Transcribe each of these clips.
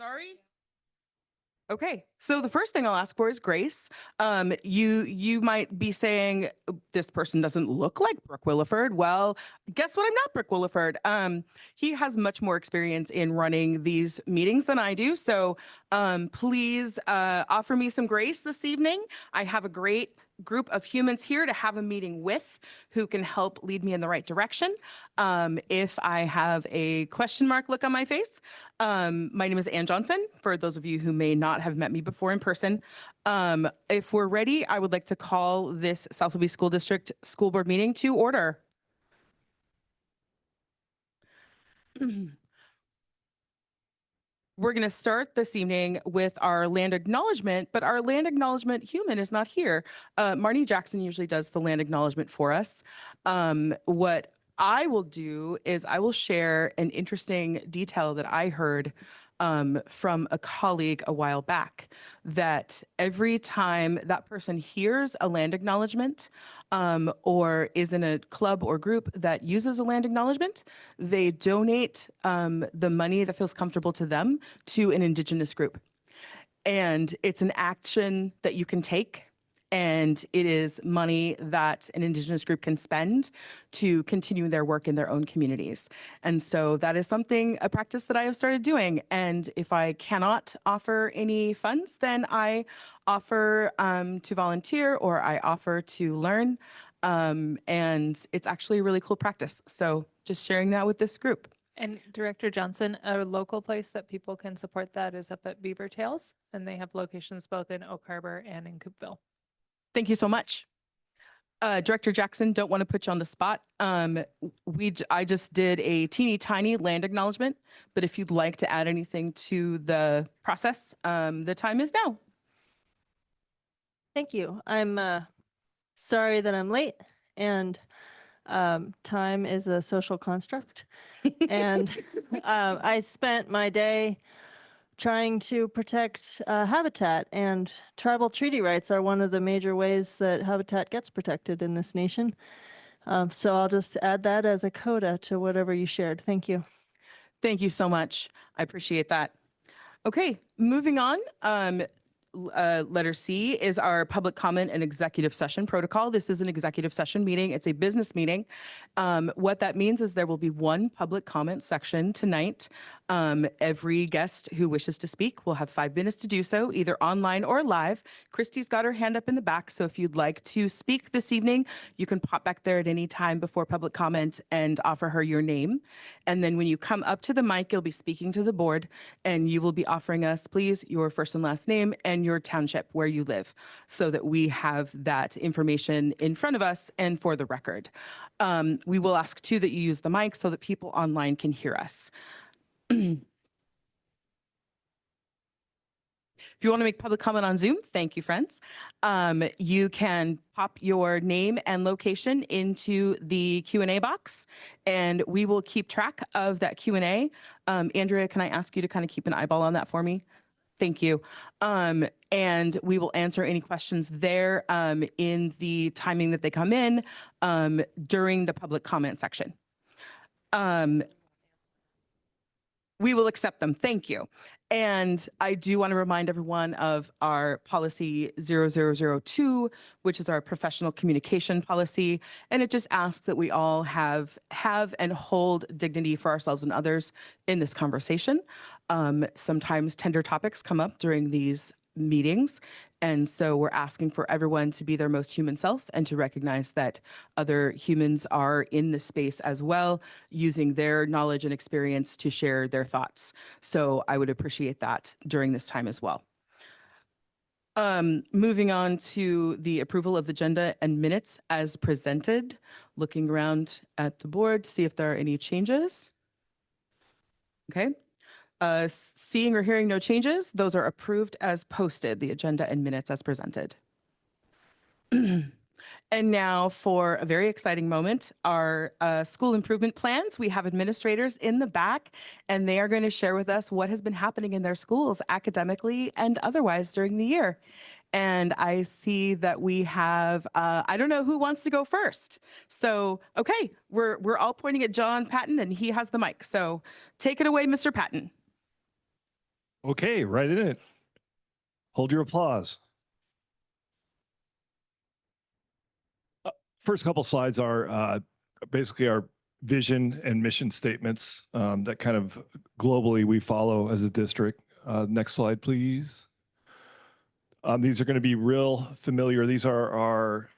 Sorry. Okay, so the first thing I'll ask for is grace. You might be saying this person doesn't look like Brooke Williford. Well, guess what? I'm not Brooke Williford. He has much more experience in running these meetings than I do. So please offer me some grace this evening. I have a great group of humans here to have a meeting with who can help lead me in the right direction. If I have a question mark look on my face, my name is Ann Johnson, for those of you who may not have met me before in person. If we're ready, I would like to call this South Louis School District School Board meeting to order. We're going to start this evening with our land acknowledgement, but our land acknowledgement human is not here. Marnie Jackson usually does the land acknowledgement for us. What I will do is I will share an interesting detail that I heard from a colleague a while back, that every time that person hears a land acknowledgement or is in a club or group that uses a land acknowledgement, they donate the money that feels comfortable to them to an Indigenous group. And it's an action that you can take. And it is money that an Indigenous group can spend to continue their work in their own communities. And so that is a practice that I have started doing. And if I cannot offer any funds, then I offer to volunteer or I offer to learn. And it's actually a really cool practice. So just sharing that with this group. And Director Johnson, a local place that people can support that is up at Beaver Tails, and they have locations both in Oak Harbor and in Coopville. Thank you so much. Director Jackson, don't want to put you on the spot. I just did a teeny tiny land acknowledgement, but if you'd like to add anything to the process, the time is now. Thank you. I'm sorry that I'm late, and time is a social construct. And I spent my day trying to protect habitat, and tribal treaty rights are one of the major ways that habitat gets protected in this nation. So I'll just add that as a coda to whatever you shared. Thank you. Thank you so much. I appreciate that. Okay, moving on. Letter C is our public comment and executive session protocol. This is an executive session meeting. It's a business meeting. What that means is there will be one public comment section tonight. Every guest who wishes to speak will have 5 minutes to do so, either online or live. Christy's got her hand up in the back, so if you'd like to speak this evening, you can pop back there at any time before public comment and offer her your name. And then when you come up to the mic, you'll be speaking to the board, and you will be offering us, please, your first and last name and your township where you live, so that we have that information in front of us and for the record. We will ask too that you use the mic so that people online can hear us. If you want to make public comment on Zoom, thank you, friends. You can pop your name and location into the Q&A box, and we will keep track of that Q&A. Andrea, can I ask you to kind of keep an eyeball on that for me? Thank you. And we will answer any questions there in the timing that they come in during the public comment section. We will accept them. Thank you. And I do want to remind everyone of our policy 0002, which is our professional communication policy. And it just asks that we all have and hold dignity for ourselves and others in this conversation. Sometimes tender topics come up during these meetings. And so we're asking for everyone to be their most human self and to recognize that other humans are in this space as well, using their knowledge and experience to share their thoughts. So I would appreciate that during this time as well. Moving on to the approval of the agenda and minutes as presented, looking around at the board to see if there are any changes. Okay. Seeing or hearing no changes, those are approved as posted, the agenda and minutes as presented. And now for a very exciting moment, our school improvement plans. We have administrators in the back, and they are going to share with us what has been happening in their schools academically and otherwise during the year. And I see that we have, I don't know who wants to go first. So, okay, we're all pointing at John Patton, and he has the mic. So take it away, Mr. Patton. Okay, right in it. Hold your applause. First couple slides are basically our vision and mission statements that kind of globally we follow as a district. Next slide, please. These are going to be real familiar. These are our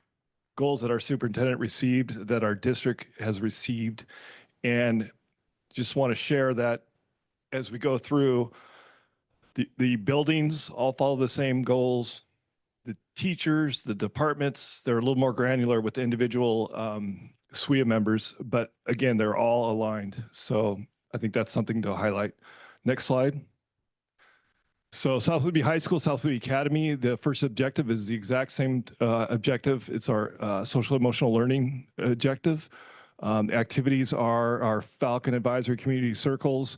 goals that our superintendent received, that our district has received. And just want to share that as we go through, the buildings all follow the same goals. The teachers, the departments, they're a little more granular with individual SWIA members, but again, they're all aligned. So I think that's something to highlight. Next slide. So South Whidbey High School, South Whidbey Academy, the first objective is the exact same objective. It's our social emotional learning objective. Activities are our Falcon Advisory Community Circles.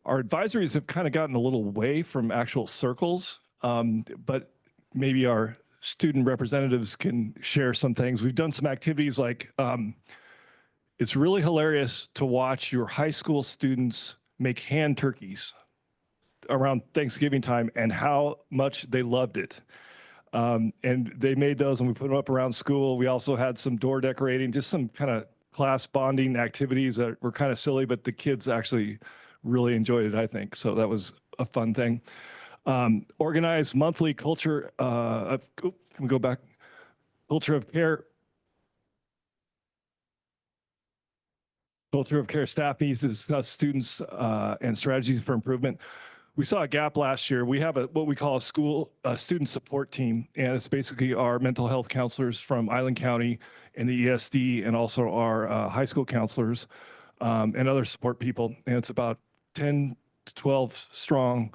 Our advisories have kind of gotten a little away from actual circles, but maybe our student representatives can share some things. We've done some activities like, it's really hilarious to watch your high school students make hand turkeys around Thanksgiving time and how much they loved it. And they made those and we put them up around school. We also had some door decorating, just some kind of class bonding activities that were kind of silly, but the kids actually really enjoyed it, I think. So that was a fun thing. Organized monthly culture of, can we go back? Culture of care. Culture of care staff needs to discuss students and strategies for improvement. We saw a gap last year. We have what we call a student support team, and it's basically our mental health counselors from Island County and the ESD, and also our high school counselors and other support people. And it's about 10 to 12 strong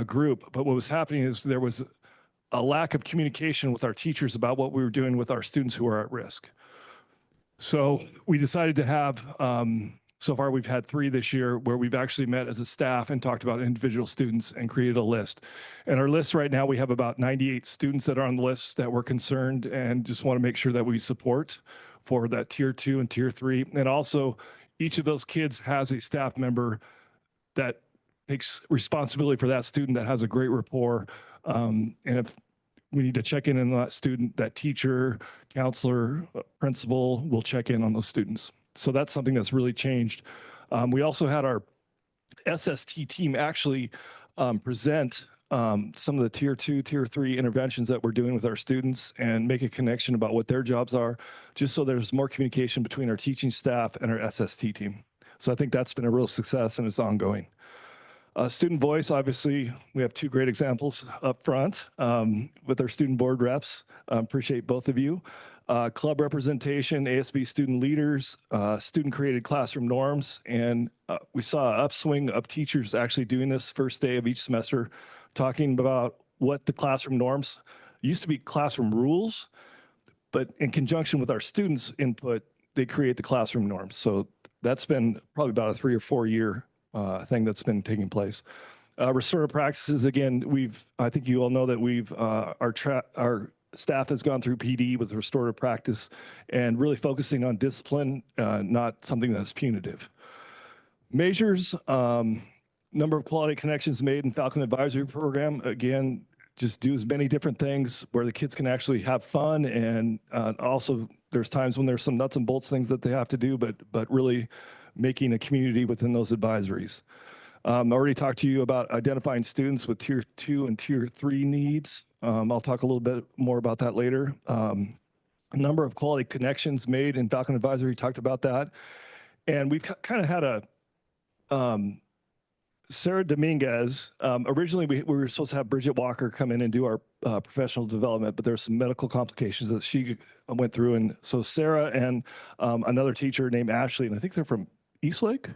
group. But what was happening is there was a lack of communication with our teachers about what we were doing with our students who are at risk. So we decided to have, so far we've had 3 this year where we've actually met as a staff and talked about individual students and created a list. And our list right now, we have about 98 students that are on the list that we're concerned and just want to make sure that we support for that tier 2 and tier 3. And also each of those kids has a staff member that takes responsibility for that student that has a great rapport. And if we need to check in on that student, that teacher, counselor, principal will check in on those students. So that's something that's really changed. We also had our SST team actually present some of the tier 2, tier 3 interventions that we're doing with our students and make a connection about what their jobs are, just so there's more communication between our teaching staff and our SST team. So I think that's been a real success and it's ongoing. Student voice, obviously, we have 2 great examples up front with our student board reps. Appreciate both of you. Club representation, ASB student leaders, student-created classroom norms, and we saw an upswing of teachers actually doing this first day of each semester, talking about what the classroom norms used to be classroom rules, but in conjunction with our students' input, they create the classroom norms. So that's been probably about a 3 or 4 year thing that's been taking place. Restorative practices, again, I think you all know that our staff has gone through PD with restorative practice and really focusing on discipline, not something that's punitive. Measures, number of quality connections made in Falcon Advisory Program. Again, just do as many different things where the kids can actually have fun, and also there's times when there's some nuts and bolts things that they have to do, but really making a community within those advisories. I already talked to you about identifying students with tier 2 and tier 3 needs. I'll talk a little bit more about that later. Number of quality connections made in Falcon Advisory, talked about that. And we've kind of had a, Sarah Dominguez, originally we were supposed to have Bridget Walker come in and do our professional development, but there's some medical complications that she went through. And so Sarah and another teacher named Ashley, and I think they're from Eastlake?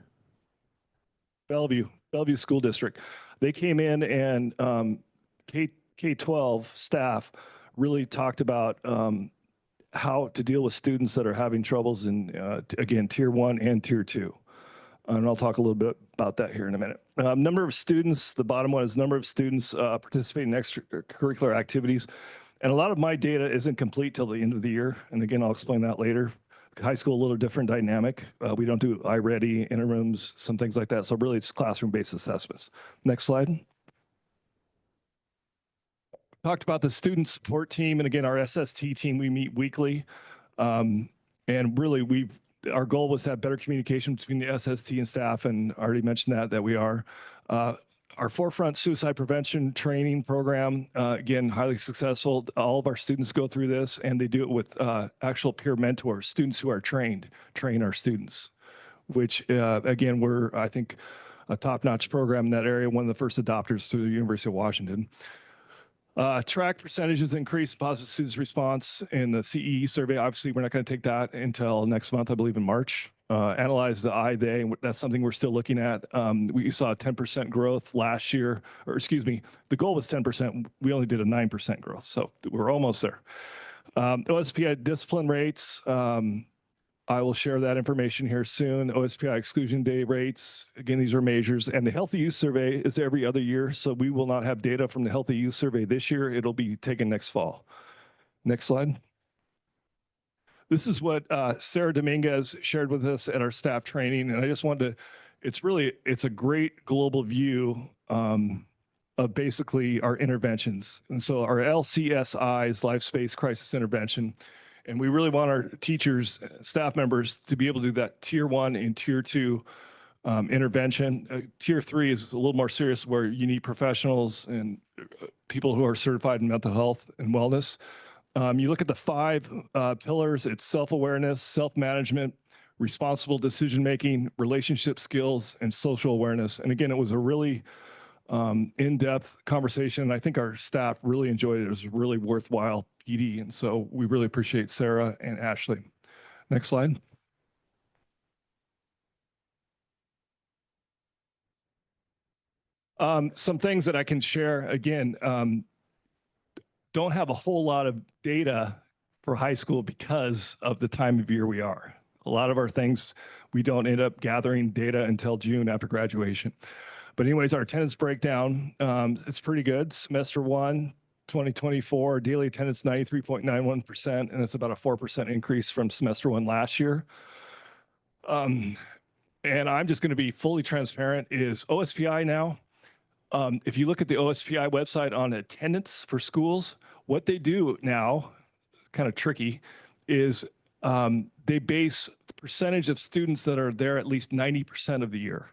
Bellevue School District. They came in and K-12 staff really talked about how to deal with students that are having troubles in, again, tier 1 and tier 2. And I'll talk a little bit about that here in a minute. Number of students, the bottom one is number of students participating in extracurricular activities. And a lot of my data isn't complete till the end of the year. And again, I'll explain that later, high school a little different dynamic. We don't do iReady, interims, some things like that. So really it's classroom-based assessments. Next slide. Talked about the student support team. And again, our SST team, we meet weekly. And really our goal was to have better communication between the SST and staff. And I already mentioned that we are. Our Forefront Suicide Prevention Training Program, again, highly successful. All of our students go through this, and they do it with actual peer mentors, students who are train our students, which, again, we're, I think, a top-notch program in that area, one of the first adopters through the University of Washington. Track percentages increased positive students response in the CEE survey. Obviously, we're not going to take that until next month, I believe in March. Analyze the I, they, that's something we're still looking at. We saw a 10% growth last year, or excuse me, the goal was 10%. We only did a 9% growth, so we're almost there. OSPI discipline rates, I will share that information here soon. OSPI exclusion day rates, again, these are measures. And the Healthy Youth Survey is every other year, so we will not have data from the Healthy Youth Survey this year. It'll be taken next fall. Next slide. This is what Sarah Dominguez shared with us at our staff training. And I just wanted to, it's a great global view of basically our interventions. And so our LCSI is Life Space Crisis Intervention. And we really want our teachers, staff members to be able to do that tier 1 and tier 2 intervention. Tier 3 is a little more serious where you need professionals and people who are certified in mental health and wellness. You look at the 5 pillars, it's self-awareness, self-management, responsible decision-making, relationship skills, and social awareness. And again, it was a really in-depth conversation. I think our staff really enjoyed it. It was really worthwhile PD. And so we really appreciate Sarah and Ashley. Next slide. Some things that I can share, again, don't have a whole lot of data for high school because of the time of year we are. A lot of our things, we don't end up gathering data until June after graduation. But anyways, our attendance breakdown, it's pretty good. Semester 1, 2024, daily attendance 93.91%, and it's about a 4% increase from semester 1 last year. And I'm just going to be fully transparent, is OSPI now. If you look at the OSPI website on attendance for schools, what they do now, kind of tricky, is they base the percentage of students that are there at least 90% of the year.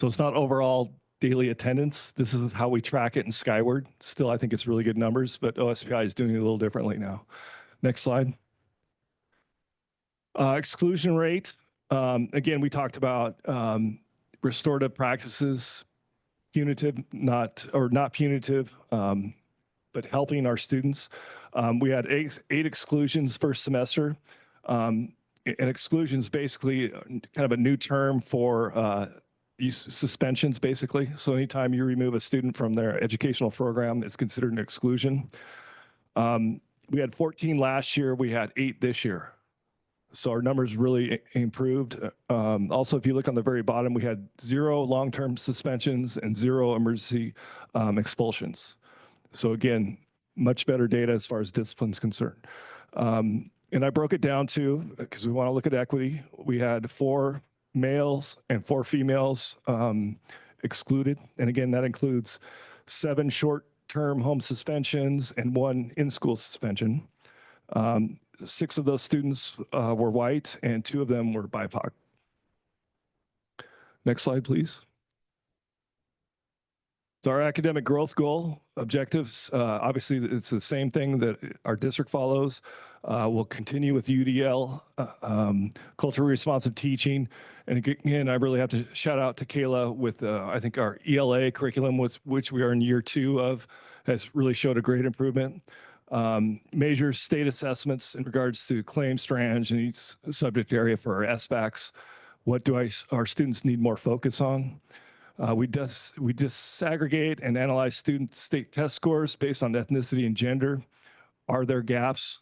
So it's not overall daily attendance. This is how we track it in Skyward. Still, I think it's really good numbers, but OSPI is doing it a little differently now. Next slide. Exclusion rate. Again, we talked about restorative practices, punitive, not punitive, but helping our students. We had eight exclusions first semester. And exclusions basically kind of a new term for suspensions, basically. So anytime you remove a student from their educational program, it's considered an exclusion. We had 14 last year. We had 8 this year. So our numbers really improved. Also, if you look on the very bottom, we had 0 long-term suspensions and 0 emergency expulsions. So again, much better data as far as discipline is concerned. And I broke it down to, because we want to look at equity, we had 4 males and 4 females excluded. And again, that includes 7 short-term home suspensions and 1 in-school suspension. 6 of those students were white and 2 of them were BIPOC. Next slide, please. So our academic growth goal objectives, obviously it's the same thing that our district follows. We'll continue with UDL, culturally responsive teaching. And again, I really have to shout out to Kayla with, I think our ELA curriculum, which we are in year 2 of, has really showed a great improvement. Measures state assessments in regards to claim strands and each subject area for our SBACs. What do our students need more focus on? We disaggregate and analyze student state test scores based on ethnicity and gender. Are there gaps?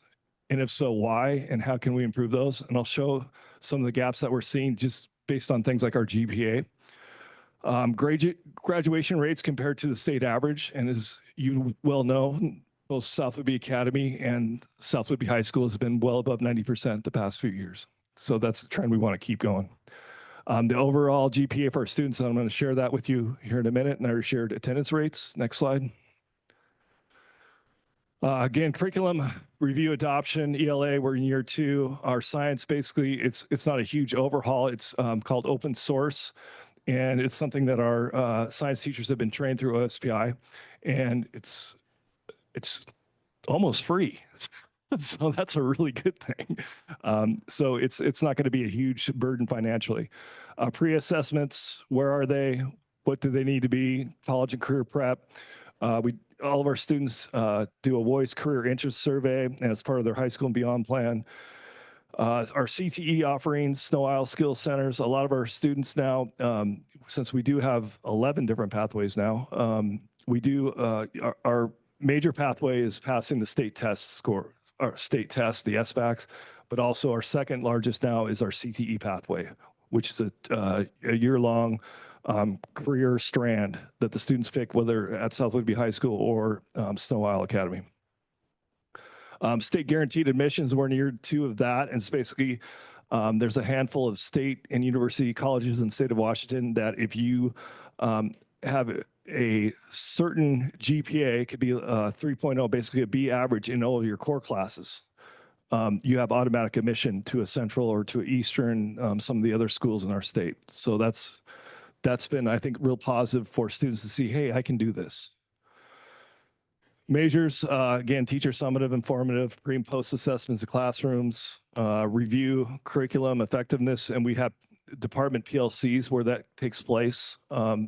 And if so, why? And how can we improve those? And I'll show some of the gaps that we're seeing just based on things like our GPA. Graduation rates compared to the state average. And as you well know, both South Whitby Academy and South Whitby High School has been well above 90% the past few years. So that's the trend we want to keep going. The overall GPA for our students, I'm going to share that with you here in a minute, and I shared attendance rates. Next slide. Again, curriculum review adoption, ELA, we're in year 2. Our science, basically, it's not a huge overhaul. It's called open source, and it's something that our science teachers have been trained through OSPI, and it's almost free. So that's a really good thing. So it's not going to be a huge burden financially. Pre-assessments, where are they? What do they need to be? College and career prep. All of our students do a voice career interest survey as part of their high school and beyond plan. Our CTE offerings, Snow Isle Skills Centers, a lot of our students now, since we do have 11 different pathways now, we do, our major pathway is passing the state test score, our state test, the SBACs, but also our second largest now is our CTE pathway, which is a year-long career strand that the students pick, whether at South Whitby High School or Snow Isle Academy. State guaranteed admissions, we're in year 2 of that. And it's basically, there's a handful of state and university colleges in the state of Washington that if you have a certain GPA, it could be 3.0, basically a B average in all of your core classes, you have automatic admission to a Central or to Eastern, some of the other schools in our state. So that's been, I think, real positive for students to see, hey, I can do this. Measures, again, teacher summative, informative, pre and post assessments of classrooms, review curriculum effectiveness, and we have department PLCs where that takes place.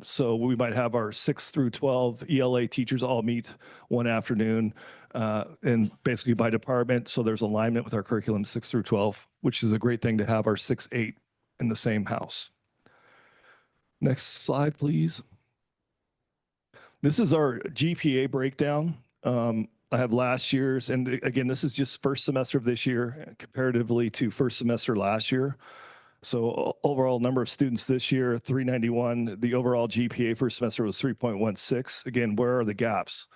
So we might have our 6 through 12 ELA teachers all meet one afternoon and basically by department. So there's alignment with our curriculum 6 through 12, which is a great thing to have our 6, 8 in the same house. Next slide, please. This is our GPA breakdown. I have last year's, and again, this is just first semester of this year comparatively to first semester last year. So overall number of students this year, 391. The overall GPA first semester was 3.16. Again, where are the gaps?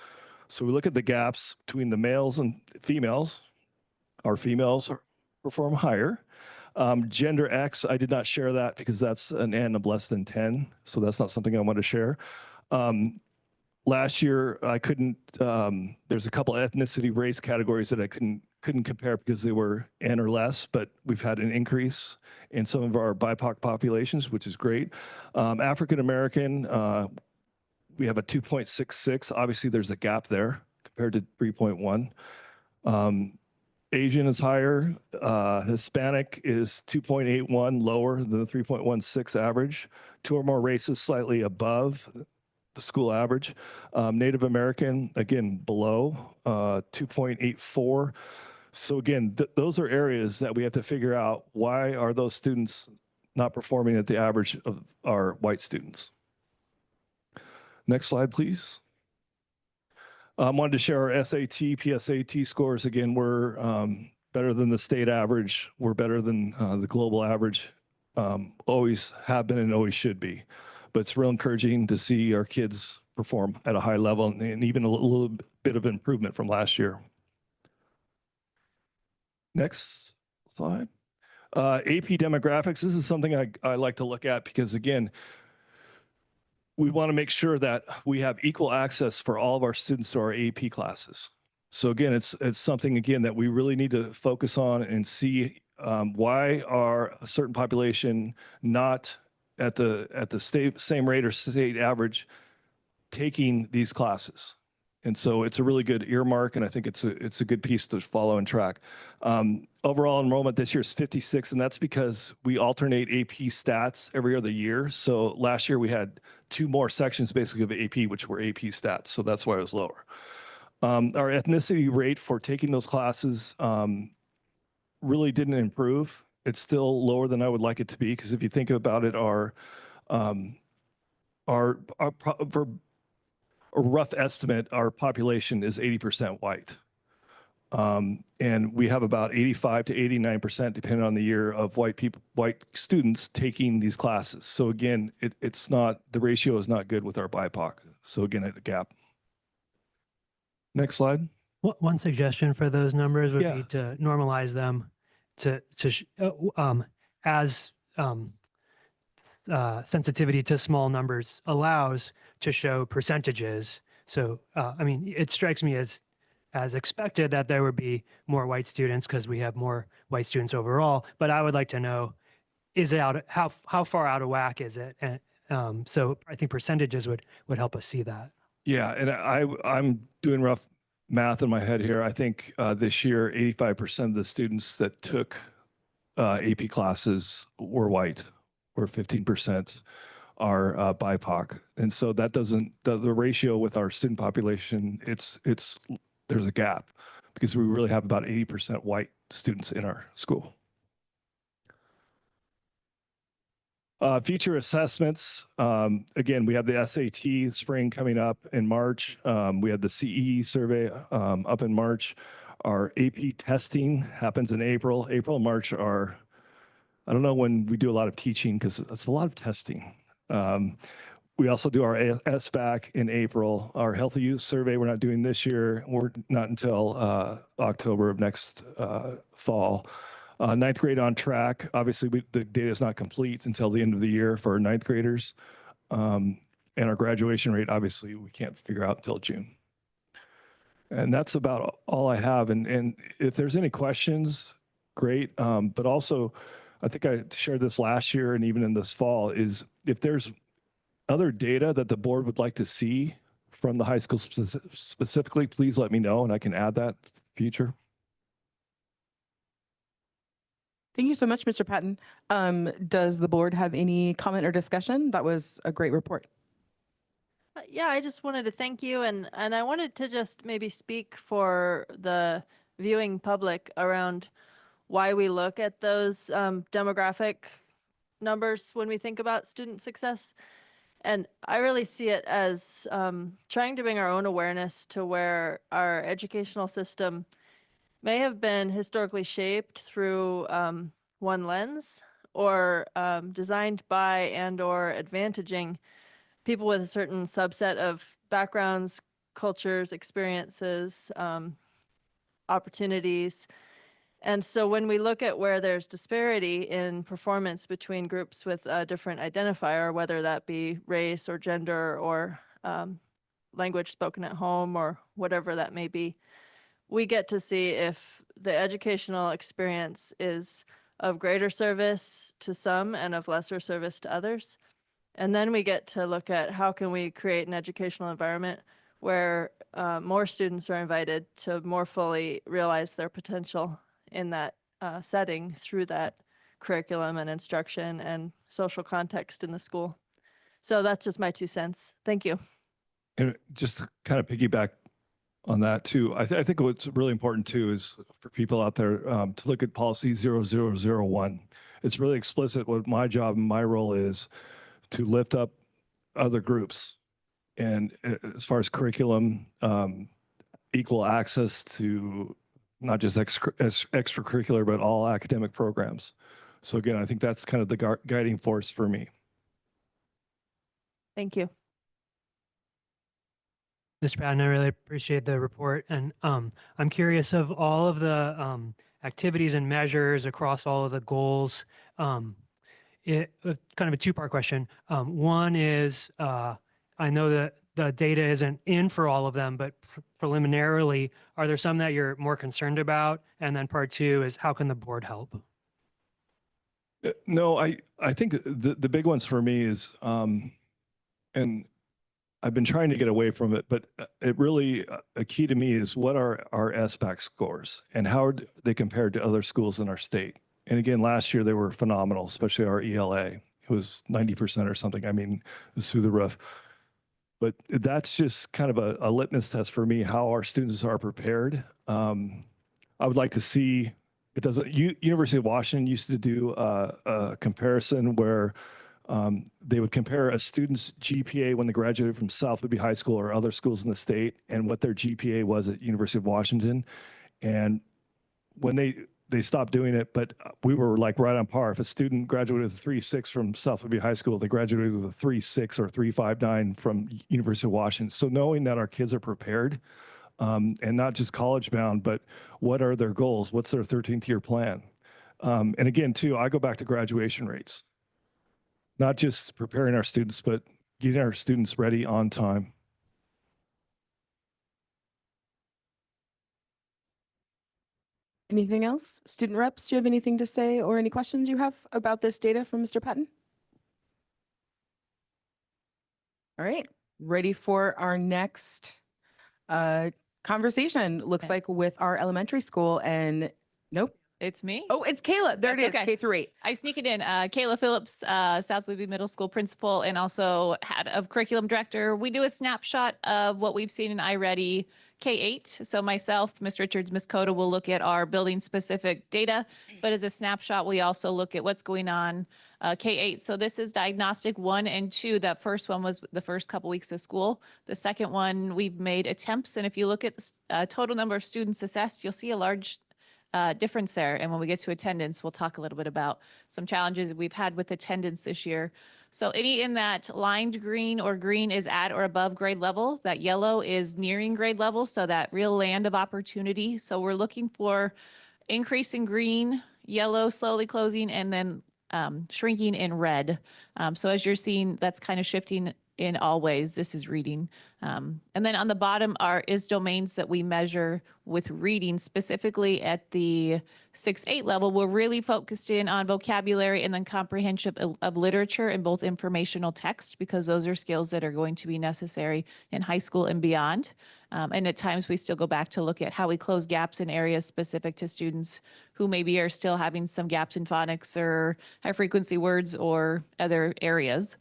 So we look at the gaps between the males and females. Our females perform higher. Gender X, I did not share that because that's an N of less than 10. So that's not something I want to share. Last year, I couldn't, there's a couple ethnicity race categories that I couldn't compare because they were N or less, but we've had an increase in some of our BIPOC populations, which is great. African-American, we have a 2.66. Obviously, there's a gap there compared to 3.1. Asian is higher. Hispanic is 2.81, lower than the 3.16 average. 2 or more races slightly above the school average. Native American, again, below 2.84. So again, those are areas that we have to figure out, why are those students not performing at the average of our white students? Next slide, please. I wanted to share our SAT, PSAT scores. Again, we're better than the state average. We're better than the global average. Always have been and always should be. But it's real encouraging to see our kids perform at a high level and even a little bit of improvement from last year. Next slide. AP demographics. This is something I like to look at because, again, we want to make sure that we have equal access for all of our students to our AP classes. So again, it's something, again, that we really need to focus on and see why are a certain population not at the same rate or state average taking these classes. And so it's a really good earmark, and I think it's a good piece to follow and track. Overall enrollment this year is 56, and that's because we alternate AP stats every other year. So last year we had 2 more sections basically of AP, which were AP stats. So that's why it was lower. Our ethnicity rate for taking those classes really didn't improve. It's still lower than I would like it to be, because if you think about it, for a rough estimate, our population is 80% white. And we have about 85 to 89%, depending on the year, of white students taking these classes. So again, it's not, the ratio is not good with our BIPOC. So again, at the gap. Next slide. One suggestion for those numbers would Yeah. be to normalize them as sensitivity to small numbers allows to show percentages. So, I mean, it strikes me as expected that there would be more white students because we have more white students overall. But I would like to know, is it how far out of whack is it? And so I think percentages would help us see that. Yeah, and I'm doing rough math in my head here. I think this year, 85% of the students that took AP classes were white, or 15% are BIPOC. And so that doesn't, the ratio with our student population, there's a gap because we really have about 80% white students in our school. Future assessments. Again, we have the SAT spring coming up in March. We have the CE survey up in March. Our AP testing happens in April. April and March are, I don't know when we do a lot of teaching because it's a lot of testing. We also do our SBAC in April. Our healthy youth survey we're not doing this year. We're not until October of next fall. Ninth grade on track. Obviously, the data is not complete until the end of the year for our ninth graders. And our graduation rate, obviously, we can't figure out until June. And that's about all I have. And if there's any questions, great. But also, I think I shared this last year and even in this fall, is if there's other data that the board would like to see from the high school specifically, please let me know and I can add that future. Thank you so much, Mr. Patton. Does the board have any comment or discussion? That was a great report. Yeah, I just wanted to thank you, and I wanted to just maybe speak for the viewing public around why we look at those demographic numbers when we think about student success. And I really see it as trying to bring our own awareness to where our educational system may have been historically shaped through one lens, or designed by and or advantaging people with a certain subset of backgrounds, cultures, experiences, opportunities. And so when we look at where there's disparity in performance between groups with a different identifier, whether that be race or gender or language spoken at home or whatever that may be, we get to see if the educational experience is of greater service to some and of lesser service to others. And then we get to look at how can we create an educational environment where more students are invited to more fully realize their potential in that setting through that curriculum and instruction and social context in the school. So that's just my 2 cents. Thank you. And just to kind of piggyback on that too, I think what's really important too is for people out there to look at policy 0001. It's really explicit what my job and my role is to lift up other groups. And as far as curriculum, equal access to not just extracurricular, but all academic programs. So again, I think that's kind of the guiding force for me. Thank you. Mr. Patton, I really appreciate the report. And I'm curious of all of the activities and measures across all of the goals. Kind of a 2-part question. One is, I know that the data isn't in for all of them, but preliminarily, are there some that you're more concerned about? And then part 2 is, how can the board help? No, I think the big ones for me is, and I've been trying to get away from it, but it really, a key to me is what are our SBAC scores and how are they compared to other schools in our state? And again, last year they were phenomenal, especially our ELA. It was 90% or something. I mean, it was through the roof. But that's just kind of a litmus test for me, how our students are prepared. I would like to see, University of Washington used to do a comparison where they would compare a student's GPA when they graduated from South Whitby High School or other schools in the state and what their GPA was at University of Washington. And when they stopped doing it, but we were like right on par. If a student graduated with a 3.6 from South Whitby High School, they graduated with a 3.6 or 3.59 from University of Washington. So knowing that our kids are prepared and not just college bound, but what are their goals? What's their 13th year plan? And again, too, I go back to graduation rates, not just preparing our students, but getting our students ready on time. Anything else? Student reps, do you have anything to say or any questions you have about this data from Mr. Patton? All right, ready for our next conversation. Looks Okay. like with our elementary school and nope. It's me. Oh, it's Kayla. There it That's is, okay. K through 8. I sneak it in. Kayla Phillips, South Whitby Middle School principal, and also head of curriculum director. We do a snapshot of what we've seen in iReady K-8. So myself, Ms. Richards, Ms. Coda will look at our building specific data, but as a snapshot, we also look at what's going on K-8. So this is diagnostic 1 and 2. That first one was the first couple weeks of school. The second one, we've made attempts. And if you look at the total number of students assessed, you'll see a large difference there. And when we get to attendance, we'll talk a little bit about some challenges we've had with attendance this year. So any in that lined green or green is at or above grade level. That yellow is nearing grade level. So that real land of opportunity. So we're looking for increase in green, yellow slowly closing, and then shrinking in red. So as you're seeing, that's kind of shifting in all ways. This is reading. And then on the bottom is domains that we measure with reading, specifically at the 6-8 level. We're really focused in on vocabulary and then comprehension of literature and both informational text, because those are skills that are going to be necessary in high school and beyond. And at times we still go back to look at how we close gaps in areas specific to students who maybe are still having some gaps in phonics or high frequency words or other areas.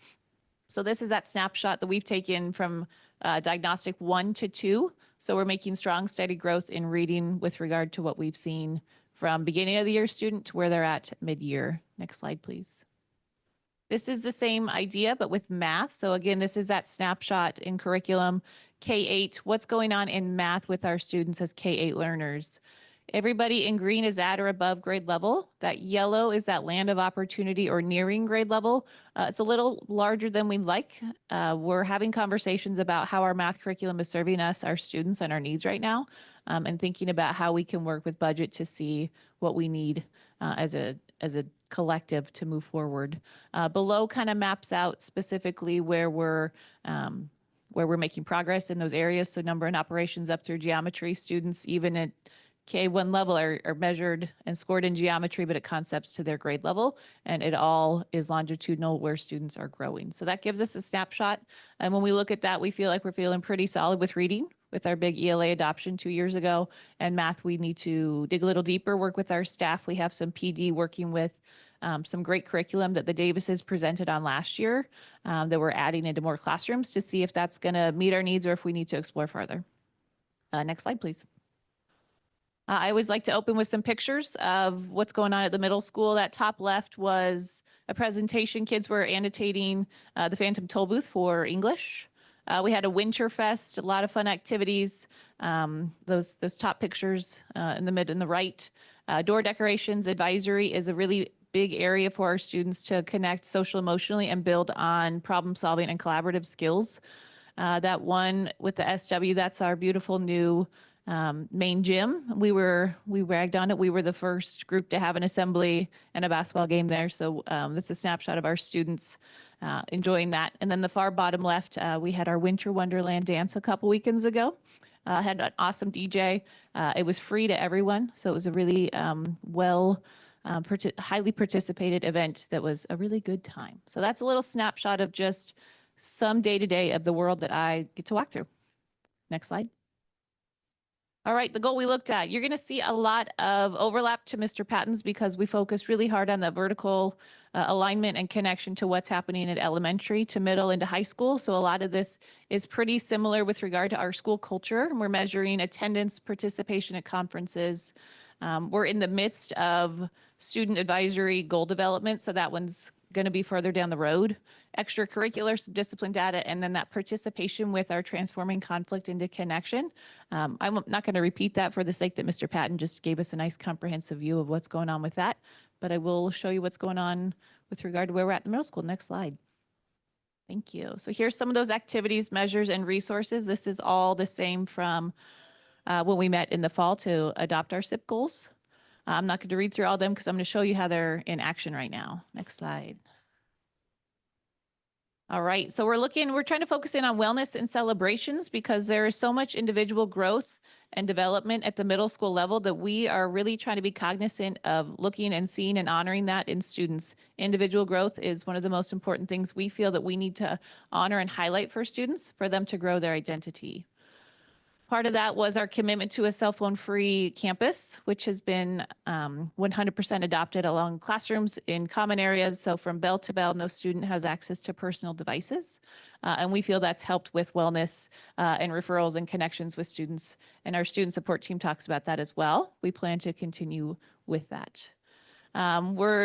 So this is that snapshot that we've taken from diagnostic 1 to 2. So we're making strong, steady growth in reading with regard to what we've seen from beginning of the year student to where they're at mid-year. Next slide, please. This is the same idea, but with math. So again, this is that snapshot in curriculum K-8. What's going on in math with our students as K-8 learners? Everybody in green is at or above grade level. That yellow is that land of opportunity or nearing grade level. It's a little larger than we'd like. We're having conversations about how our math curriculum is serving us, our students, and our needs right now, and thinking about how we can work with budget to see what we need as a collective to move forward. Below kind of maps out specifically where we're making progress in those areas. So number and operations up through geometry. Students even at K1 level are measured and scored in geometry, but at concepts to their grade level. And it all is longitudinal where students are growing. So that gives us a snapshot. And when we look at that, we feel like we're feeling pretty solid with reading with our big ELA adoption 2 years ago. And math, we need to dig a little deeper, work with our staff. We have some PD working with some great curriculum that the Davises presented on last year that we're adding into more classrooms to see if that's going to meet our needs or if we need to explore further. Next slide, please. I always like to open with some pictures of what's going on at the middle school. That top left was a presentation. Kids were annotating the Phantom Toll Booth for English. We had a Winterfest, a lot of fun activities. Those top pictures in the mid and the right. Door decorations advisory is a really big area for our students to connect social emotionally and build on problem solving and collaborative skills. That one with the SW, that's our beautiful new main gym. We ragged on it. We were the first group to have an assembly and a basketball game there. So that's a snapshot of our students enjoying that. And then the far bottom left, we had our Winter Wonderland dance a couple weekends ago. Had an awesome DJ. It was free to everyone. So it was a really highly participated event that was a really good time. So that's a little snapshot of just some day-to-day of the world that I get to walk through. Next slide. All right, the goal we looked at, you're going to see a lot of overlap to Mr. Patton's because we focused really hard on the vertical alignment and connection to what's happening at elementary to middle into high school. So a lot of this is pretty similar with regard to our school culture. We're measuring attendance, participation at conferences. We're in the midst of student advisory goal development. So that one's going to be further down the road. Extracurricular, some discipline data, and then that participation with our transforming conflict into connection. I'm not going to repeat that for the sake that Mr. Patton just gave us a nice comprehensive view of what's going on with that, but I will show you what's going on with regard to where we're at in the middle school. Next slide. Thank you. So here's some of those activities, measures, and resources. This is all the same from when we met in the fall to adopt our SIP goals. I'm not going to read through all of them because I'm going to show you how they're in action right now. Next slide. All right, so we're trying to focus in on wellness and celebrations because there is so much individual growth and development at the middle school level that we are really trying to be cognizant of looking and seeing and honoring that in students. Individual growth is one of the most important things we feel that we need to honor and highlight for students for them to grow their identity. Part of that was our commitment to a cell phone free campus, which has been 100% adopted along classrooms in common areas. So from bell to bell, no student has access to personal devices. And we feel that's helped with wellness and referrals and connections with students. And our student support team talks about that as well. We plan to continue with that.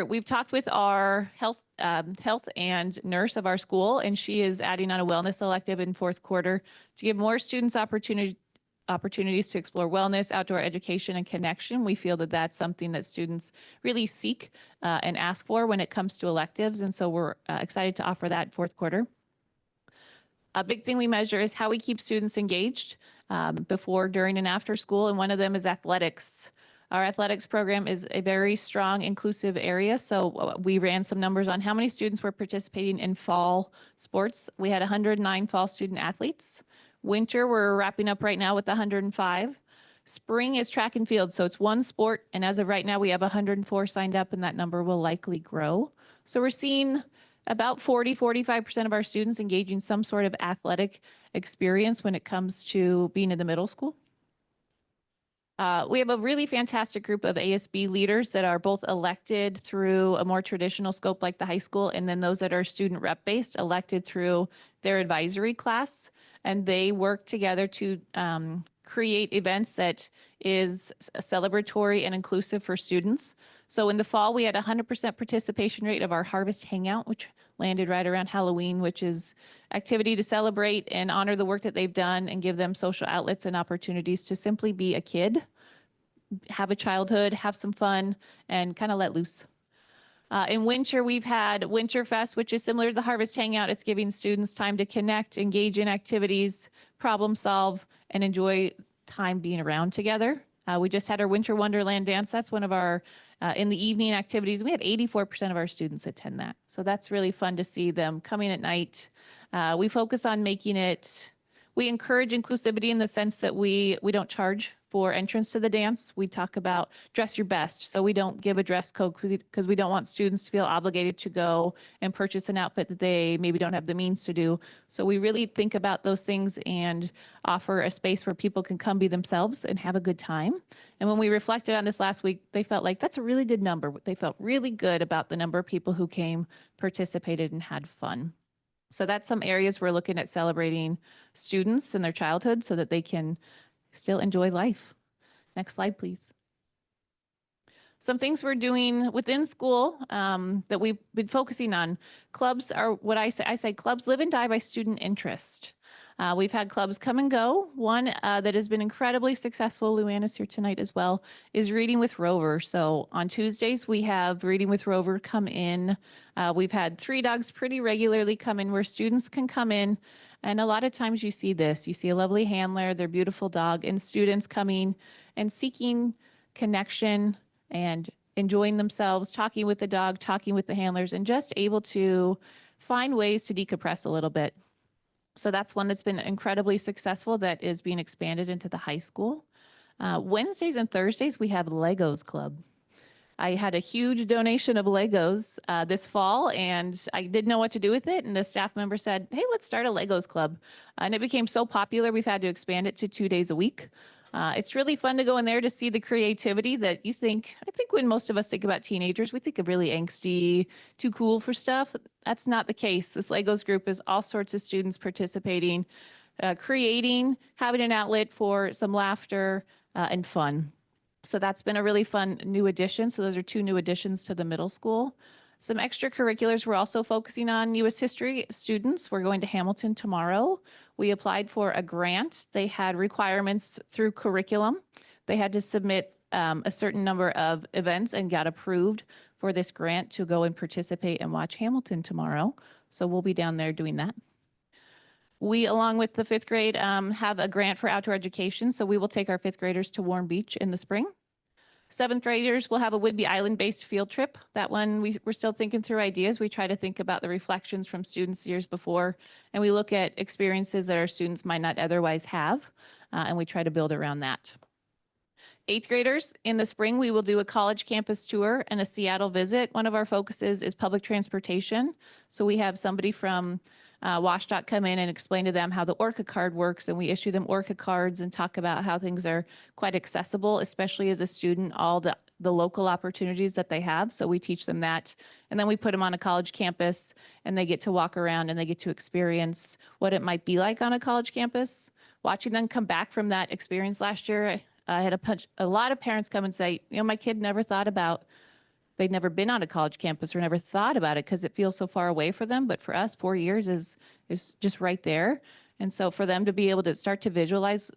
We've talked with our health and nurse of our school, and she is adding on a wellness elective in fourth quarter to give more students opportunities to explore wellness, outdoor education, and connection. We feel that that's something that students really seek and ask for when it comes to electives. And so we're excited to offer that fourth quarter. A big thing we measure is how we keep students engaged before, during, and after school. And one of them is athletics. Our athletics program is a very strong, inclusive area. So we ran some numbers on how many students were participating in fall sports. We had 109 fall student athletes. Winter, we're wrapping up right now with 105. Spring is track and field, so it's one sport. And as of right now, we have 104 signed up, and that number will likely grow. So we're seeing about 45% of our students engaging some sort of athletic experience when it comes to being in the middle school. We have a really fantastic group of ASB leaders that are both elected through a more traditional scope like the high school, and then those that are student rep based elected through their advisory class. And they work together to create events that is celebratory and inclusive for students. So in the fall, we had 100% participation rate of our Harvest Hangout, which landed right around Halloween, which is activity to celebrate and honor the work that they've done and give them social outlets and opportunities to simply be a kid, have a childhood, have some fun, and kind of let loose. In winter, we've had Winterfest, which is similar to the Harvest Hangout. It's giving students time to connect, engage in activities, problem solve, and enjoy time being around together. We just had our Winter Wonderland dance. That's one of our in the evening activities. We had 84% of our students attend that. So that's really fun to see them coming at night. We focus on making it, we encourage inclusivity in the sense that we don't charge for entrance to the dance. We talk about dress your best. So we don't give a dress code because we don't want students to feel obligated to go and purchase an outfit that they maybe don't have the means to do. So we really think about those things and offer a space where people can come be themselves and have a good time. And when we reflected on this last week, they felt like that's a really good number. They felt really good about the number of people who came, participated, and had fun. So that's some areas we're looking at celebrating students in their childhood so that they can still enjoy life. Next slide, please. Some things we're doing within school that we've been focusing on. Clubs are what I say clubs live and die by student interest. We've had clubs come and go. One that has been incredibly successful, Luanna's here tonight as well, is Reading with Rover. So on Tuesdays, we have Reading with Rover come in. We've had 3 Dogs pretty regularly come in where students can come in. And a lot of times you see this. You see a lovely handler, their beautiful dog, and students coming and seeking connection and enjoying themselves, talking with the dog, talking with the handlers, and just able to find ways to decompress a little bit. So that's one that's been incredibly successful that is being expanded into the high school. Wednesdays and Thursdays, we have Legos Club. I had a huge donation of Legos this fall, and I didn't know what to do with it. And the staff member said, hey, let's start a Legos Club. And it became so popular, we've had to expand it to 2 days a week. It's really fun to go in there to see the creativity that I think when most of us think about teenagers, we think of really angsty, too cool for stuff. That's not the case. This Legos group is all sorts of students participating, creating, having an outlet for some laughter and fun. So that's been a really fun new addition. So those are 2 new additions to the middle school. Some extracurriculars we're also focusing on U.S. history students. We're going to Hamilton tomorrow. We applied for a grant. They had requirements through curriculum. They had to submit a certain number of events and got approved for this grant to go and participate and watch Hamilton tomorrow. So we'll be down there doing that. We, along with the fifth grade, have a grant for outdoor education. So we will take our fifth graders to Warm Beach in the spring. Seventh graders will have a Whidbey Island-based field trip. That one, we're still thinking through ideas. We try to think about the reflections from students years before, and we look at experiences that our students might not otherwise have, and we try to build around that. Eighth graders, in the spring, we will do a college campus tour and a Seattle visit. One of our focuses is public transportation. So we have somebody from WashDOT come in and explain to them how the ORCA card works, and we issue them ORCA cards and talk about how things are quite accessible, especially as a student, all the local opportunities that they have. So we teach them that. And then we put them on a college campus and they get to walk around and they get to experience what it might be like on a college campus. Watching them come back from that experience last year, I had a lot of parents come and say, you know, my kid never thought about, they'd never been on a college campus or never thought about it because it feels so far away for them. But for us, 4 years is just right there. And so for them to be able to start to visualize,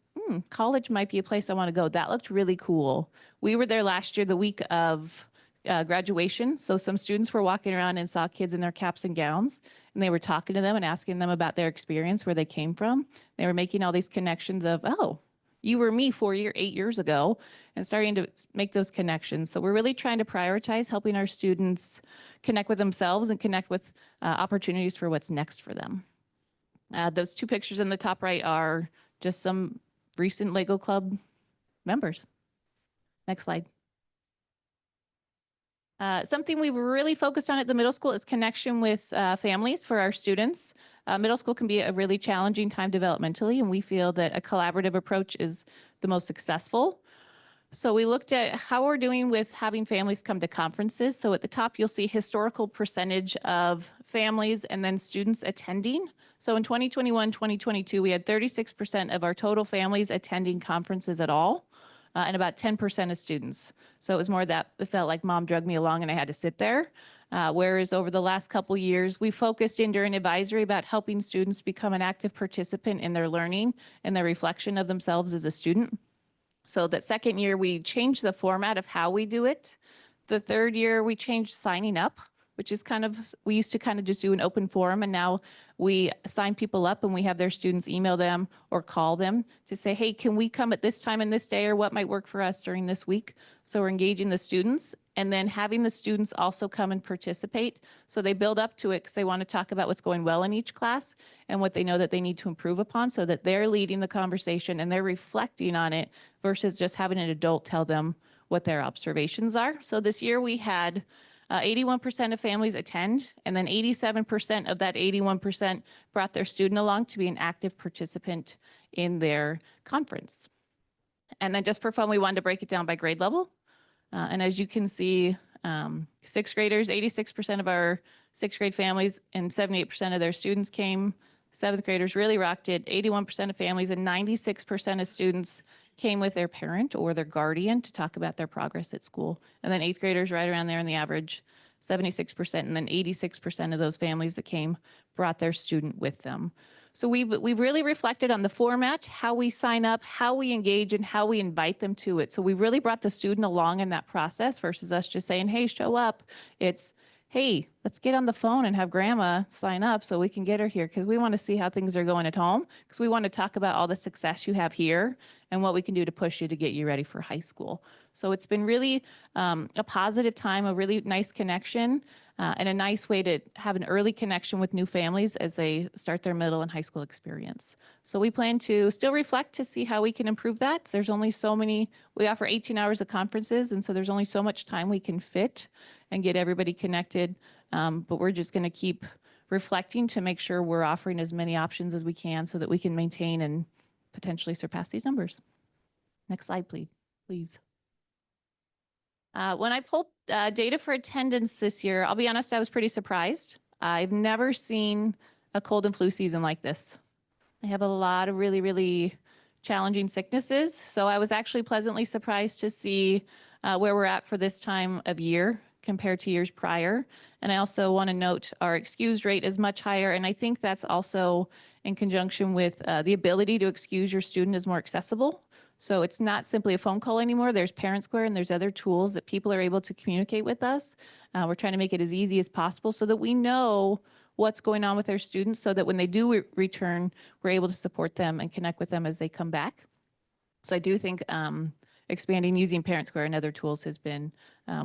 college might be a place I want to go. That looked really cool. We were there last year, the week of graduation. So some students were walking around and saw kids in their caps and gowns, and they were talking to them and asking them about their experience, where they came from. They were making all these connections of, oh, you were me 8 years ago, and starting to make those connections. So we're really trying to prioritize helping our students connect with themselves and connect with opportunities for what's next for them. Those two pictures in the top right are just some recent Lego Club members. Next slide. Something we've really focused on at the middle school is connection with families for our students. Middle school can be a really challenging time developmentally, and we feel that a collaborative approach is the most successful. So we looked at how we're doing with having families come to conferences. So at the top, you'll see historical percentage of families and then students attending. So in 2021, 2022, we had 36% of our total families attending conferences at all. And about 10% of students. So it was more that it felt like mom drugged me along and I had to sit there. Whereas over the last couple years, we focused in during advisory about helping students become an active participant in their learning and their reflection of themselves as a student. So that second year, we changed the format of how we do it. The third year, we changed signing up, which is we used to kind of just do an open forum, and now we sign people up and we have their students email them or call them to say, hey, can we come at this time and this day, or what might work for us during this week? So we're engaging the students and then having the students also come and participate. So they build up to it because they want to talk about what's going well in each class and what they know that they need to improve upon, so that they're leading the conversation and they're reflecting on it versus just having an adult tell them what their observations are. So this year we had 81% of families attend, and then 87% of that 81% brought their student along to be an active participant in their conference. And then just for fun, we wanted to break it down by grade level. And as you can see, sixth graders, 86% of our sixth grade families and 78% of their students came. Seventh graders really rocked it. 81% of families and 96% of students came with their parent or their guardian to talk about their progress at school. And then eighth graders right around there in the average, 76%. And then 86% of those families that came brought their student with them. So we've really reflected on the format, how we sign up, how we engage, and how we invite them to it. So we really brought the student along in that process versus us just saying, hey, show up. It's, hey, let's get on the phone and have grandma sign up so we can get her here, because we want to see how things are going at home, because we want to talk about all the success you have here and what we can do to push you to get you ready for high school. So it's been really a positive time, a really nice connection, and a nice way to have an early connection with new families as they start their middle and high school experience. So we plan to still reflect to see how we can improve that. There's only so many, we offer 18 hours of conferences, and so there's only so much time we can fit and get everybody connected. But we're just going to keep reflecting to make sure we're offering as many options as we can so that we can maintain and potentially surpass these numbers. Next slide, please. When I pulled data for attendance this year, I'll be honest, I was pretty surprised. I've never seen a cold and flu season like this. I have a lot of really, really challenging sicknesses. So I was actually pleasantly surprised to see where we're at for this time of year compared to years prior. And I also want to note our excuse rate is much higher. And I think that's also in conjunction with the ability to excuse your student is more accessible. So it's not simply a phone call anymore. There's Parent Square and there's other tools that people are able to communicate with us. We're trying to make it as easy as possible so that we know what's going on with their students so that when they do return, we're able to support them and connect with them as they come back. So I do think expanding using Parent Square and other tools has been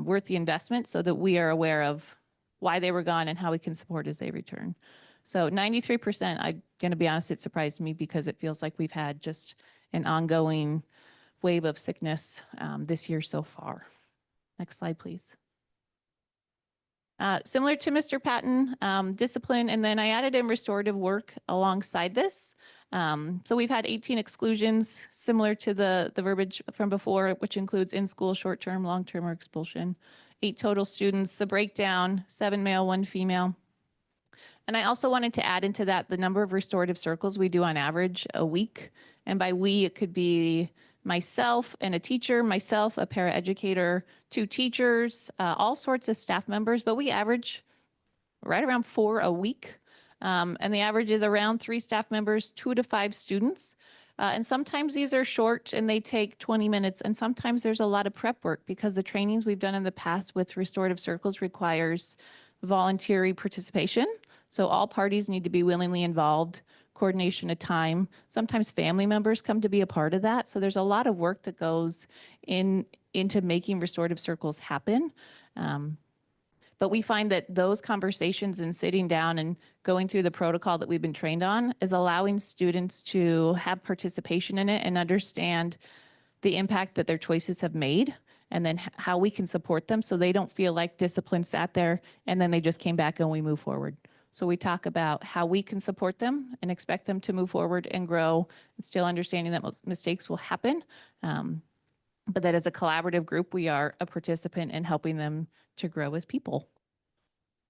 worth the investment so that we are aware of why they were gone and how we can support as they return. So 93%, I'm going to be honest, it surprised me because it feels like we've had just an ongoing wave of sickness this year so far. Next slide, please. Similar to Mr. Patton, discipline, and then I added in restorative work alongside this. So we've had 18 exclusions, similar to the verbiage from before, which includes in-school, short-term, long-term, or expulsion. 8 total students, the breakdown, 7 male, 1 female. And I also wanted to add into that the number of restorative circles we do on average a week. And by we, it could be myself and a teacher, myself, a paraeducator, 2 teachers, all sorts of staff members, but we average right around 4 a week. And the average is around 3 staff members, 2 to 5 students. And sometimes these are short and they take 20 minutes. And sometimes there's a lot of prep work because the trainings we've done in the past with restorative circles requires voluntary participation. So all parties need to be willingly involved, coordination of time. Sometimes family members come to be a part of that. So there's a lot of work that goes into making restorative circles happen. But we find that those conversations and sitting down and going through the protocol that we've been trained on is allowing students to have participation in it and understand the impact that their choices have made, and then how we can support them so they don't feel like discipline sat there and then they just came back and we move forward. So we talk about how we can support them and expect them to move forward and grow, and still understanding that mistakes will happen. But that as a collaborative group, we are a participant in helping them to grow as people.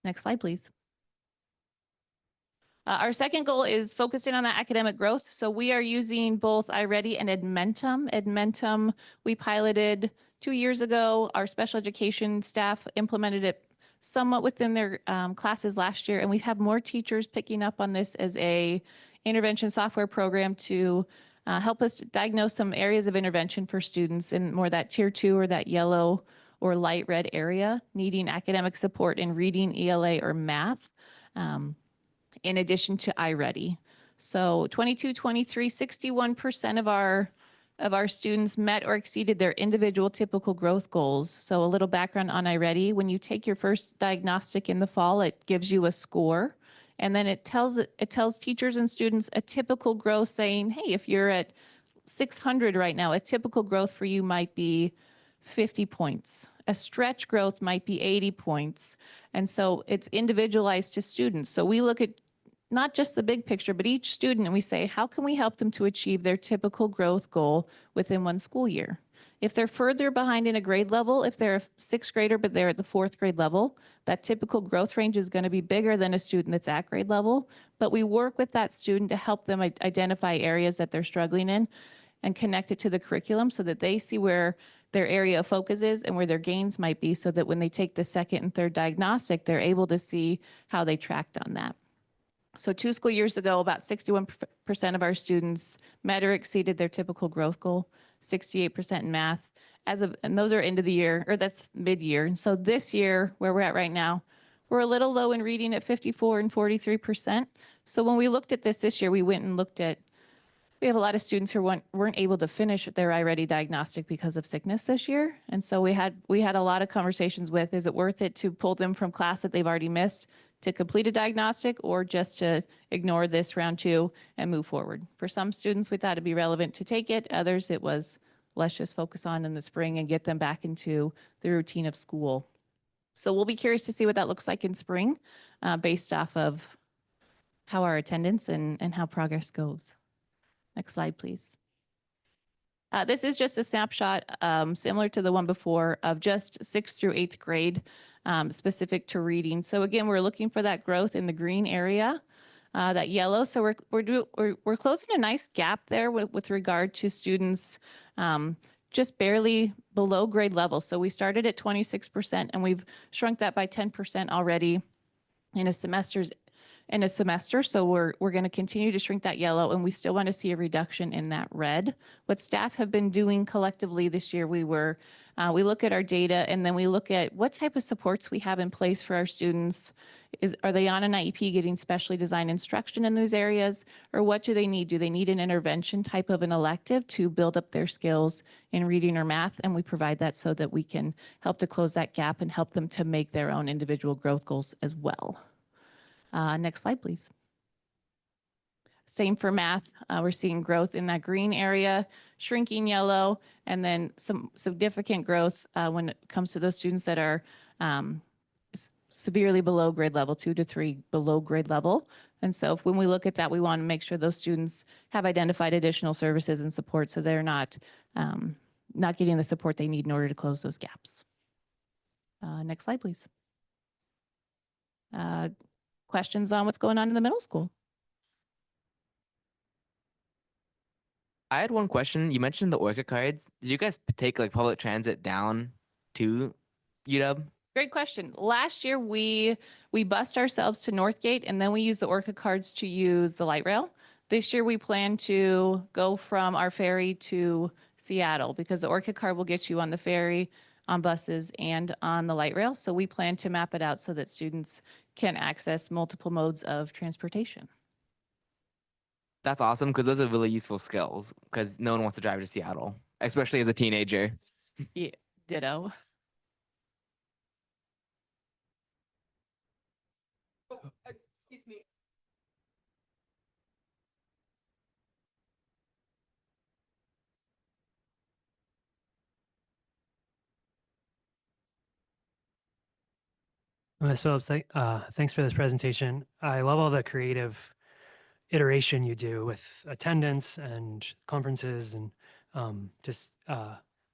Next slide, please. Our second goal is focusing on that academic growth. So we are using both iReady and Edmentum. Edmentum, we piloted 2 years ago. Our special education staff implemented it somewhat within their classes last year, and we have more teachers picking up on this as a intervention software program to help us diagnose some areas of intervention for students in more that tier 2 or that yellow or light red area needing academic support in reading, ELA, or math, in addition to iReady. So 22-23, 61% of our students met or exceeded their individual typical growth goals. So a little background on iReady: when you take your first diagnostic in the fall, it gives you a score, and then it tells teachers and students a typical growth, saying, hey, if you're at 600 right now, a typical growth for you might be 50 points. A stretch growth might be 80 points. And so it's individualized to students. So we look at not just the big picture, but each student, and we say, how can we help them to achieve their typical growth goal within one school year? If they're further behind in a grade level, if they're a 6th grader, but they're at the 4th grade level, that typical growth range is going to be bigger than a student that's at grade level. But we work with that student to help them identify areas that they're struggling in and connect it to the curriculum so that they see where their area of focus is and where their gains might be, so that when they take the 2nd and 3rd diagnostic, they're able to see how they tracked on that. So 2 school years ago, about 61% of our students met or exceeded their typical growth goal, 68% in math. And those are end of the year, or that's mid-year. And so this year, where we're at right now, we're a little low in reading at 54 and 43%. So when we looked at this year, we went and looked at, we have a lot of students who weren't able to finish their iReady diagnostic because of sickness this year. And so we had a lot of conversations with, is it worth it to pull them from class that they've already missed to complete a diagnostic, or just to ignore this round 2 and move forward? For some students, we thought it'd be relevant to take it. Others, it was, let's just focus on in the spring and get them back into the routine of school. So we'll be curious to see what that looks like in spring, based off of how our attendance and how progress goes. Next slide, please. This is just a snapshot, similar to the one before, of just 6th through 8th grade, specific to reading. So again, we're looking for that growth in the green area, that yellow. So we're closing a nice gap there with regard to students just barely below grade level. So we started at 26%, and we've shrunk that by 10% already in a semester's in a semester. So we're going to continue to shrink that yellow, and we still want to see a reduction in that red. What staff have been doing collectively this year, we look at our data, and then we look at what type of supports we have in place for our students. Are they on an IEP getting specially designed instruction in these areas, or what do they need? Do they need an intervention type of an elective to build up their skills in reading or math? And we provide that so that we can help to close that gap and help them to make their own individual growth goals as well. Next slide, please. Same for math. We're seeing growth in that green area, shrinking yellow, and then some significant growth when it comes to those students that are severely below grade level, 2 to 3 below grade level. And so when we look at that, we want to make sure those students have identified additional services and support so they're not getting the support they need in order to close those gaps. Next slide, please. Questions on what's going on in the middle school? I had one question. You mentioned the Orca cards. Did you guys take like public transit down to UW? Great question. Last year, we bused ourselves to Northgate, and then we used the Orca cards to use the light rail. This year, we plan to go from our ferry to Seattle because the Orca card will get you on the ferry, on buses, and on the light rail. So we plan to map it out so that students can access multiple modes of transportation. That's awesome because those are really useful skills because no one wants to drive to Seattle, especially as a teenager. Yeah, ditto. Excuse me. Ms. Phillips, thanks for this presentation. I love all the creative iteration you do with attendance and conferences and just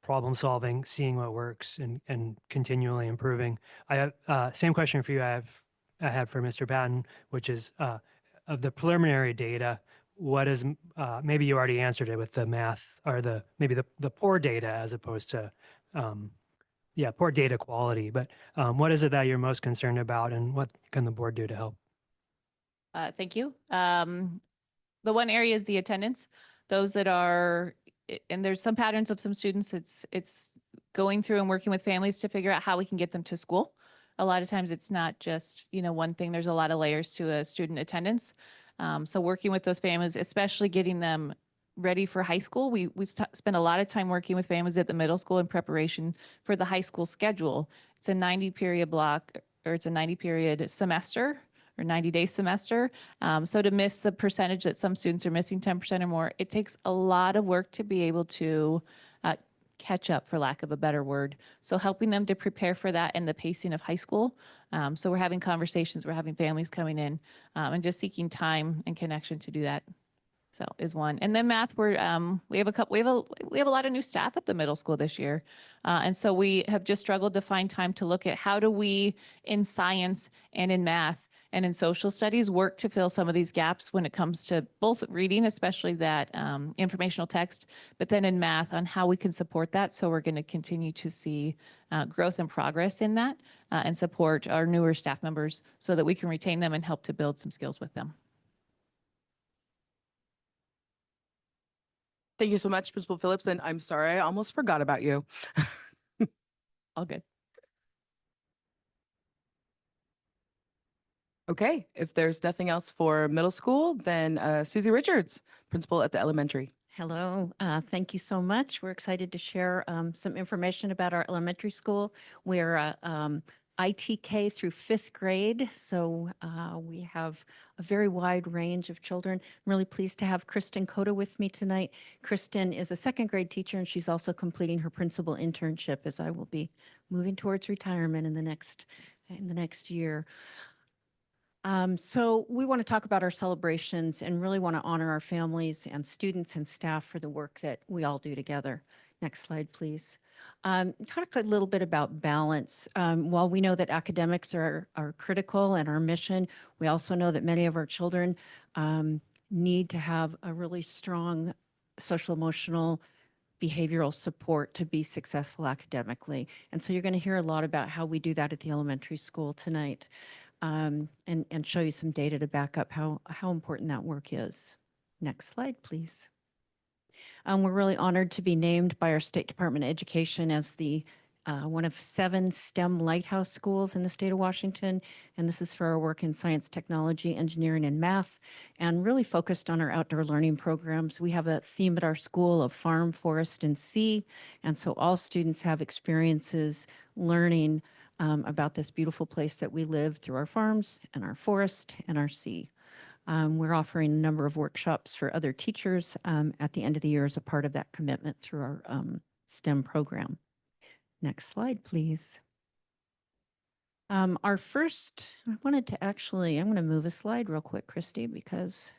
problem solving, seeing what works and continually improving. I have same question for you I had for Mr. Patton, which is of the preliminary data, what is maybe you already answered it with the math or maybe the poor data as opposed to poor data quality, but what is it that you're most concerned about and what can the board do to help? Thank you. The one area is the attendance. Those that are, and there's some patterns of some students, it's going through and working with families to figure out how we can get them to school. A lot of times it's not just, one thing, there's a lot of layers to a student attendance. So working with those families, especially getting them ready for high school. We spent a lot of time working with families at the middle school in preparation for the high school schedule. It's a 90-period block, or it's a 90-period semester, or 90-day semester. So to miss the percentage that some students are missing, 10% or more, it takes a lot of work to be able to catch up, for lack of a better word. So helping them to prepare for that and the pacing of high school. So we're having conversations, we're having families coming in and just seeking time and connection to do that. So is one. And then math, we have a lot of new staff at the middle school this year. And so we have just struggled to find time to look at how do we in science and in math and in social studies work to fill some of these gaps when it comes to both reading, especially that informational text, but then in math on how we can support that. So we're going to continue to see growth and progress in that and support our newer staff members so that we can retain them and help to build some skills with them. Thank you so much, Principal Phillips. And I'm sorry, I almost forgot about you. All good. Okay, if there's nothing else for middle school, then Susie Richards, principal at the elementary. Hello, thank you so much. We're excited to share some information about our elementary school. We're ITK through 5th grade, so we have a very wide range of children. I'm really pleased to have Kristen Cota with me tonight. Kristen is a 2nd grade teacher, and she's also completing her principal internship, as I will be moving towards retirement in the next year. So we want to talk about our celebrations and really want to honor our families and students and staff for the work that we all do together. Next slide, please. Talk a little bit about balance. While we know that academics are critical and our mission, we also know that many of our children need to have a really strong social emotional behavioral support to be successful academically. And so you're going to hear a lot about how we do that at the elementary school tonight. and show you some data to back up how important that work is. Next slide, please. We're really honored to be named by our State Department of Education as the one of 7 STEM lighthouse schools in the state of Washington. And this is for our work in science, technology, engineering, and math, and really focused on our outdoor learning programs. We have a theme at our school of farm, forest, and sea. And so all students have experiences learning about this beautiful place that we live through our farms and our forest and our sea. We're offering a number of workshops for other teachers at the end of the year as a part of that commitment through our STEM program. Next slide, please. Our first, I wanted to actually, I'm going to move a slide real quick, Christy, because.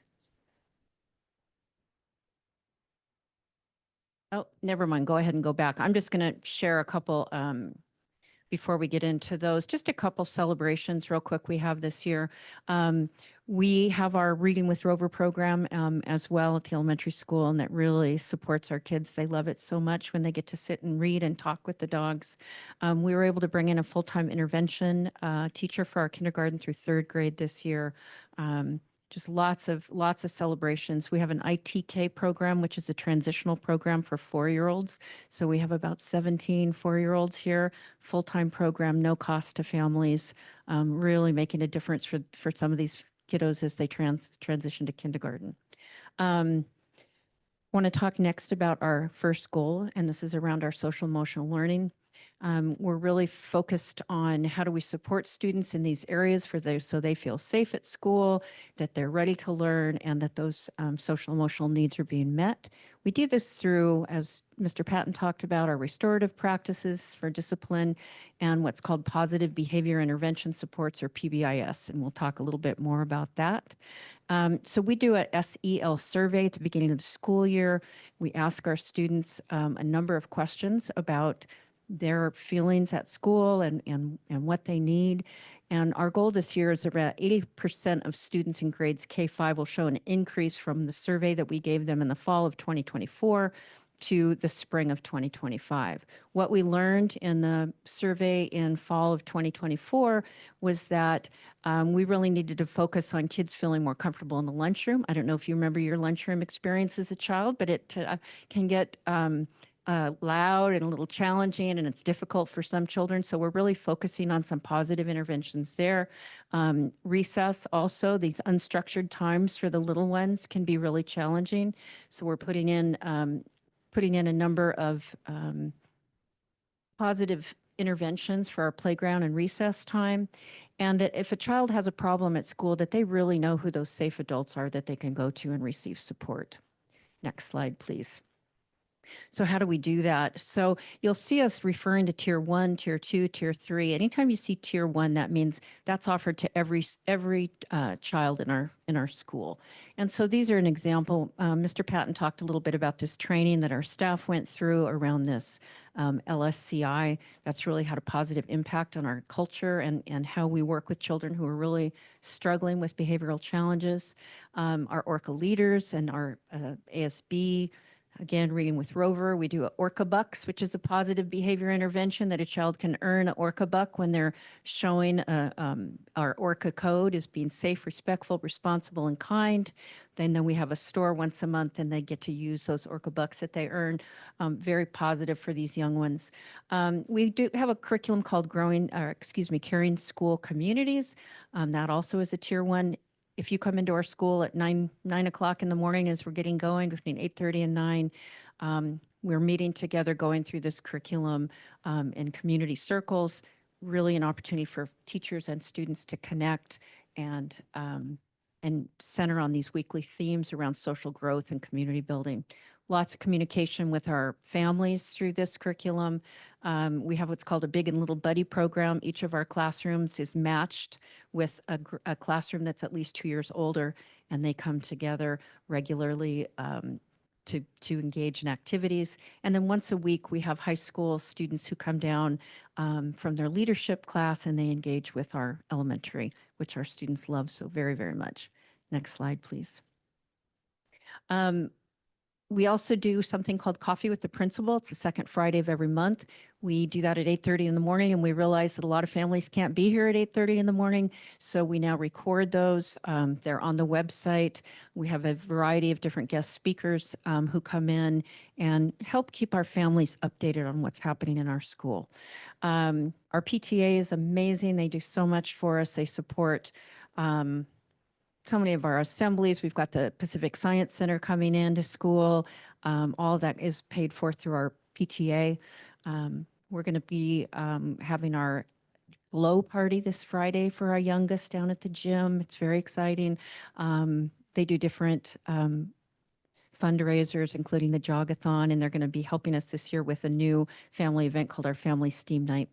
Oh, never mind. Go ahead and go back. I'm just going to share a couple before we get into those. Just a couple celebrations real quick we have this year. We have our Reading with Rover program as well at the elementary school, and that really supports our kids. They love it so much when they get to sit and read and talk with the dogs. We were able to bring in a full-time intervention teacher for our kindergarten through 3rd grade this year. Just lots of celebrations. We have an ITK program, which is a transitional program for 4-year-olds. So we have about 17 4-year-olds here, full-time program, no cost to families, really making a difference for some of these kiddos as they transition to kindergarten. Want to talk next about our first goal, and this is around our social emotional learning. We're really focused on how do we support students in these areas so they feel safe at school, that they're ready to learn, and that those social emotional needs are being met. We do this through, as Mr. Patton talked about, our restorative practices for discipline and what's called positive behavior intervention supports, or PBIS, and we'll talk a little bit more about that. So we do a SEL survey at the beginning of the school year. We ask our students a number of questions about their feelings at school and what they need. And our goal this year is about 80% of students in grades K-5 will show an increase from the survey that we gave them in the fall of 2024 to the spring of 2025. What we learned in the survey in fall of 2024 was that we really needed to focus on kids feeling more comfortable in the lunchroom. I don't know if you remember your lunchroom experience as a child, but it can get loud and a little challenging, and it's difficult for some children. So we're really focusing on some positive interventions there. Recess also, these unstructured times for the little ones can be really challenging. So we're putting in a number of positive interventions for our playground and recess time. And that if a child has a problem at school, that they really know who those safe adults are that they can go to and receive support. Next slide, please. So how do we do that? So you'll see us referring to tier 1, tier 2, tier 3. Anytime you see tier 1, that means that's offered to every child in our school. And so these are an example. Mr. Patton talked a little bit about this training that our staff went through around this LSCI. That's really had a positive impact on our culture and how we work with children who are really struggling with behavioral challenges. Our ORCA leaders and our ASB. Again, Reading with Rover, we do a Orca Bucks, which is a positive behavior intervention that a child can earn an Orca Buck when they're showing our Orca code as being safe, respectful, responsible, and kind. Then we have a store once a month, and they get to use those Orca Bucks that they earn. Very positive for these young ones. We do have a curriculum called Caring School Communities. That also is a tier 1. If you come into our school at 9 o'clock in the morning as we're getting going, between 8:30 and 9, we're meeting together, going through this curriculum in community circles, really an opportunity for teachers and students to connect and center on these weekly themes around social growth and community building. Lots of communication with our families through this curriculum. We have what's called a Big and Little Buddy program. Each of our classrooms is matched with a classroom that's at least 2 years older, and they come together regularly to engage in activities. And then once a week, we have high school students who come down from their leadership class, and they engage with our elementary, which our students love so very, very much. Next slide, please. We also do something called Coffee with the Principal. It's the second Friday of every month. We do that at 8:30 in the morning, and we realize that a lot of families can't be here at 8:30 in the morning. So we now record those. They're on the website. We have a variety of different guest speakers who come in and help keep our families updated on what's happening in our school. Our PTA is amazing. They do so much for us. They support so many of our assemblies. We've got the Pacific Science Center coming into school. All of that is paid for through our PTA. We're going to be having our glow party this Friday for our youngest down at the gym. It's very exciting. They do different fundraisers, including the Jogathon, and they're going to be helping us this year with a new family event called our Family Steam Night.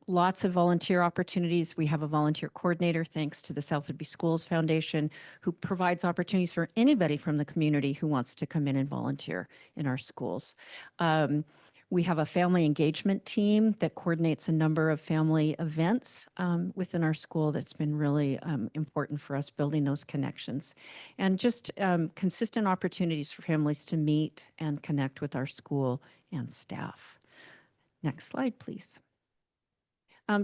Lots of volunteer opportunities. We have a volunteer coordinator, thanks to the South Whidbey Schools Foundation, who provides opportunities for anybody from the community who wants to come in and volunteer in our schools. We have a family engagement team that coordinates a number of family events within our school. That's been really important for us, building those connections. And just consistent opportunities for families to meet and connect with our school and staff. Next slide, please.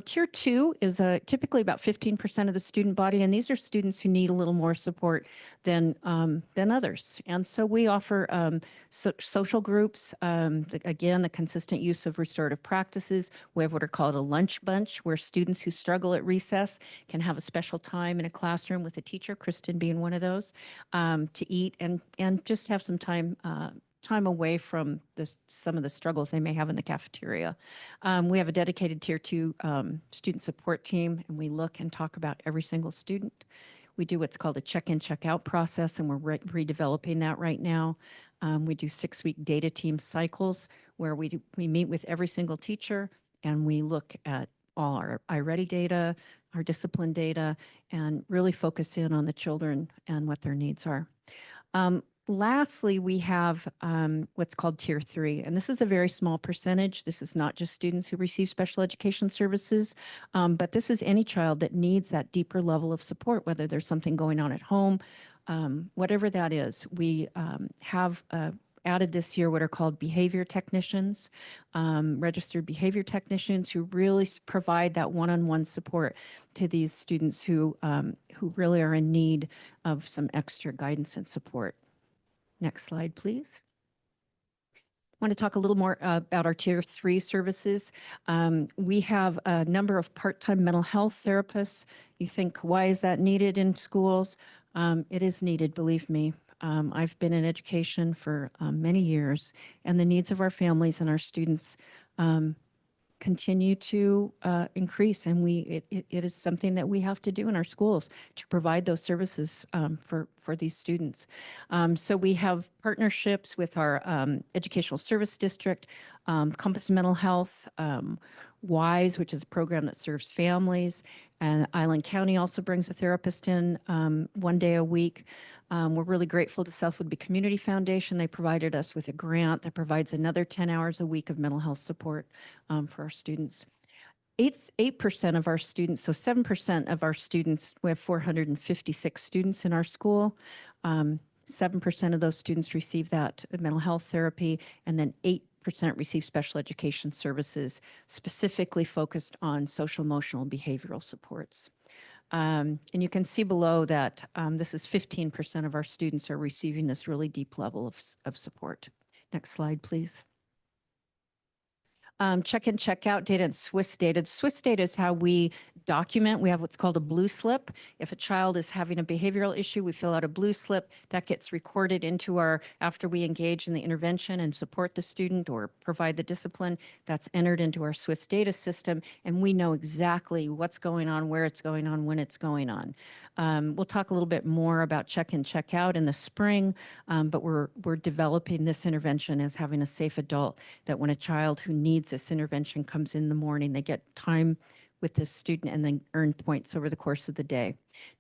Tier 2 is typically about 15% of the student body, and these are students who need a little more support than others. And so we offer social groups, again, the consistent use of restorative practices. We have what are called a lunch bunch, where students who struggle at recess can have a special time in a classroom with a teacher, Kristen being one of those, to eat and just have some time away from some of the struggles they may have in the cafeteria. We have a dedicated Tier 2 student support team, and we look and talk about every single student. We do what's called a check-in, check-out process, and we're redeveloping that right now. We do 6-week data team cycles where we meet with every single teacher, and we look at all our iReady data, our discipline data, and really focus in on the children and what their needs are. Lastly, we have what's called Tier 3, and this is a very small percentage. This is not just students who receive special education services, but this is any child that needs that deeper level of support, whether there's something going on at home, whatever that is. We have added this year what are called behavior technicians, registered behavior technicians who really provide that one-on-one support to these students who really are in need of some extra guidance and support. Next slide, please. I want to talk a little more about our Tier 3 services. We have a number of part-time mental health therapists. You think, why is that needed in schools? It is needed, believe me. I've been in education for many years, and the needs of our families and our students continue to increase, and it is something that we have to do in our schools to provide those services for these students. So we have partnerships with our Educational Service District, Compass Mental Health, WISE, which is a program that serves families, and Island County also brings a therapist in 1 day a week. We're really grateful to South Whidbey Community Foundation. They provided us with a grant that provides another 10 hours a week of mental health support for our students. 8% of our students, so 7% of our students, we have 456 students in our school. 7% of those students receive that mental health therapy, and then 8% receive special education services specifically focused on social, emotional, and behavioral supports. And you can see below that this is 15% of our students are receiving this really deep level of support. Next slide, please. Check-in, check-out data and SWIS data. SWIS data is how we document. We have what's called a blue slip. If a child is having a behavioral issue, we fill out a blue slip that gets recorded into after we engage in the intervention and support the student or provide the discipline, that's entered into our SWIS data system, and we know exactly what's going on, where it's going on, when it's going on. We'll talk a little bit more about check-in, check-out in the spring, but we're developing this intervention as having a safe adult, that when a child who needs this intervention comes in the morning, they get time with this student and then earn points over the course of the day.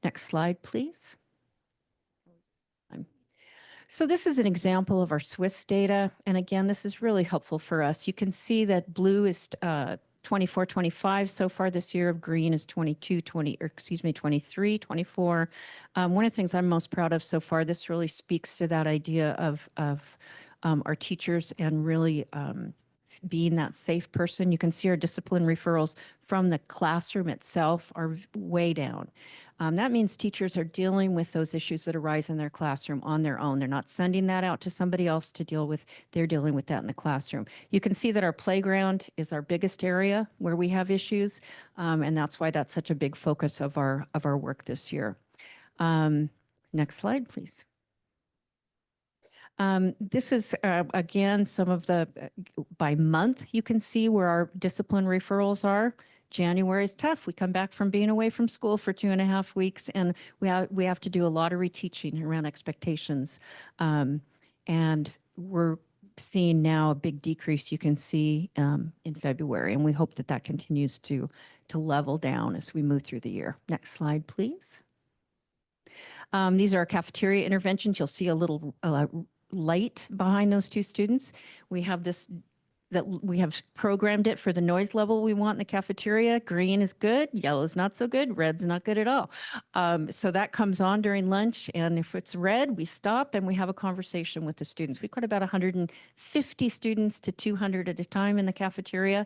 Next slide, please. So this is an example of our SWIS data. And again, this is really helpful for us. You can see that blue is 24-25 so far this year. Green is 23, 24. One of the things I'm most proud of so far, this really speaks to that idea of our teachers and really being that safe person. You can see our discipline referrals from the classroom itself are way down. That means teachers are dealing with those issues that arise in their classroom on their own. They're not sending that out to somebody else to deal with. They're dealing with that in the classroom. You can see that our playground is our biggest area where we have issues, and that's why that's such a big focus of our work this year. Next slide, please. This is, again, some of the, by month, you can see where our discipline referrals are. January is tough. We come back from being away from school for 2.5 weeks, and we have to do a lot of reteaching around expectations. And we're seeing now a big decrease you can see in February, and we hope that that continues to level down as we move through the year. Next slide, please. These are our cafeteria interventions. You'll see a little light behind those 2 students. We have this, that we have programmed it for the noise level we want in the cafeteria. Green is good, yellow is not so good, red's not good at all. So that comes on during lunch, and if it's red, we stop and we have a conversation with the students. We've got about 150 students to 200 at a time in the cafeteria.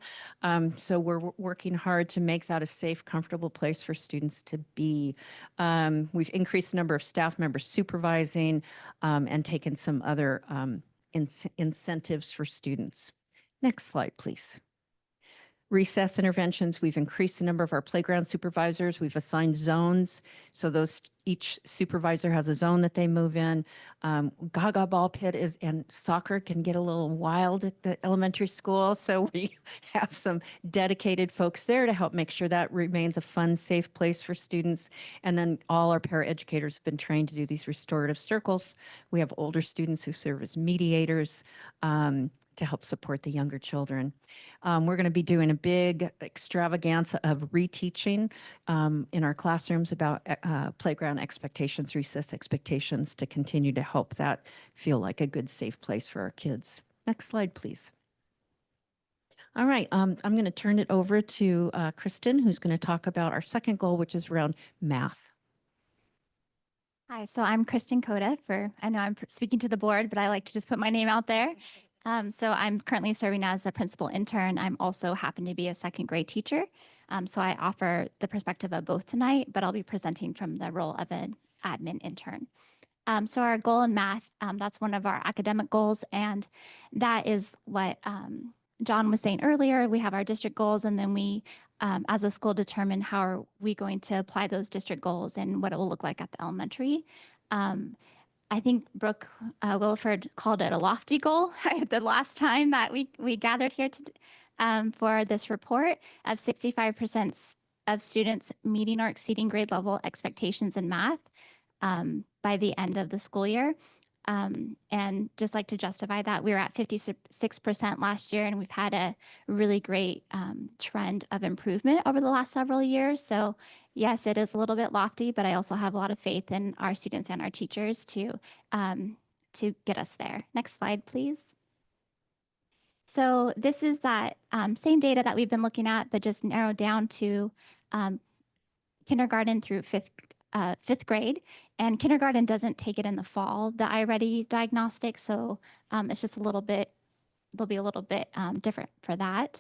So we're working hard to make that a safe, comfortable place for students to be. We've increased the number of staff members supervising and taken some other incentives for students. Next slide, please. Recess interventions, we've increased the number of our playground supervisors. We've assigned zones. So each supervisor has a zone that they move in. Gaga ball pit and soccer can get a little wild at the elementary school. So we have some dedicated folks there to help make sure that remains a fun, safe place for students. And then all our paraeducators have been trained to do these restorative circles. We have older students who serve as mediators to help support the younger children. We're going to be doing a big extravaganza of reteaching in our classrooms about playground expectations, recess expectations, to continue to help that feel like a good, safe place for our kids. Next slide, please. All right, I'm going to turn it over to Kristen, who's going to talk about our second goal, which is around math. Hi, so I'm Kristen Coda I know I'm speaking to the board, but I like to just put my name out there. So I'm currently serving as a principal intern. I'm also happen to be a second grade teacher. So I offer the perspective of both tonight, but I'll be presenting from the role of an admin intern. So our goal in math, that's one of our academic goals. And that is what John was saying earlier. We have our district goals, and then we, as a school, determine how are we going to apply those district goals and what it will look like at the elementary. I think Brooke Williford called it a lofty goal the last time that we gathered here for this report of 65% of students meeting or exceeding grade level expectations in math by the end of the school year. And just like to justify that, we were at 56% last year, and we've had a really great trend of improvement over the last several years. So yes, it is a little bit lofty, but I also have a lot of faith in our students and our teachers to get us there. Next slide, please. So this is that same data that we've been looking at, but just narrowed down to kindergarten through fifth grade. And kindergarten doesn't take it in the fall, the iReady diagnostic. So it's just there'll be a little bit different for that.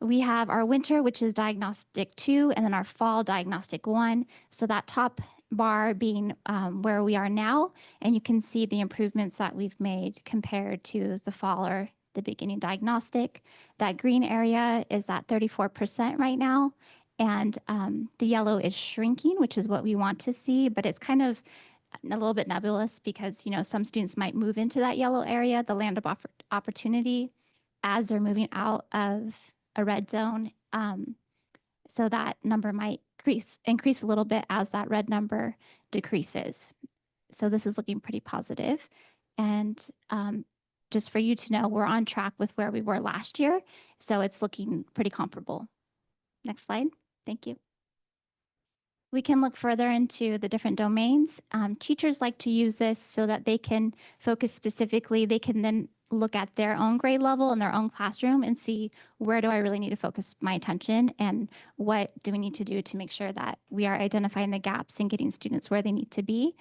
We have our winter, which is diagnostic 2, and then our fall diagnostic 1. So that top bar being where we are now, and you can see the improvements that we've made compared to the fall or the beginning diagnostic. That green area is at 34% right now. And the yellow is shrinking, which is what we want to see, but it's kind of a little bit nebulous because, some students might move into that yellow area, the land of opportunity, as they're moving out of a red zone. So that number might increase a little bit as that red number decreases. So this is looking pretty positive. And just for you to know, we're on track with where we were last year. So it's looking pretty comparable. Next slide. Thank you. We can look further into the different domains. Teachers like to use this so that they can focus specifically. They can then look at their own grade level and their own classroom and see where do I really need to focus my attention and what do we need to do to make sure that we are identifying the gaps and getting students where they need to be.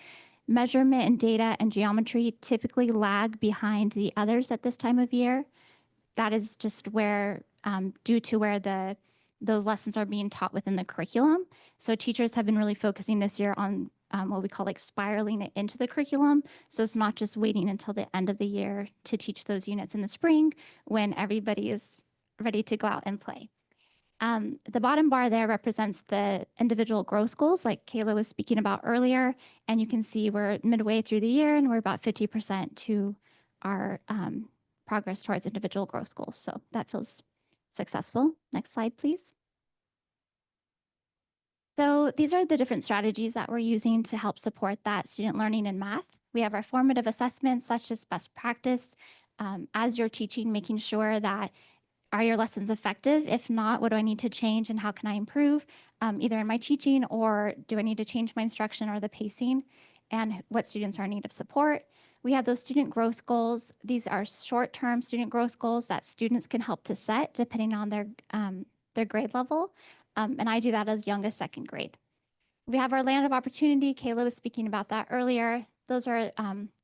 Measurement and data and geometry typically lag behind the others at this time of year. That is just where, due to where those lessons are being taught within the curriculum. So teachers have been really focusing this year on what we call like spiraling it into the curriculum. So it's not just waiting until the end of the year to teach those units in the spring when everybody is ready to go out and play. The bottom bar there represents the individual growth goals like Kayla was speaking about earlier. And you can see we're midway through the year and we're about 50% to our progress towards individual growth goals. So that feels successful. Next slide, please. So these are the different strategies that we're using to help support that student learning in math. We have our formative assessments, such as best practice. As you're teaching, making sure that are your lessons effective? If not, what do I need to change and how can I improve either in my teaching or do I need to change my instruction or the pacing and what students are in need of support? We have those student growth goals. These are short-term student growth goals that students can help to set depending on their grade level. And I do that as young as second grade. We have our land of opportunity. Kayla was speaking about that earlier. Those are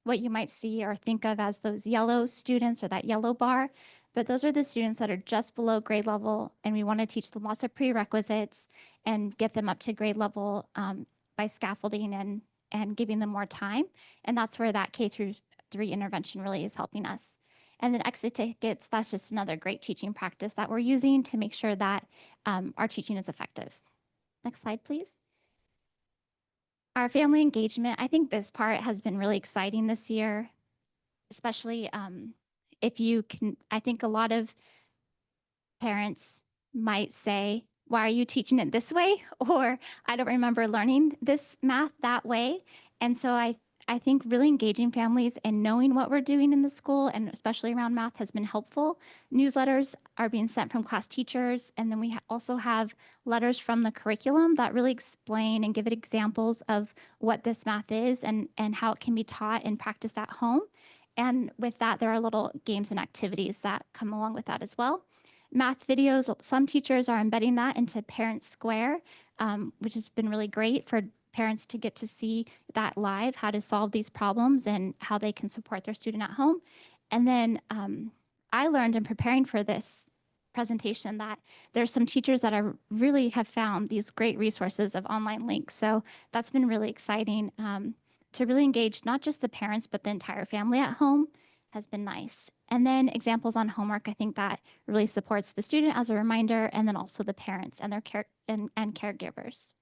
what you might see or think of as those yellow students or that yellow bar. But those are the students that are just below grade level, and we want to teach them lots of prerequisites and get them up to grade level by scaffolding and giving them more time. And that's where that K-3 intervention really is helping us. And then exit tickets, that's just another great teaching practice that we're using to make sure that our teaching is effective. Next slide, please. Our family engagement, I think this part has been really exciting this year, especially if you can. I think a lot of parents might say, why are you teaching it this way? Or I don't remember learning this math that way. And so I think really engaging families and knowing what we're doing in the school and especially around math has been helpful. Newsletters are being sent from class teachers. And then we also have letters from the curriculum that really explain and give it examples of what this math is and how it can be taught and practiced at home. And with that, there are little games and activities that come along with that as well. Math videos, some teachers are embedding that into Parent Square, which has been really great for parents to get to see that live, how to solve these problems and how they can support their student at home. And then I learned in preparing for this presentation that there's some teachers that are really have found these great resources of online links. So that's been really exciting to really engage not just the parents, but the entire family at home has been nice. And then examples on homework, I think that really supports the student as a reminder, and then also the parents and their caregivers.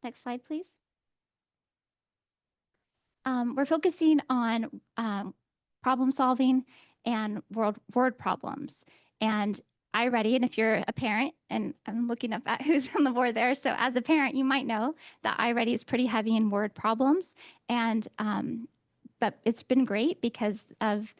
Next slide, please. We're focusing on problem solving and word problems. And iReady, and if you're a parent, and I'm looking up at who's on the board there, so as a parent, you might know that iReady is pretty heavy in word problems. And but it's been great because of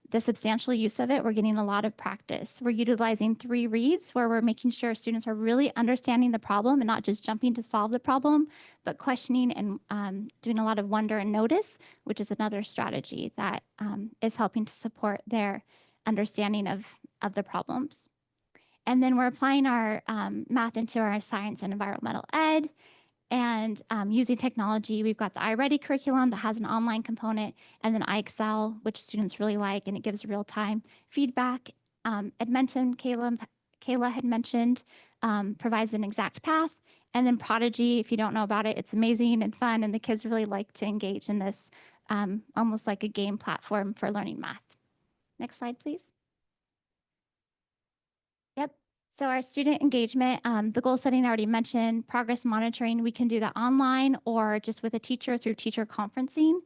the substantial use of it. We're getting a lot of practice. We're utilizing 3 reads where we're making sure students are really understanding the problem and not just jumping to solve the problem, but questioning and doing a lot of wonder and notice, which is another strategy that is helping to support their understanding of the problems. And then we're applying our math into our science and environmental ed. And using technology, we've got the iReady curriculum that has an online component, and then iExcel, which students really like, and it gives real-time feedback. Edmonton, Kayla had mentioned, provides an exact path. And then Prodigy, if you don't know about it, it's amazing and fun, and the kids really like to engage in this almost like a game platform for learning math. Next slide, please. Yep. So our student engagement, the goal setting I already mentioned, progress monitoring, we can do that online or just with a teacher through teacher conferencing.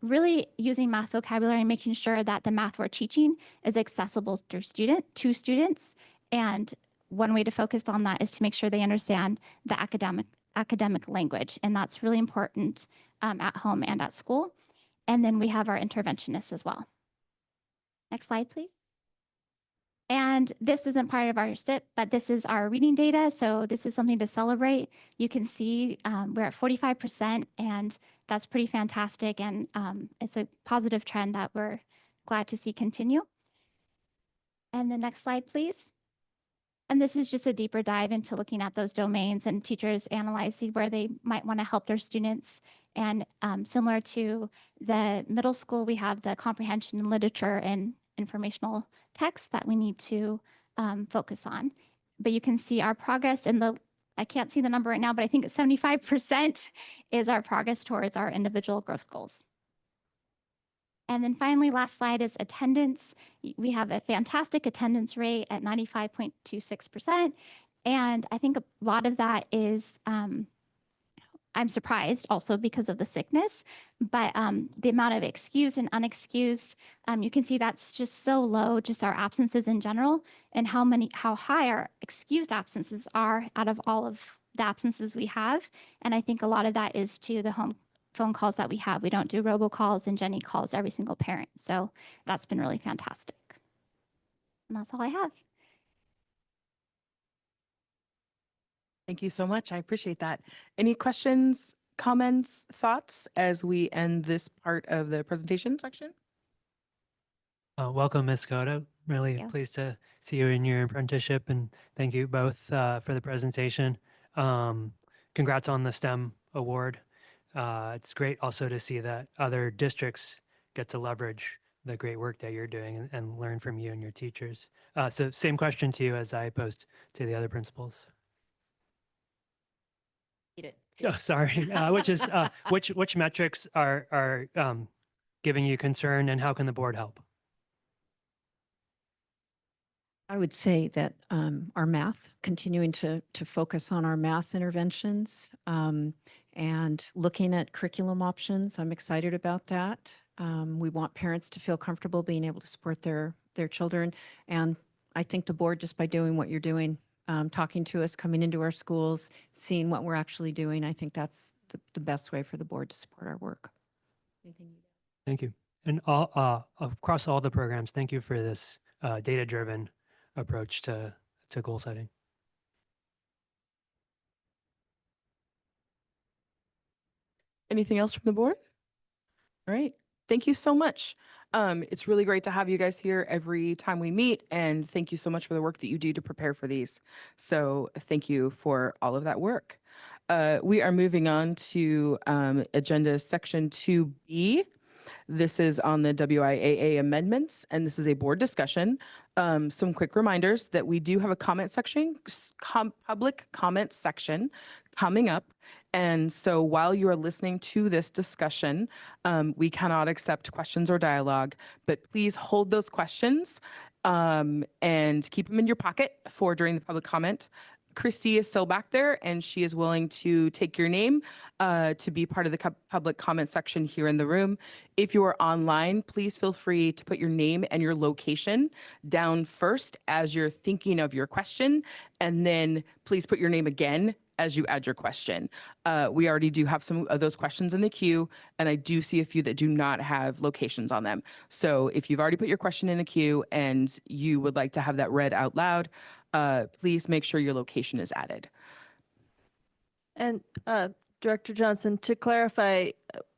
Really using math vocabulary and making sure that the math we're teaching is accessible to students. And one way to focus on that is to make sure they understand the academic language. And that's really important at home and at school. And then we have our interventionists as well. Next slide, please. And this isn't part of our SIP, but this is our reading data. So this is something to celebrate. You can see we're at 45%, and that's pretty fantastic. And it's a positive trend that we're glad to see continue. And the next slide, please. And this is just a deeper dive into looking at those domains and teachers analyzing where they might want to help their students. And similar to the middle school, we have the comprehension in literature and informational text that we need to focus on. But you can see our progress in the, I can't see the number right now, but I think it's 75% is our progress towards our individual growth goals. And then finally, last slide is attendance. We have a fantastic attendance rate at 95.26%. And I think a lot of that is, I'm surprised also because of the sickness, but the amount of excused and unexcused, you can see that's just so low, just our absences in general, and how high our excused absences are out of all of the absences we have. And I think a lot of that is to the home phone calls that we have. We don't do robocalls and Jenny calls every single parent. So that's been really fantastic. And that's all I have. Thank you so much. I appreciate that. Any questions, comments, thoughts as we end this part of the presentation section? Welcome, Ms. Cota. Really you. pleased to see you in your apprenticeship, and thank you both for the presentation. Congrats on the STEM award. It's great also to see that other districts get to leverage the great work that you're doing and learn from you and your teachers. So same question to you as I posed to the other principals. Oh, sorry. Which metrics are giving you concern, and how can the board help? I would say that our math, continuing to focus on our math interventions and looking at curriculum options. I'm excited about that. We want parents to feel comfortable being able to support their children. And I think the board, just by doing what you're doing, talking to us, coming into our schools, seeing what we're actually doing, I think that's the best way for the board to support our work. Thank you. And all, across all the programs, thank you for this data-driven approach to goal setting. Anything else from the board? All right. Thank you so much. It's really great to have you guys here every time we meet, and thank you so much for the work that you do to prepare for these. So thank you for all of that work. We are moving on to agenda section 2B. This is on the WIAA amendments, and this is a board discussion. Some quick reminders that we do have a comment section, public comment section coming up. And so while you are listening to this discussion, we cannot accept questions or dialogue, but please hold those questions and keep them in your pocket for during the public comment. Christy is still back there, and she is willing to take your name to be part of the public comment section here in the room. If you are online, please feel free to put your name and your location down first as you're thinking of your question, and then please put your name again as you add your question. We already do have some of those questions in the queue, and I do see a few that do not have locations on them. So if you've already put your question in a queue and you would like to have that read out loud, please make sure your location is added. And Director Johnson, to clarify,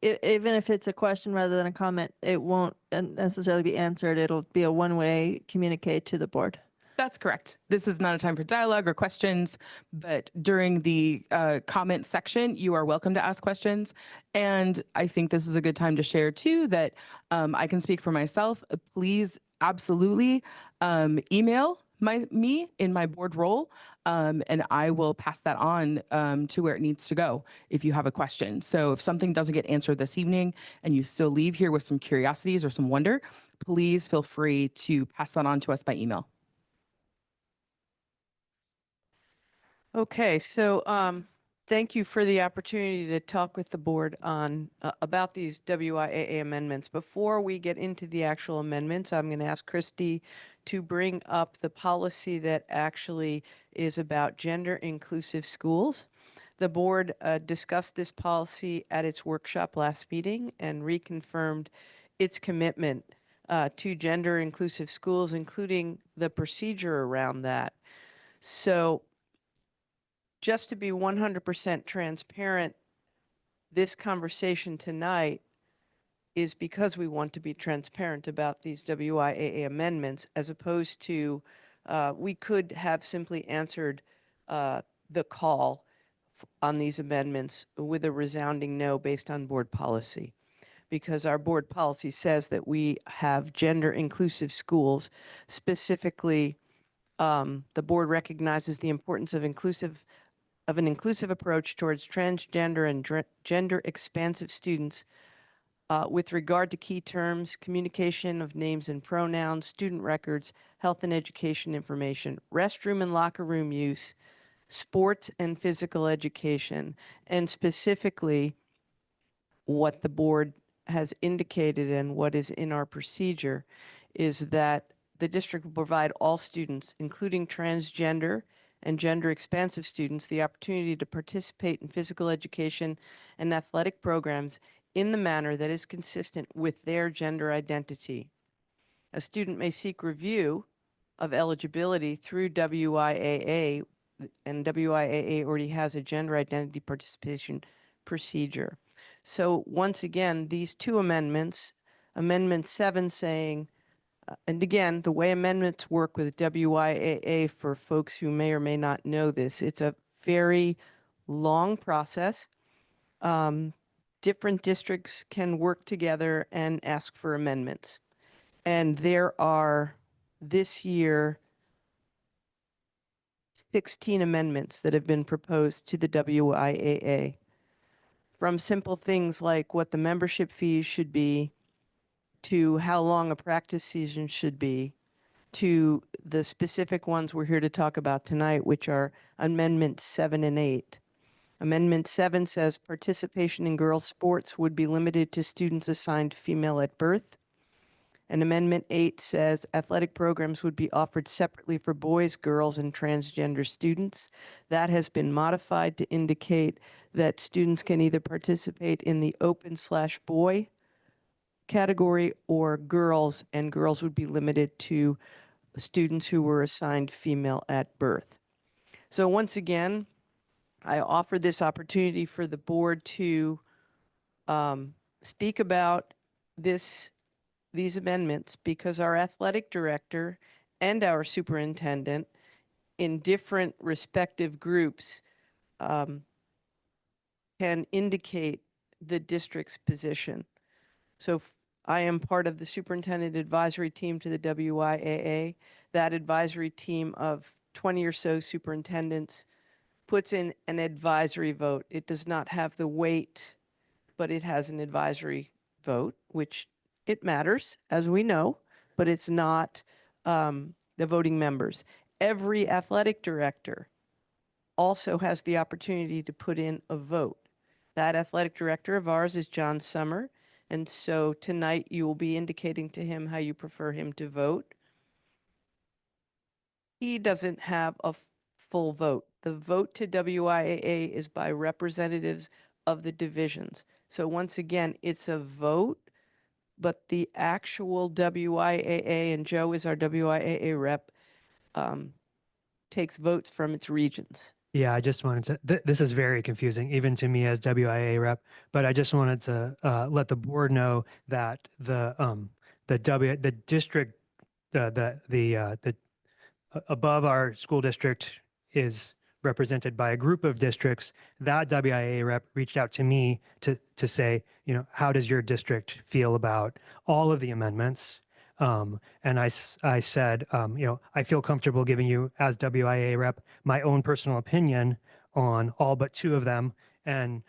even if it's a question rather than a comment, it won't necessarily be answered. It'll be a one-way communicate to the board. That's correct. This is not a time for dialogue or questions, but during the comment section, you are welcome to ask questions. And I think this is a good time to share too that I can speak for myself. Please absolutely email me in my board role, and I will pass that on to where it needs to go if you have a question. So if something doesn't get answered this evening and you still leave here with some curiosities or some wonder, please feel free to pass that on to us by email. Okay, so thank you for the opportunity to talk with the board on about these WIAA amendments. Before we get into the actual amendments, I'm going to ask Christy to bring up the policy that actually is about gender inclusive schools. The board discussed this policy at its workshop last meeting and reconfirmed its commitment to gender inclusive schools, including the procedure around that. So just to be 100% transparent, this conversation tonight is because we want to be transparent about these WIAA amendments, as opposed to, we could have simply answered the call on these amendments with a resounding no based on board policy. Because our board policy says that we have gender inclusive schools. Specifically, the board recognizes the importance of an inclusive approach towards transgender and gender expansive students with regard to key terms, communication of names and pronouns, student records, health and education information, restroom and locker room use, sports and physical education, and specifically what the board has indicated and what is in our procedure is that the district will provide all students, including transgender and gender expansive students, the opportunity to participate in physical education and athletic programs in the manner that is consistent with their gender identity. A student may seek review of eligibility through WIAA, and WIAA already has a gender identity participation procedure. So once again, these two amendments, Amendment 7 saying, and again, the way amendments work with WIAA, for folks who may or may not know this, it's a very long process. Different districts can work together and ask for amendments. And there are, this year, 16 amendments that have been proposed to the WIAA. From simple things like what the membership fees should be, to how long a practice season should be, to the specific ones we're here to talk about tonight, which are Amendments 7 and 8. Amendment 7 says participation in girls' sports would be limited to students assigned female at birth. And Amendment 8 says athletic programs would be offered separately for boys, girls, and transgender students. That has been modified to indicate that students can either participate in the open/boy category or girls, and girls would be limited to students who were assigned female at birth. So once again, I offer this opportunity for the board to speak about these amendments, because our athletic director and our superintendent in different respective groups can indicate the district's position. So I am part of the superintendent advisory team to the WIAA. That advisory team of 20 or so superintendents puts in an advisory vote. It does not have the weight, but it has an advisory vote, which it matters, as we know, but it's not the voting members. Every athletic director also has the opportunity to put in a vote. That athletic director of ours is John Summer, and so tonight you will be indicating to him how you prefer him to vote. He doesn't have a full vote. The vote to WIAA is by representatives of the divisions. So once again, it's a vote, but the actual WIAA, and Joe is our WIAA rep, takes votes from its regions. Yeah, I just wanted to, this is very confusing, even to me as WIA rep, but I just wanted to let the board know that the district, above our school district is represented by a group of districts. That WIA rep reached out to me to say, you know, how does your district feel about all of the amendments? And I said, you know, I feel comfortable giving you, as WIA rep, my own personal opinion on all but 2 of them. And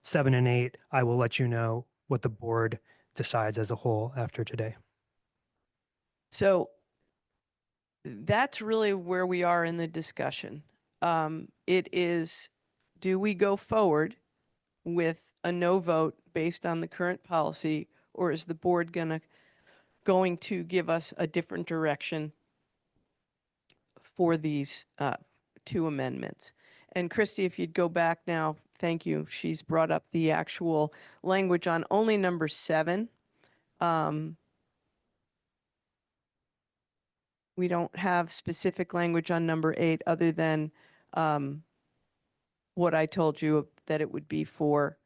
7 and 8, I will let you know what the board decides as a whole after today. So that's really where we are in the discussion. It is, do we go forward with a no vote based on the current policy, or is the board going to give us a different direction for these 2 amendments? And Christy, if you'd go back now, thank you. She's brought up the actual language on only number 7. We don't have specific language on number 8 other than what I told you, that it would be for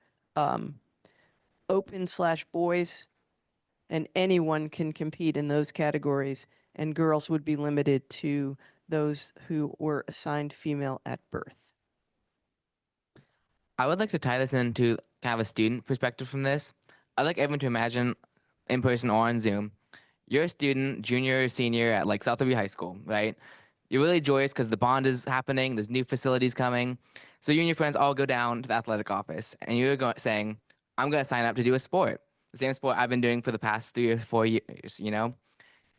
open/boys, and anyone can compete in those categories, and girls would be limited to those who were assigned female at birth. I would like to tie this into kind of a student perspective from this. I'd like everyone to imagine, in person or on Zoom, you're a student, junior or senior at like South Liberty High School, right? You're really joyous because the bond is happening, there's new facilities coming. So you and your friends all go down to the athletic office and you're saying, I'm going to sign up to do a sport. The same sport I've been doing for the past 3 or 4 years, you know?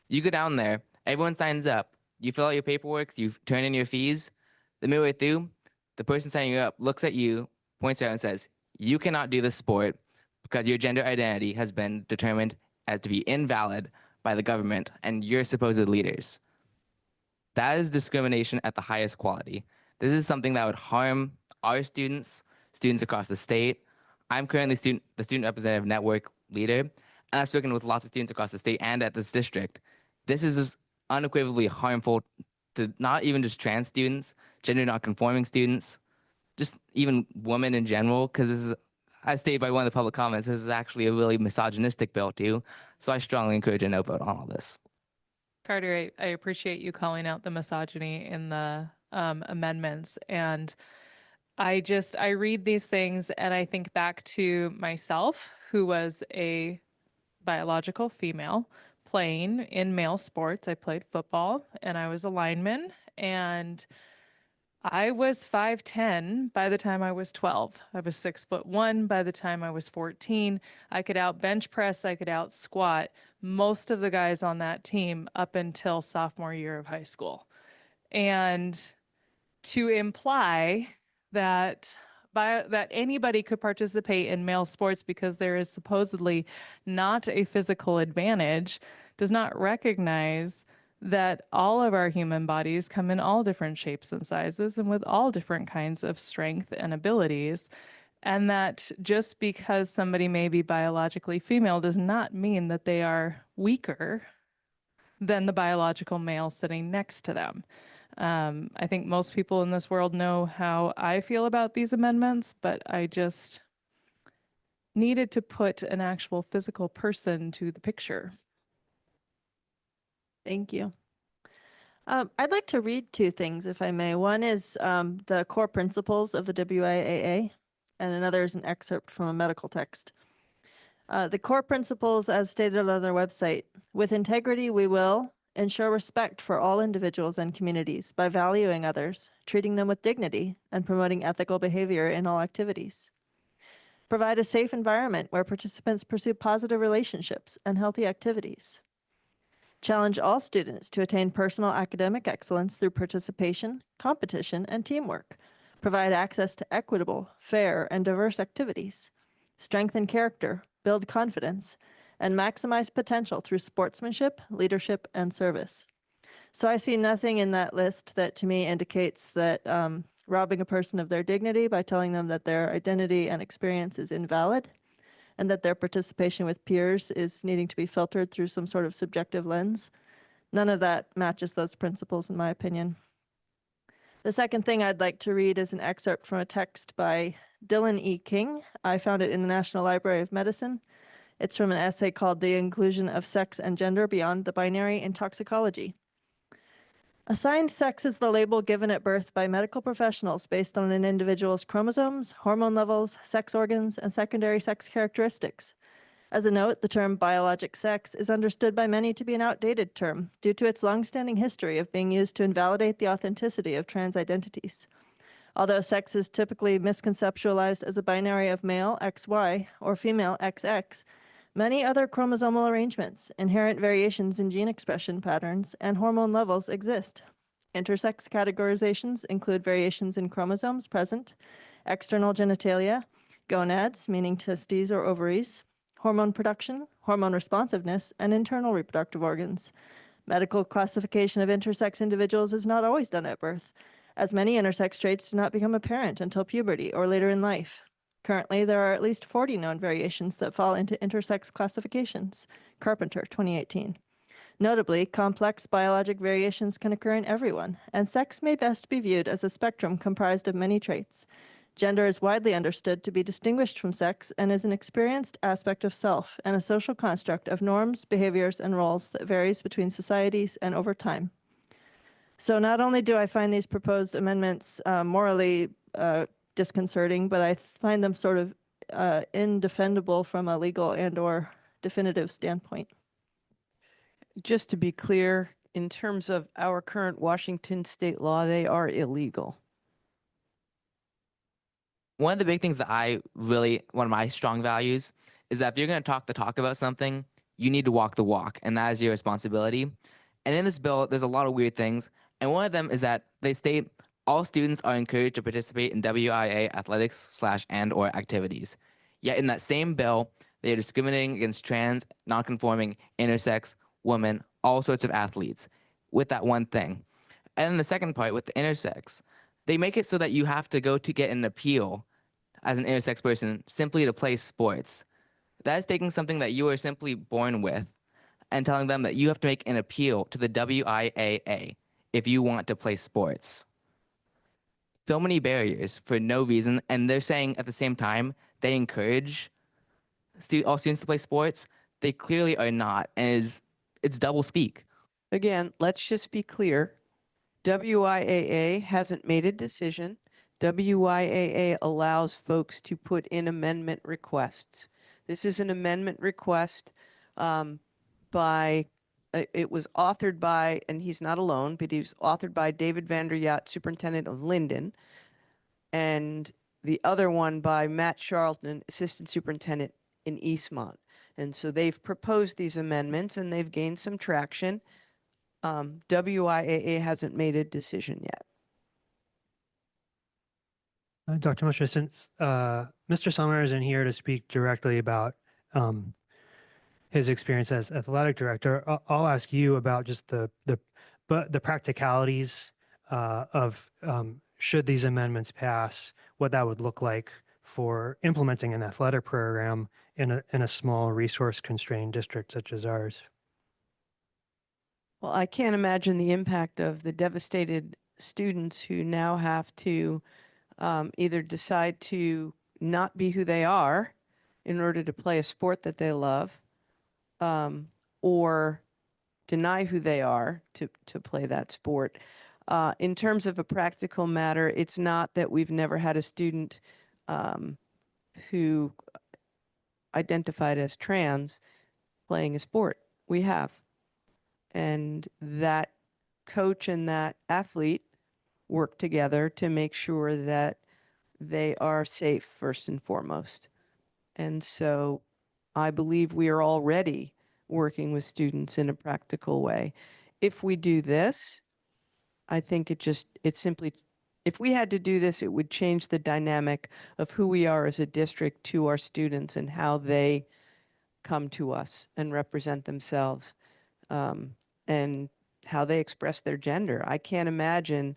You go down there, everyone signs up, you fill out your paperwork, you turn in your fees. The midway through, the person signing you up looks at you, points out and says, you cannot do this sport because your gender identity has been determined as to be invalid by the government and your supposed leaders. That is discrimination at the highest quality. This is something that would harm our students across the state. I'm currently the student representative network leader, and I've spoken with lots of students across the state and at this district. This is unequivocally harmful to not even just trans students, gender non-conforming students, just even women in general, because this is, as stated by one of the public comments, this is actually a really misogynistic bill too. So I strongly encourage a no vote on all this. Carter, I appreciate you calling out the misogyny in the amendments. And I read these things and I think back to myself, who was a biological female playing in male sports. I played football and I was a lineman, and I was 5'10" by the time I was 12. I was 6'1" by the time I was 14. I could out bench press, I could out squat most of the guys on that team up until sophomore year of high school. And to imply that anybody could participate in male sports because there is supposedly not a physical advantage does not recognize that all of our human bodies come in all different shapes and sizes and with all different kinds of strength and abilities. And that just because somebody may be biologically female does not mean that they are weaker than the biological male sitting next to them. I think most people in this world know how I feel about these amendments, but I just needed to put an actual physical person to the picture. Thank you. I'd like to read 2 things, if I may. One is the core principles of the WIAA, and another is an excerpt from a medical text. The core principles, as stated on their website: with integrity, we will ensure respect for all individuals and communities by valuing others, treating them with dignity, and promoting ethical behavior in all activities. Provide a safe environment where participants pursue positive relationships and healthy activities. Challenge all students to attain personal academic excellence through participation, competition, and teamwork. Provide access to equitable, fair, and diverse activities. Strengthen character, build confidence, and maximize potential through sportsmanship, leadership, and service. So I see nothing in that list that to me indicates that robbing a person of their dignity by telling them that their identity and experience is invalid, and that their participation with peers is needing to be filtered through some sort of subjective lens. None of that matches those principles, in my opinion. The second thing I'd like to read is an excerpt from a text by Dylan E. King. I found it in the National Library of Medicine. It's from an essay called The Inclusion of Sex and Gender Beyond the Binary in Toxicology. Assigned sex is the label given at birth by medical professionals based on an individual's chromosomes, hormone levels, sex organs, and secondary sex characteristics. As a note, the term biologic sex is understood by many to be an outdated term due to its longstanding history of being used to invalidate the authenticity of trans identities. Although sex is typically misconceptualized as a binary of male XY or female XX, many other chromosomal arrangements, inherent variations in gene expression patterns, and hormone levels exist. Intersex categorizations include variations in chromosomes present, external genitalia, gonads, meaning testes or ovaries, hormone production, hormone responsiveness, and internal reproductive organs. Medical classification of intersex individuals is not always done at birth, as many intersex traits do not become apparent until puberty or later in life. Currently, there are at least 40 known variations that fall into intersex classifications. Carpenter, 2018. Notably, complex biologic variations can occur in everyone, and sex may best be viewed as a spectrum comprised of many traits. Gender is widely understood to be distinguished from sex and is an experienced aspect of self and a social construct of norms, behaviors, and roles that varies between societies and over time. So not only do I find these proposed amendments morally disconcerting, but I find them sort of indefendable from a legal and/or definitive standpoint. Just to be clear, in terms of our current Washington state law, they are illegal. One of the big things that one of my strong values is that if you're going to talk the talk about something, you need to walk the walk, and that is your responsibility. And in this bill, there's a lot of weird things. And one of them is that they state all students are encouraged to participate in WIA athletics /and/or activities. Yet in that same bill, they are discriminating against trans, non-conforming, intersex, women, all sorts of athletes with that one thing. And then the second part with the intersex, they make it so that you have to go to get an appeal as an intersex person simply to play sports. That is taking something that you were simply born with and telling them that you have to make an appeal to the WIAA if you want to play sports. So many barriers for no reason, and they're saying at the same time they encourage all students to play sports. They clearly are not, and it's double speak. Again, let's just be clear. WIAA hasn't made a decision. WIAA allows folks to put in amendment requests. This is an amendment request it was authored by, and he's not alone, but he was authored by David Vander Yacht, Superintendent of Linden, and the other one by Matt Charlton, Assistant Superintendent in Eastmont. And so they've proposed these amendments and they've gained some traction. WIAA hasn't made a decision yet. Dr. Moshe, since Mr. Summer isn't here to speak directly about his experience as athletic director, I'll ask you about just the practicalities of should these amendments pass, what that would look like for implementing an athletic program in a small resource-constrained district such as ours. Well, I can't imagine the impact of the devastated students who now have to either decide to not be who they are in order to play a sport that they love, or deny who they are to play that sport. In terms of a practical matter, it's not that we've never had a student who identified as trans playing a sport. We have. And that coach and that athlete work together to make sure that they are safe first and foremost. And so I believe we are already working with students in a practical way. If we do this, I think it simply, if we had to do this, it would change the dynamic of who we are as a district to our students and how they come to us and represent themselves, and how they express their gender. I can't imagine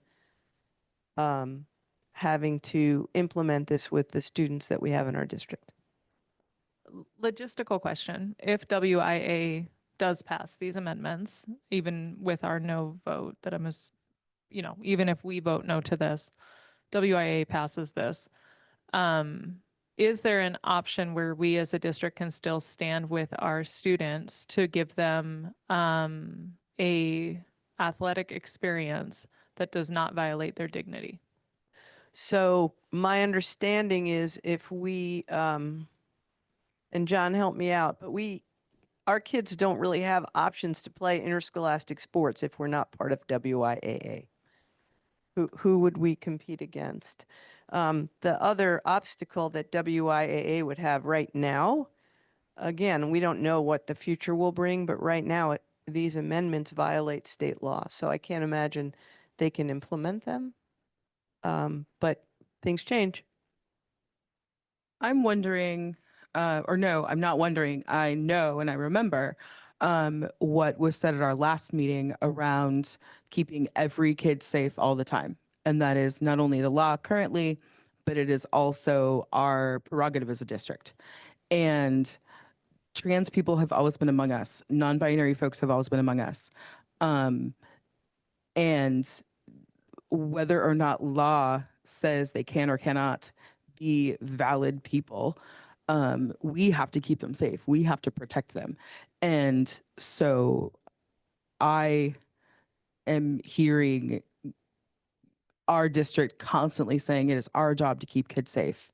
having to implement this with the students that we have in our district. Logistical question. If WIA does pass these amendments, even with our no vote, even if we vote no to this, WIA passes this, is there an option where we as a district can still stand with our students to give them a athletic experience that does not violate their dignity? So my understanding is if we, and John help me out, but our kids don't really have options to play interscholastic sports if we're not part of WIAA. Who would we compete against? The other obstacle that WIAA would have right now, again, we don't know what the future will bring, but right now these amendments violate state law. So I can't imagine they can implement them. But things change. I'm wondering, or no, I'm not wondering. I know and I remember what was said at our last meeting around keeping every kid safe all the time. And that is not only the law currently, but it is also our prerogative as a district. And trans people have always been among us. Non-binary folks have always been among us. And whether or not law says they can or cannot be valid people. We have to keep them safe. We have to protect them. And so I am hearing our district constantly saying it is our job to keep kids safe.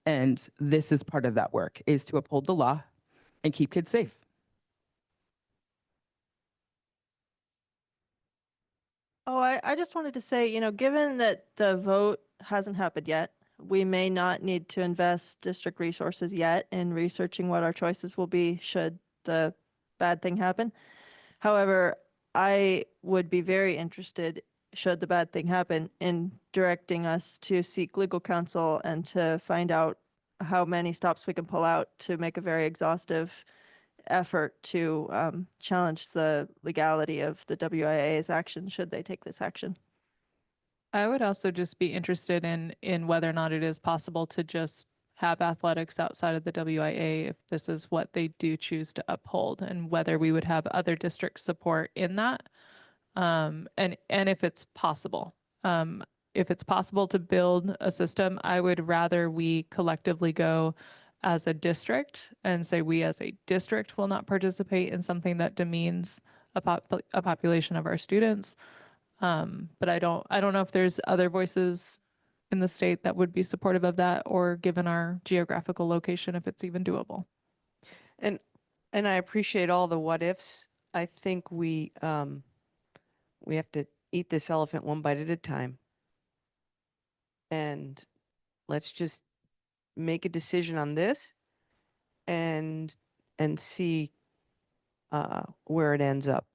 And this is part of that work, is to uphold the law and keep kids safe. Oh, I just wanted to say, given that the vote hasn't happened yet, we may not need to invest district resources yet in researching what our choices will be should the bad thing happen. However, I would be very interested, should the bad thing happen, in directing us to seek legal counsel and to find out how many stops we can pull out to make a very exhaustive effort to challenge the legality of the WIA's action should they take this action. I would also just be interested in whether or not it is possible to just have athletics outside of the WIA if this is what they do choose to uphold, and whether we would have other district support in that. And if it's possible. If it's possible to build a system, I would rather we collectively go as a district and say we as a district will not participate in something that demeans a population of our students. But I don't know if there's other voices in the state that would be supportive of that, or given our geographical location, if it's even doable. And I appreciate all the what ifs. I think we have to eat this elephant one bite at a time. And let's just make a decision on this and see where it ends up.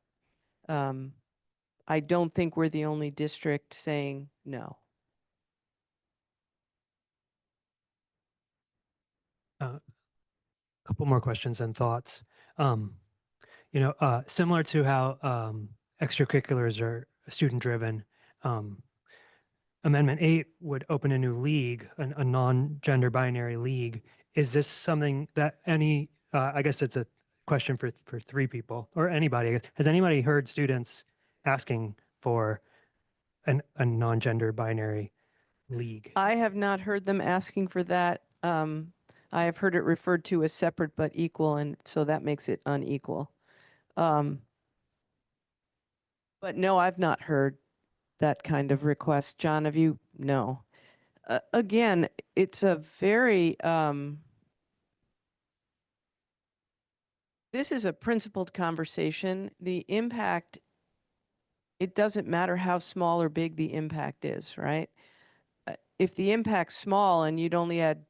I don't think we're the only district saying no. Couple more questions and thoughts. Similar to how extracurriculars are student driven, Amendment 8 would open a new league, a non-gender binary league. Is this something that I guess it's a question for three people or anybody. Has anybody heard students asking for a non-gender binary league? I have not heard them asking for that. I have heard it referred to as separate but equal, and so that makes it unequal. But no, I've not heard that kind of request. John, have you? No. Again, it's a very, this is a principled conversation. The impact, it doesn't matter how small or big the impact is, right? If the impact's small and you'd only had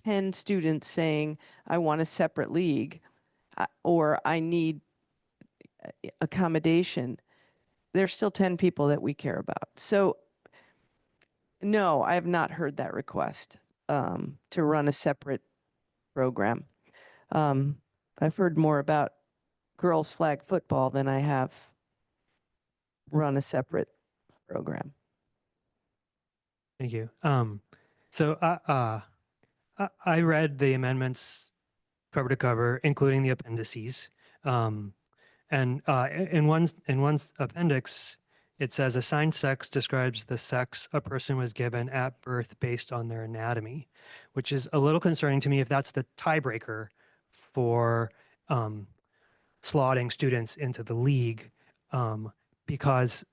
10 students saying, I want a separate league, or I need accommodation, there's still 10 people that we care about. So no, I have not heard that request to run a separate program. I've heard more about girls flag football than I have run a separate program. Thank you. So I read the amendments cover to cover, including the appendices. And in one appendix, it says assigned sex describes the sex a person was given at birth based on their anatomy, which is a little concerning to me if that's the tiebreaker for slotting students into the league. Because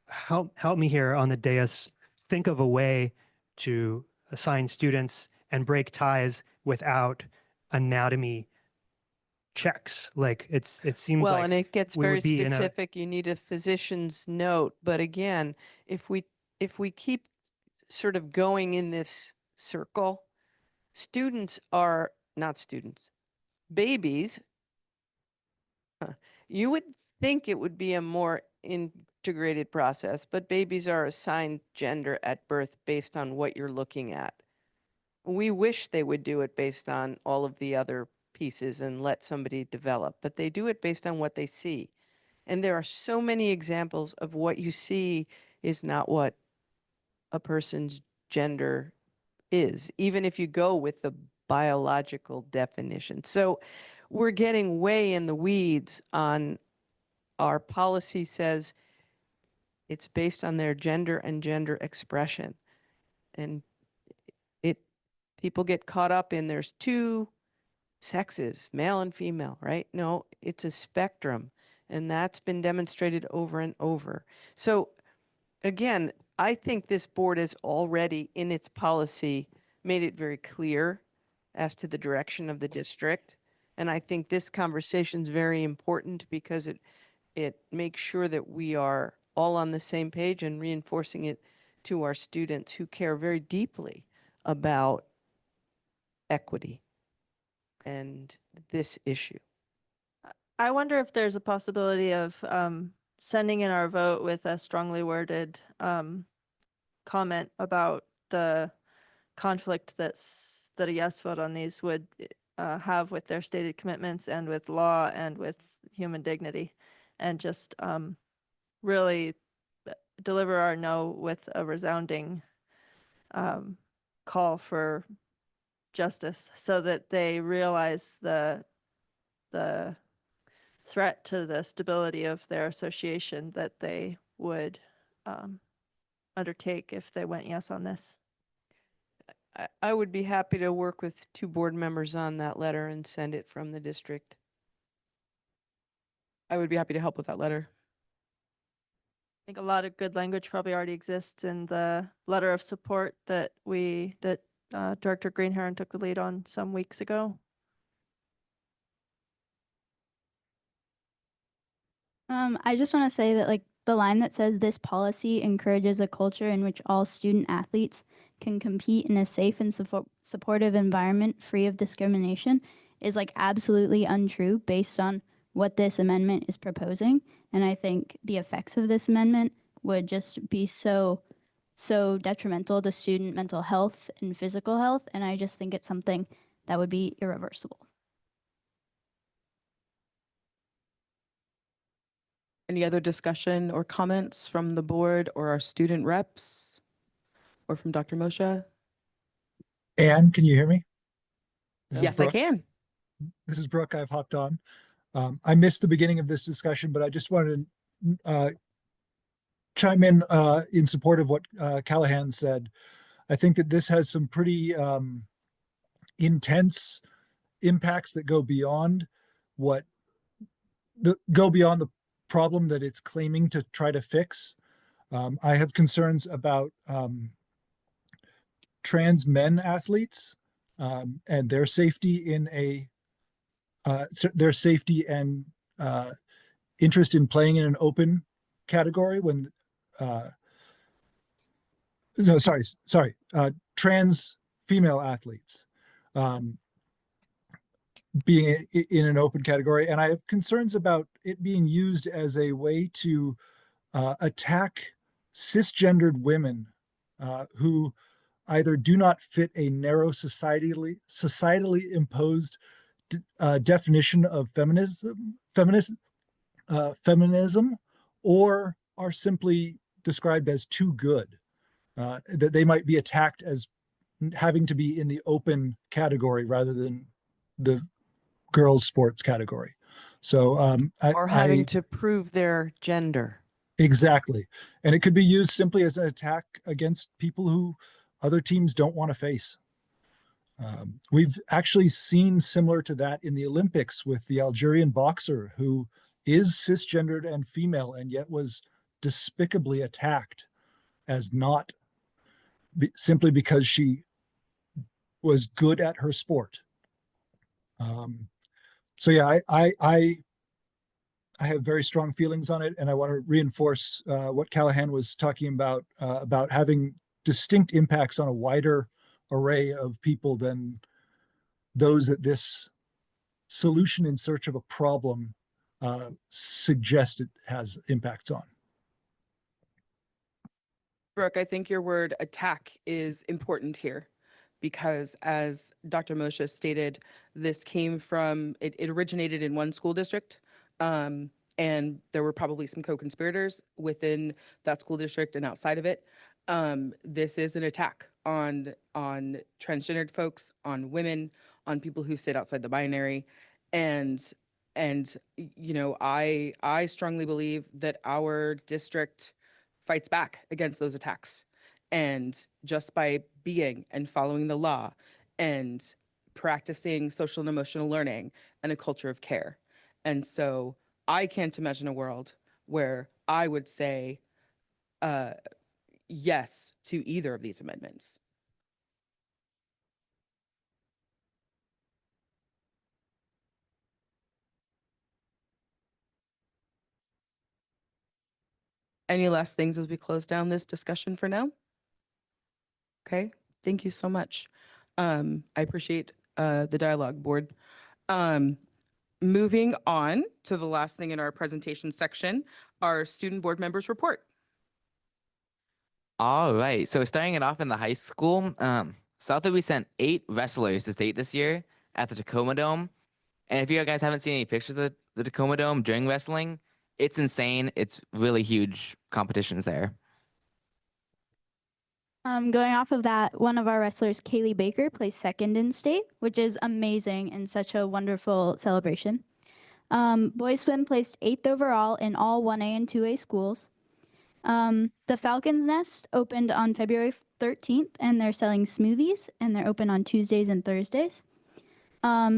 help me here on the dais, think of a way to assign students and break ties without anatomy checks. Like it seems well, like and it gets we very would be in a- specific. You need a physician's note. But again, if we keep sort of going in this circle, students are not students, babies. You would think it would be a more integrated process, but babies are assigned gender at birth based on what you're looking at. We wish they would do it based on all of the other pieces and let somebody develop, but they do it based on what they see. And there are so many examples of what you see is not what a person's gender is, even if you go with the biological definition. So we're getting way in the weeds on our policy says it's based on their gender and gender expression. And People get caught up in there's two sexes, male and female, right? No, it's a spectrum. And that's been demonstrated over and over. So again, I think this board has already in its policy made it very clear as to the direction of the district. And I think this conversation is very important because it makes sure that we are all on the same page and reinforcing it to our students who care very deeply about equity and this issue. I wonder if there's a possibility of sending in our vote with a strongly worded comment about the conflict that a yes vote on these would have with their stated commitments and with law and with human dignity, and just really deliver our no with a resounding call for justice, so that they realize the threat to the stability of their association that they would undertake if they went yes on this. I would be happy to work with 2 board members on that letter and send it from the district. I would be happy to help with that letter. I think a lot of good language probably already exists in the letter of support that Director Greenherron took the lead on some weeks ago. I just want to say that, like, the line that says this policy encourages a culture in which all student athletes can compete in a safe and supportive environment free of discrimination is like absolutely untrue based on what this amendment is proposing. And I think the effects of this amendment would just be so detrimental to student mental health and physical health. And I just think it's something that would be irreversible. Any other discussion or comments from the board or our student reps or from Dr. Moshe? Anne, can you hear me? This is Yes, I Brooke. can. This is Brooke. I've hopped on. I missed the beginning of this discussion, but I just wanted to chime in support of what Callahan said. I think that this has some pretty intense impacts that go beyond the problem that it's claiming to try to fix. I have concerns about trans men athletes and their safety in their safety and interest in playing in an open category when trans female athletes being in an open category. And I have concerns about it being used as a way to attack cisgendered women who either do not fit a narrow societally imposed definition of feminism, or are simply described as too good, that they might be attacked as having to be in the open category rather than the girls sports category. So Or having to prove their gender. Exactly. And it could be used simply as an attack against people who other teams don't want to face. We've actually seen similar to that in the Olympics with the Algerian boxer who is cisgendered and female and yet was despicably attacked as not simply because she was good at her sport. So yeah, I have very strong feelings on it, and I want to reinforce what Callahan was talking about having distinct impacts on a wider array of people than those that this solution in search of a problem suggests it has impacts on. Brooke, I think your word attack is important here because as Dr. Moshe stated, this came from, it originated in one school district. And there were probably some co-conspirators within that school district and outside of it. This is an attack on transgendered folks, on women, on people who sit outside the binary. And you know, I strongly believe that our district fights back against those attacks. And just by being and following the law and practicing social and emotional learning and a culture of care. And so I can't imagine a world where I would say yes to either of these amendments. Any last things as we close down this discussion for now? Okay, thank you so much. I appreciate the dialogue, board. Moving on to the last thing in our presentation section, our student board members report. All right. So starting it off in the high school, Southwood, we sent 8 wrestlers to state this year at the Tacoma Dome. And if you guys haven't seen any pictures of the Tacoma Dome during wrestling, it's insane. It's really huge competitions there. Going off of that, one of our wrestlers, Kaylee Baker, placed second in state, which is amazing and such a wonderful celebration. Boys swim placed 8th overall in all 1A and 2A schools. The Falcons Nest opened on February 13th, and they're selling smoothies, and they're open on Tuesdays and Thursdays.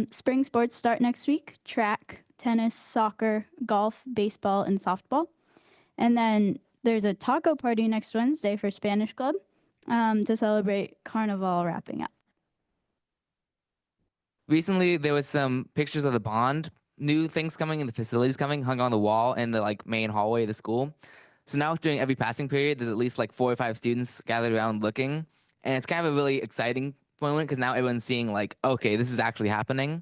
Spring sports start next week: track, tennis, soccer, golf, baseball, and softball. And then there's a taco party next Wednesday for Spanish Club to celebrate Carnival wrapping up. Recently, there was some pictures of the bond, new things coming and the facilities coming, hung on the wall in the main hallway of the school. So now during every passing period, there's at least 4 or 5 students gathered around looking. And it's kind of a really exciting moment because now everyone's seeing okay, this is actually happening.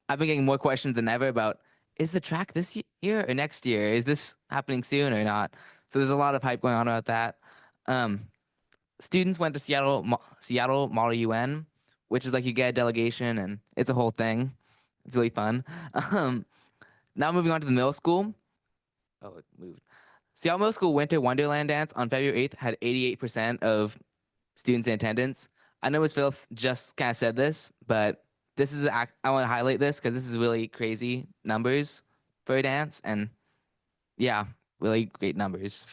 I've been getting more questions than ever about, is the track this year or next year? Is this happening soon or not? So there's a lot of hype going on about that. Students went to Seattle Model UN, which is you get a delegation and it's a whole thing. It's really fun. Now moving on to the middle school. Oh, it moved. Seattle Middle School Winter Wonderland Dance on February 8th had 88% of students in attendance. I know Ms. Phillips just kind of said this, but I want to highlight this because this is really crazy numbers for a dance, and yeah, really great numbers.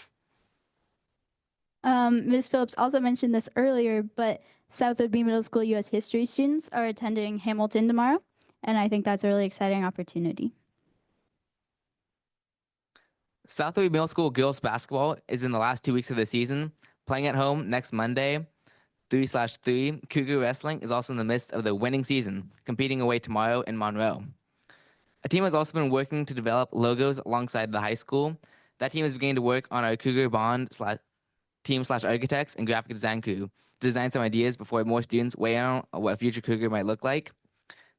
Ms. Phillips also mentioned this earlier, but Southwood B Middle School U.S. History students are attending Hamilton tomorrow, and I think that's a really exciting opportunity. Southwood Middle School girls basketball is in the last 2 weeks of the season, playing at home next Monday. 3/3 Cougar Wrestling is also in the midst of the winning season, competing away tomorrow in Monroe. A team has also been working to develop logos alongside the high school. That team is beginning to work on our Cougar Bond team/architects and graphic design crew to design some ideas before more students weigh in on what a future Cougar might look like.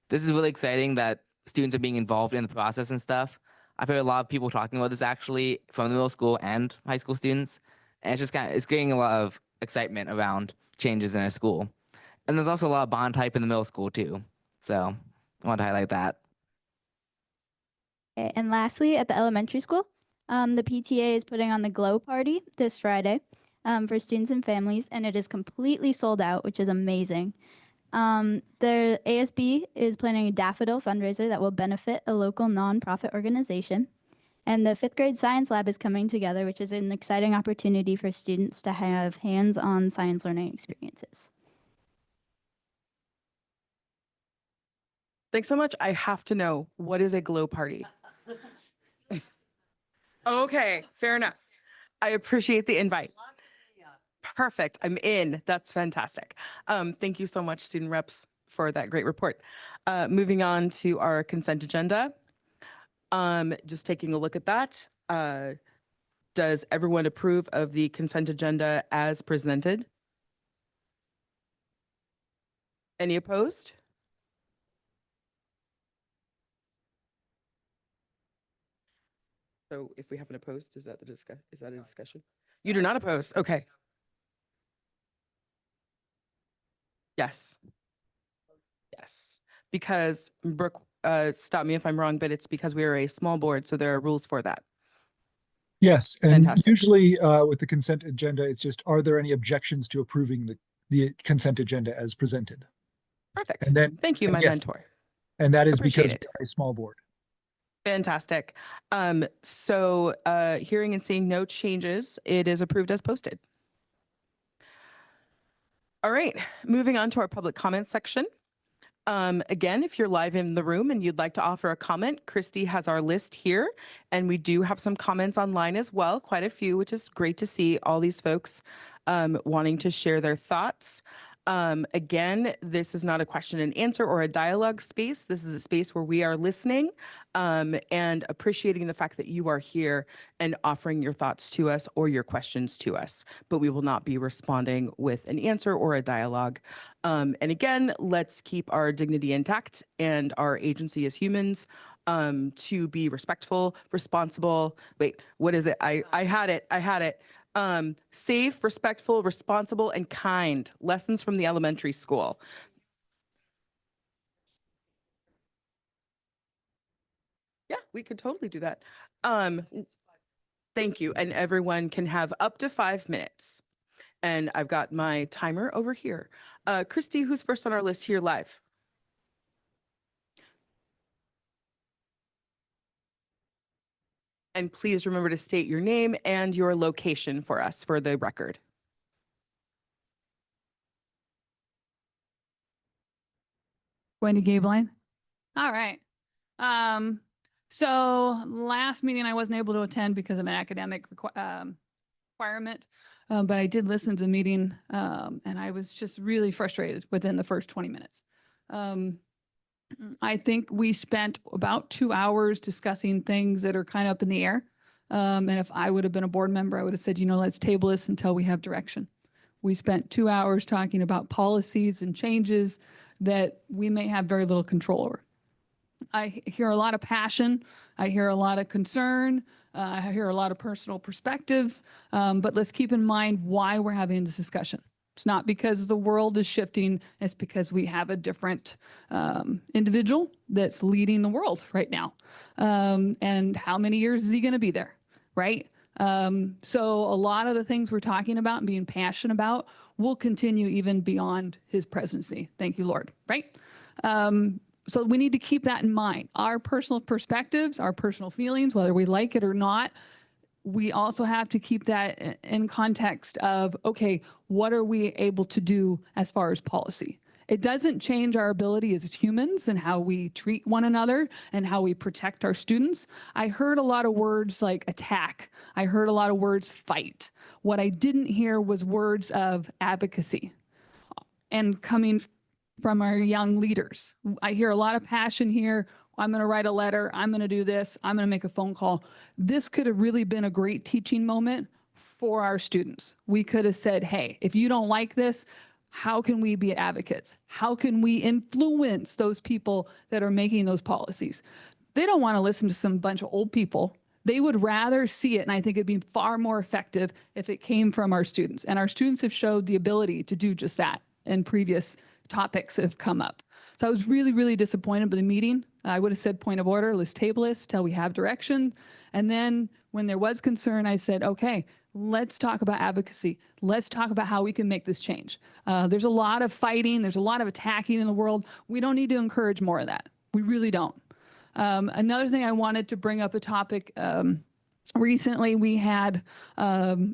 This is really exciting that students are being involved in the process and stuff. I've heard a lot of people talking about this actually from the middle school and high school students, and it's getting a lot of excitement around changes in our school. And there's also a lot of bond hype in the middle school too. So I want to highlight that. Okay, and lastly, at the elementary school, the PTA is putting on the Glow Party this Friday for students and families, and it is completely sold out, which is amazing. The ASB is planning a daffodil fundraiser that will benefit a local nonprofit organization. And the 5th grade science lab is coming together, which is an exciting opportunity for students to have hands-on science learning experiences. Thanks so much. I have to know, what is a glow party? Okay, fair enough. I appreciate the invite. Perfect. I'm in. That's fantastic. Thank you so much, student reps, for that great report. Moving on to our consent agenda. Just taking a look at that. Does everyone approve of the consent agenda as presented? Any opposed? So if we have an opposed, is that a discussion? You do not oppose. Okay. Yes. Yes. Because Brooke, stop me if I'm wrong, but it's because we are a small board, so there are rules for that. Yes, and Fantastic. usually with the consent agenda, it's just, are there any objections to approving the consent agenda as presented? Perfect. And then, Thank you, my yes, mentor. and that is Appreciate because it. we're a small board. Fantastic. So hearing and seeing no changes, it is approved as posted. All right, moving on to our public comment section. Again, if you're live in the room and you'd like to offer a comment, Christy has our list here, and we do have some comments online as well, quite a few, which is great to see all these folks wanting to share their thoughts. Again, this is not a question and answer or a dialogue space. This is a space where we are listening and appreciating the fact that you are here and offering your thoughts to us or your questions to us, but we will not be responding with an answer or a dialogue. And again, let's keep our dignity intact and our agency as humans to be respectful, responsible. Wait, what is it? I had it. Safe, respectful, responsible, and kind. Lessons from the elementary school. Yeah, we could totally do that. Thank you. And everyone can have up to 5 minutes. And I've got my timer over here. Christy, who's first on our list here live? And please remember to state your name and your location for us for the record. Wendy Gabeline. All right. So last meeting I wasn't able to attend because of an academic requirement, but I did listen to the meeting and I was just really frustrated within the first 20 minutes. I think we spent about 2 hours discussing things that are kind of up in the air. And if I would have been a board member, I would have said, you know, let's table this until we have direction. We spent 2 hours talking about policies and changes that we may have very little control over. I hear a lot of passion. I hear a lot of concern. I hear a lot of personal perspectives. But let's keep in mind why we're having this discussion. It's not because the world is shifting. It's because we have a different individual that's leading the world right now. And how many years is he going to be there, right? So a lot of the things we're talking about and being passionate about will continue even beyond his presidency. Thank you, Lord, right? So we need to keep that in mind. Our personal perspectives, our personal feelings, whether we like it or not, we also have to keep that in context of, okay, what are we able to do as far as policy? It doesn't change our ability as humans and how we treat one another and how we protect our students. I heard a lot of words like attack. I heard a lot of words fight. What I didn't hear was words of advocacy and coming from our young leaders. I hear a lot of passion here. I'm going to write a letter. I'm going to do this. I'm going to make a phone call. This could have really been a great teaching moment for our students. We could have said, hey, if you don't like this, how can we be advocates? How can we influence those people that are making those policies? They don't want to listen to some bunch of old people. They would rather see it, and I think it'd be far more effective if it came from our students. And our students have showed the ability to do just that in previous topics that have come up. So I was really, really disappointed with the meeting. I would have said point of order, let's table this till we have direction. And then when there was concern, I said, okay, let's talk about advocacy. Let's talk about how we can make this change. There's a lot of fighting. There's a lot of attacking in the world. We don't need to encourage more of that. We really don't. Another thing I wanted to bring up a topic, recently we had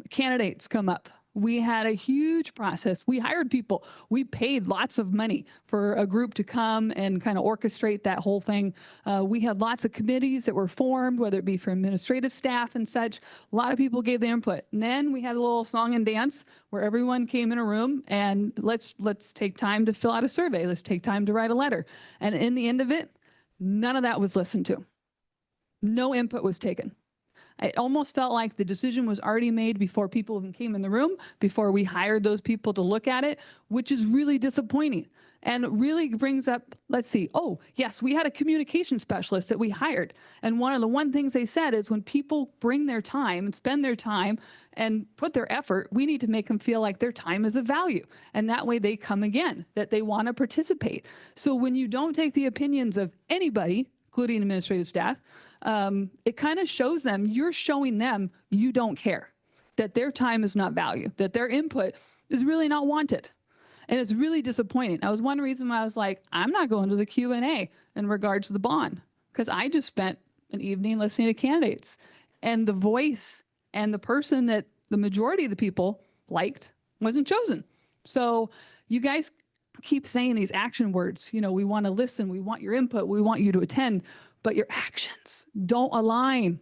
candidates come up. We had a huge process. We hired people. We paid lots of money for a group to come and kind of orchestrate that whole thing. We had lots of committees that were formed, whether it be for administrative staff and such. A lot of people gave the input. And then we had a little song and dance where everyone came in a room and let's take time to fill out a survey. Let's take time to write a letter. And in the end of it, none of that was listened to. No input was taken. It almost felt like the decision was already made before people even came in the room, before we hired those people to look at it, which is really disappointing and really brings up, let's see, oh, yes, we had a communication specialist that we hired. And one of the things they said is when people bring their time and spend their time and put their effort, we need to make them feel like their time is of value. And that way they come again, that they want to participate. So when you don't take the opinions of anybody, including administrative staff, it kind of shows them, you're showing them you don't care, that their time is not valued, that their input is really not wanted. And it's really disappointing. That was one reason why I was like, I'm not going to the Q&A in regards to the bond, because I just spent an evening listening to candidates. And the voice and the person that the majority of the people liked wasn't chosen. So you guys keep saying these action words, you know, we want to listen, we want your input, we want you to attend, but your actions don't align.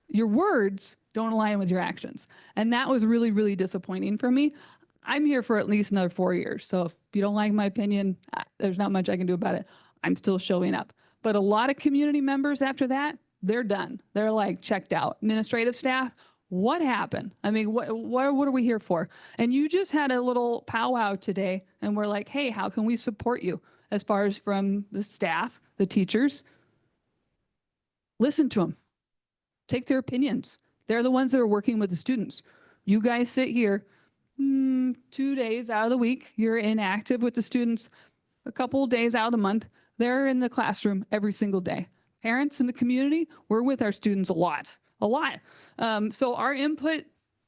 Your words don't align with your actions. And that was really, really disappointing for me. I'm here for at least another 4 years. So if you don't like my opinion, there's not much I can do about it. I'm still showing up. But a lot of community members after that, they're done. They're like checked out. Administrative staff, what happened? I mean, what are we here for? And you just had a little powwow today and we're like, hey, how can we support you as far as from the staff, the teachers? Listen to them. Take their opinions. They're the ones that are working with the students. You guys sit here 2 days out of the week. You're inactive with the students a couple of days out of the month. They're in the classroom every single day. Parents in the community, we're with our students a lot. So our input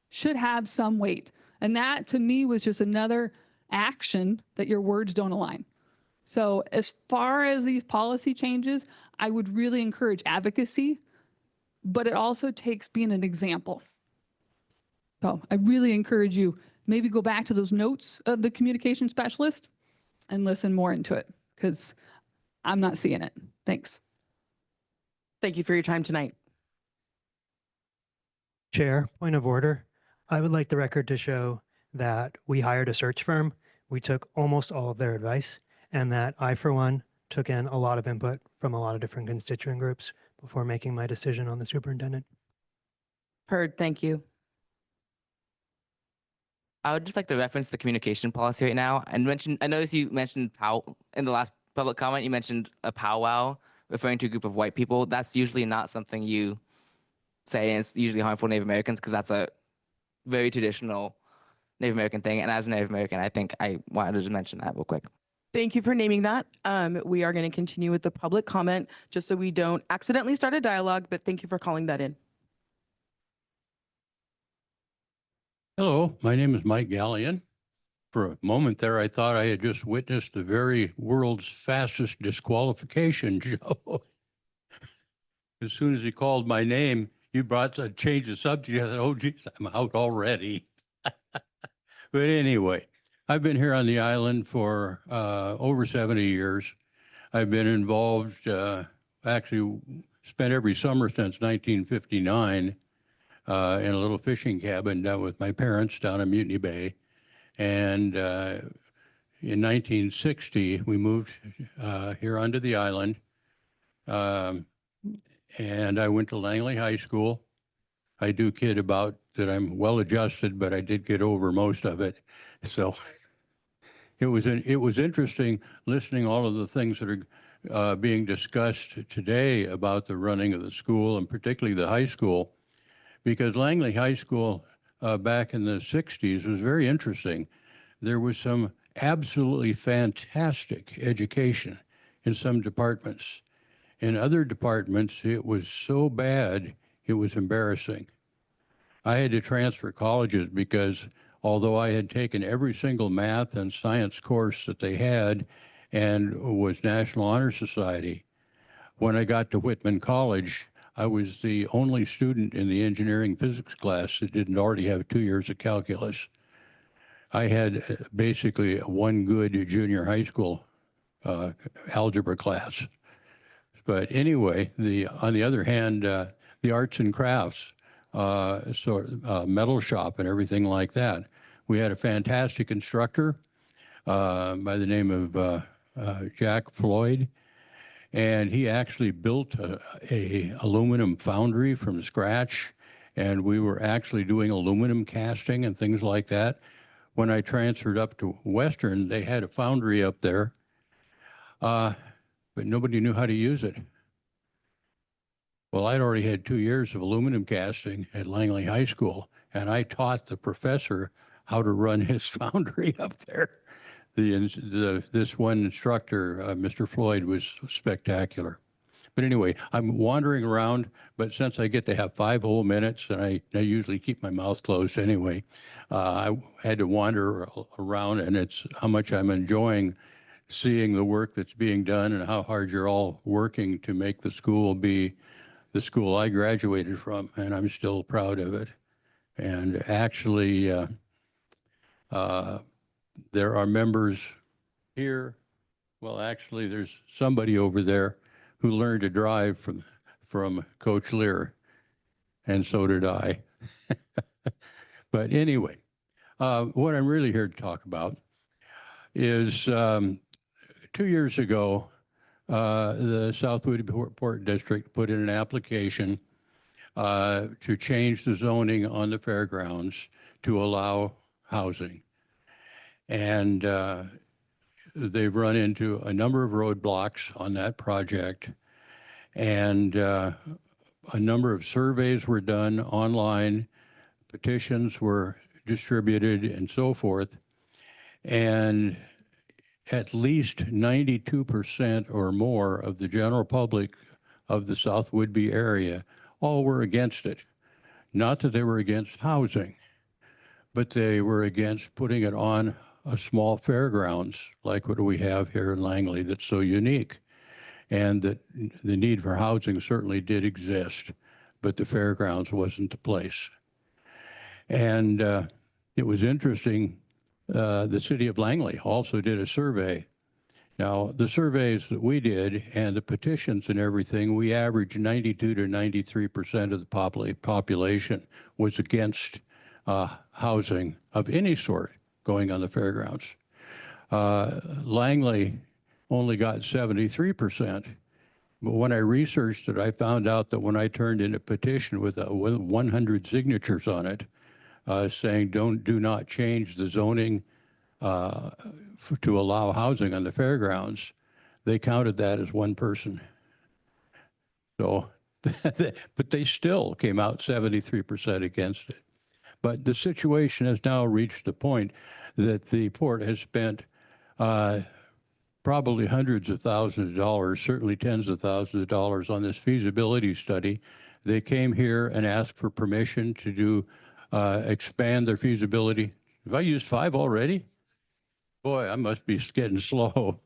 should have some weight. And that to me was just another action that your words don't align. So as far as these policy changes, I would really encourage advocacy, but it also takes being an example. So I really encourage you, maybe go back to those notes of the communication specialist and listen more into it because I'm not seeing it. Thanks. Thank you for your time tonight. Chair, point of order. I would like the record to show that we hired a search firm. We took almost all of their advice, and that I, for one, took in a lot of input from a lot of different constituent groups before making my decision on the superintendent. Heard. Thank you. I would just like to reference the communication policy right now and I noticed you mentioned in the last public comment, you mentioned a powwow referring to a group of white people. That's usually not something you say, and it's usually harmful to Native Americans because that's a very traditional Native American thing. And as a Native American, I think I wanted to mention that real quick. Thank you for naming that. We are going to continue with the public comment just so we don't accidentally start a dialogue, but thank you for calling that in. Hello, my name is Mike Gallion. For a moment there, I thought I had just witnessed the very world's fastest disqualification show. As soon as he called my name, you brought a change of subject. I said, oh, geez, I'm out already. But anyway, I've been here on the island for over 70 years. I've been involved, actually spent every summer since 1959 in a little fishing cabin down with my parents down in Mutiny Bay. And in 1960, we moved here onto the island. And I went to Langley High School. I do kid about that I'm well adjusted, but I did get over most of it. So it was interesting listening all of the things that are being discussed today about the running of the school, and particularly the high school, because Langley High School back in the 60s was very interesting. There was some absolutely fantastic education in some departments. In other departments, it was so bad, it was embarrassing. I had to transfer colleges because although I had taken every single math and science course that they had and was National Honor Society, when I got to Whitman College, I was the only student in the engineering physics class that didn't already have 2 years of calculus. I had basically one good junior high school algebra class. But anyway, on the other hand, the arts and crafts, metal shop and everything like that. We had a fantastic instructor by the name of Jack Floyd. And he actually built a aluminum foundry from scratch, and we were actually doing aluminum casting and things like that. When I transferred up to Western, they had a foundry up there, but nobody knew how to use it. Well, I'd already had 2 years of aluminum casting at Langley High School, and I taught the professor how to run his foundry up there. This one instructor, Mr. Floyd, was spectacular. But anyway, I'm wandering around, but since I get to have 5 whole minutes, and I usually keep my mouth closed anyway, I had to wander around, and it's how much I'm enjoying seeing the work that's being done and how hard you're all working to make the school be the school I graduated from, and I'm still proud of it. And actually, there are members here. Well, actually, there's somebody over there who learned to drive from Coach Lear, and so did I. But anyway, what I'm really here to talk about is 2 years ago, the South Whidbey District put in an application to change the zoning on the fairgrounds to allow housing. And they've run into a number of roadblocks on that project. And a number of surveys were done online, petitions were distributed, and so forth. And at least 92% or more of the general public of the South Whidbey area all were against it. Not that they were against housing, but they were against putting it on a small fairgrounds like what we have here in Langley that's so unique. And that the need for housing certainly did exist, but the fairgrounds wasn't the place. And it was interesting, the city of Langley also did a survey. Now, the surveys that we did and the petitions and everything, we averaged 92 to 93% of the population was against housing of any sort going on the fairgrounds. Langley only got 73%. But when I researched it, I found out that when I turned in a petition with 100 signatures on it, saying do not change the zoning to allow housing on the fairgrounds, they counted that as one person. So, but they still came out 73% against it. But the situation has now reached the point that the port has spent probably hundreds of thousands of dollars, certainly tens of thousands of dollars on this feasibility study. They came here and asked for permission to do expand their feasibility. Have I used 5 already? Boy, I must be getting slow.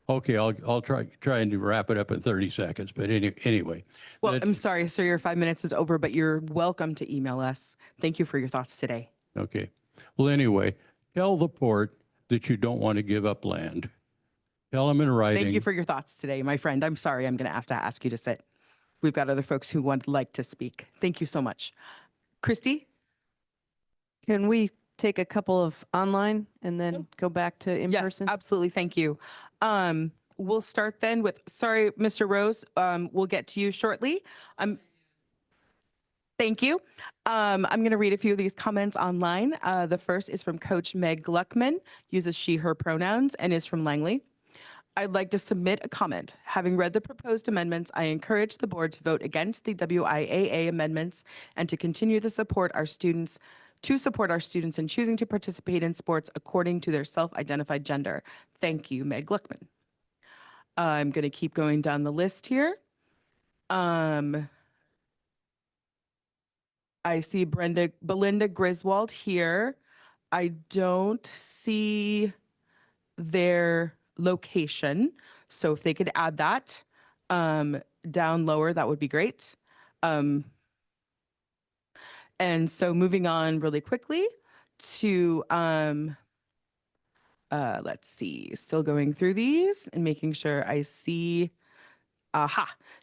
Okay, I'll try and wrap it up in 30 seconds. But anyway. Well, I'm sorry, sir, your 5 minutes is over, but you're welcome to email us. Thank you for your thoughts today. Okay. Well, anyway, tell the port that you don't want to give up land. Tell them in writing. Thank you for your thoughts today, my friend. I'm sorry, I'm going to have to ask you to sit. We've got other folks who would like to speak. Thank you so much. Christy? Can we take a couple of online and then go back to in person? Yes, absolutely. Thank you. We'll start then with, sorry, Mr. Rose, we'll get to you shortly. Thank you. I'm going to read a few of these comments online. The first is from Coach Meg Gluckman, uses she, her pronouns, and is from Langley. I'd like to submit a comment. Having read the proposed amendments, I encourage the board to vote against the WIAA amendments and to continue to support our students in choosing to participate in sports according to their self-identified gender. Thank you, Meg Gluckman. I'm going to keep going down the list here. I see Belinda Griswold here. I don't see their location. So if they could add that down lower, that would be great. And so moving on really quickly to, let's see, still going through these and making sure I see,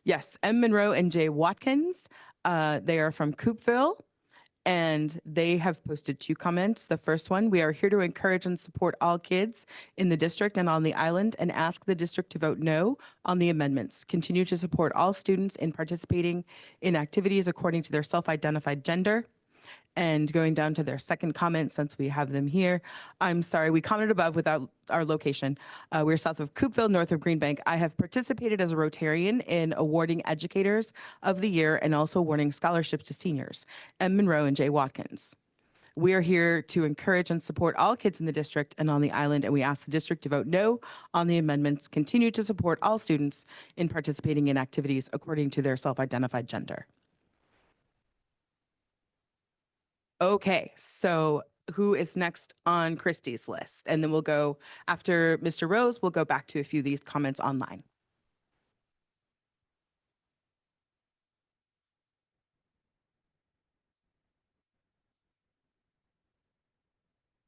yes, M. Monroe and J. Watkins. They are from Coopville, and they have posted 2 comments. The first one, we are here to encourage and support all kids in the district and on the island and ask the district to vote no on the amendments. Continue to support all students in participating in activities according to their self-identified gender. And going down to their second comment, since we have them here, I'm sorry, we commented above without our location. We're south of Coopville, north of Greenbank. I have participated as a Rotarian in awarding Educators of the Year and also awarding scholarships to seniors, M. Monroe and J. Watkins. We are here to encourage and support all kids in the district and on the island, and we ask the district to vote no on the amendments. Continue to support all students in participating in activities according to their self-identified gender. Okay, so who is next on Christie's list? And then we'll go, after Mr. Rose, we'll go back to a few of these comments online.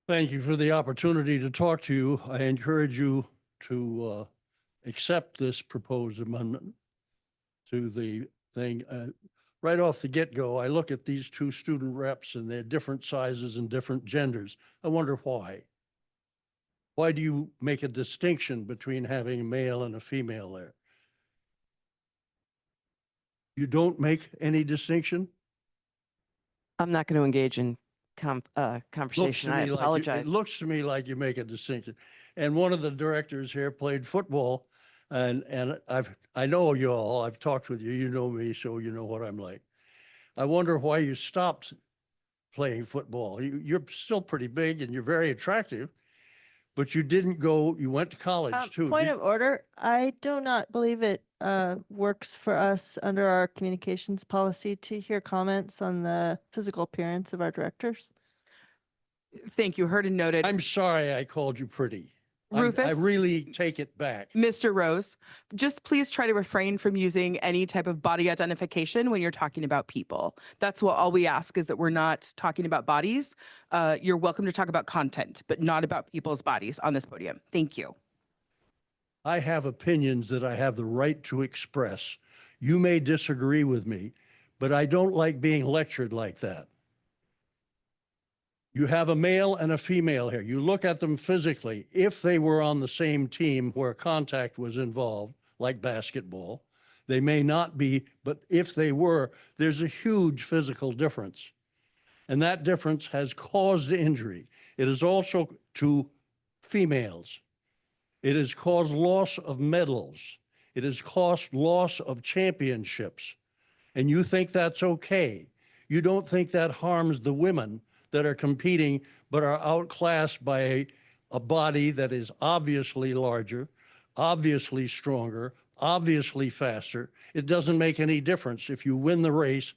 Thank you for the opportunity to talk to you. I encourage you to accept this proposed amendment to the thing. Right off the get-go, I look at these two student reps and they're different sizes and different genders. I wonder why. Why do you make a distinction between having a male and a female there? You don't make any distinction? I'm not going to engage in Looks to conversation. I me like you- apologize. It looks to me like you make a distinction. And one of the directors here played football, and I know you all. I've talked with you. You know me, so you know what I'm like. I wonder why you stopped playing football. You're still pretty big and you're very attractive, but you didn't go. You went to college too. Point of order, I do not believe it works for us under our communications policy to hear comments on the physical appearance of our directors. Thank you. Heard and noted. I'm sorry I called you pretty. I Rufus? really take it back. Mr. Rose, just please try to refrain from using any type of body identification when you're talking about people. That's what all we ask, is that we're not talking about bodies. You're welcome to talk about content, but not about people's bodies on this podium. Thank you. I have opinions that I have the right to express. You may disagree with me, but I don't like being lectured like that. You have a male and a female here. You look at them physically. If they were on the same team where contact was involved, like basketball, they may not be, but if they were, there's a huge physical difference. And that difference has caused injury. It is also to females. It has caused loss of medals. It has caused loss of championships. And you think that's okay. You don't think that harms the women that are competing but are outclassed by a body that is obviously larger, obviously stronger, obviously faster. It doesn't make any difference if you win the race,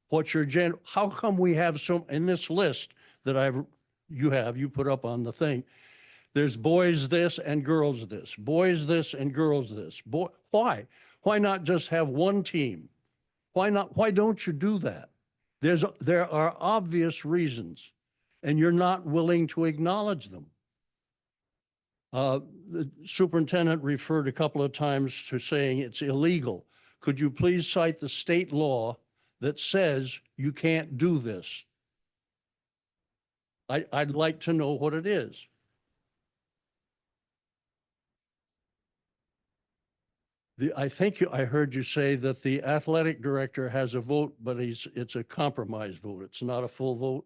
what's your gender. How come we have so, in this list that you put up on the thing, there's boys this and girls this, boys this and girls this. Why? Why not just have one team? Why not? Why don't you do that? There are obvious reasons, and you're not willing to acknowledge them. The superintendent referred a couple of times to saying it's illegal. Could you please cite the state law that says you can't do this? I'd like to know what it is. I think I heard you say that the athletic director has a vote, but it's a compromise vote. It's not a full vote.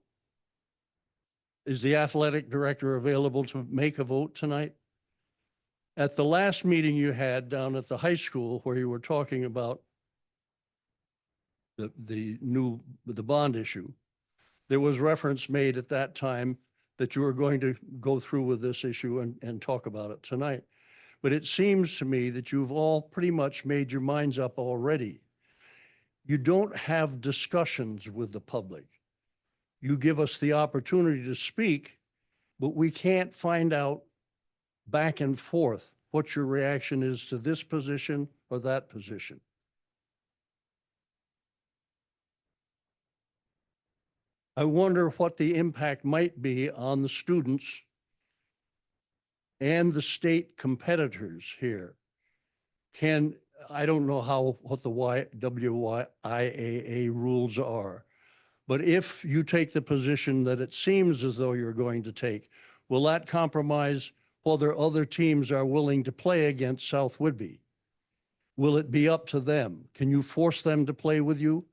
Is the athletic director available to make a vote tonight? At the last meeting you had down at the high school where you were talking about the bond issue, there was reference made at that time that you were going to go through with this issue and talk about it tonight. But it seems to me that you've all pretty much made your minds up already. You don't have discussions with the public. You give us the opportunity to speak, but we can't find out back and forth what your reaction is to this position or that position. I wonder what the impact might be on the students and the state competitors here. I don't know what the WIAA rules are, but if you take the position that it seems as though you're going to take, will that compromise whether other teams are willing to play against South Whidbey? Will it be up to them? Can you force them to play with you?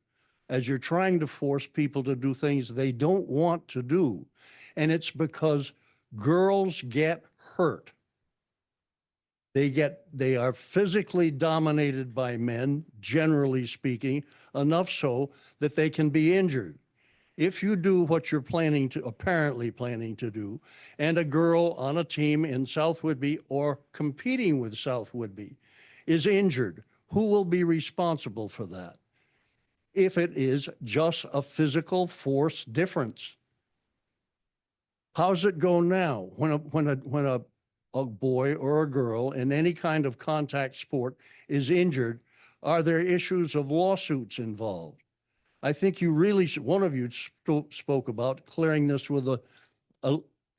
As you're trying to force people to do things they don't want to do. And it's because girls get hurt. They are physically dominated by men, generally speaking, enough so that they can be injured. If you do what you're apparently planning to do, and a girl on a team in South Whidbey or competing with South Whidbey is injured, who will be responsible for that? If it is just a physical force difference. How's it go now when a boy or a girl in any kind of contact sport is injured? Are there issues of lawsuits involved? I think you really, one of you spoke about clearing this with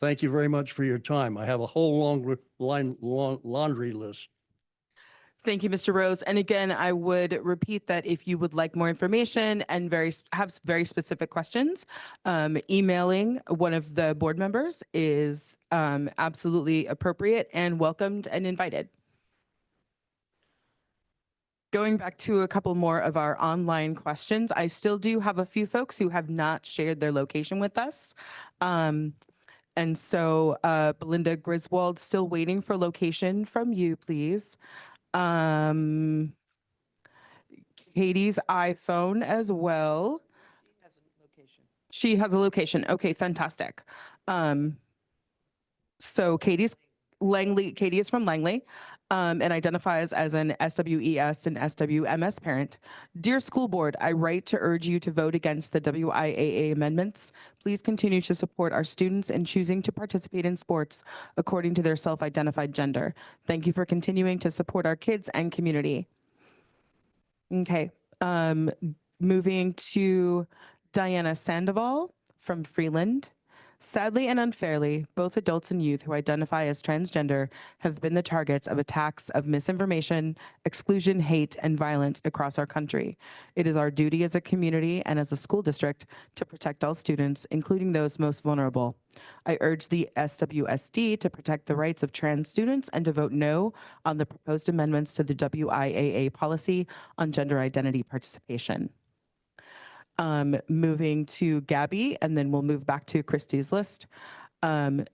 Thank you very much for your time. I have a whole laundry list. Thank you, Mr. Rose. And again, I would repeat that if you would like more information and have very specific questions, emailing one of the board members is absolutely appropriate and welcomed and invited. Going back to a couple more of our online questions, I still do have a few folks who have not shared their location with us. And so Belinda Griswold, still waiting for location from you, please. Katie's iPhone as well. She has a location. Okay, fantastic. So Katie is from Langley. And identifies as an SWES and SWMS parent. Dear School Board, I write to urge you to vote against the WIAA amendments. Please continue to support our students in choosing to participate in sports according to their self-identified gender. Thank you for continuing to support our kids and community. Okay, moving to Diana Sandoval from Freeland. Sadly and unfairly, both adults and youth who identify as transgender have been the targets of attacks of misinformation, exclusion, hate, and violence across our country. It is our duty as a community and as a school district to protect all students, including those most vulnerable. I urge the SWSD to protect the rights of trans students and to vote no on the proposed amendments to the WIAA policy on gender identity participation. Moving to Gabby, and then we'll move back to Christy's list. Gabby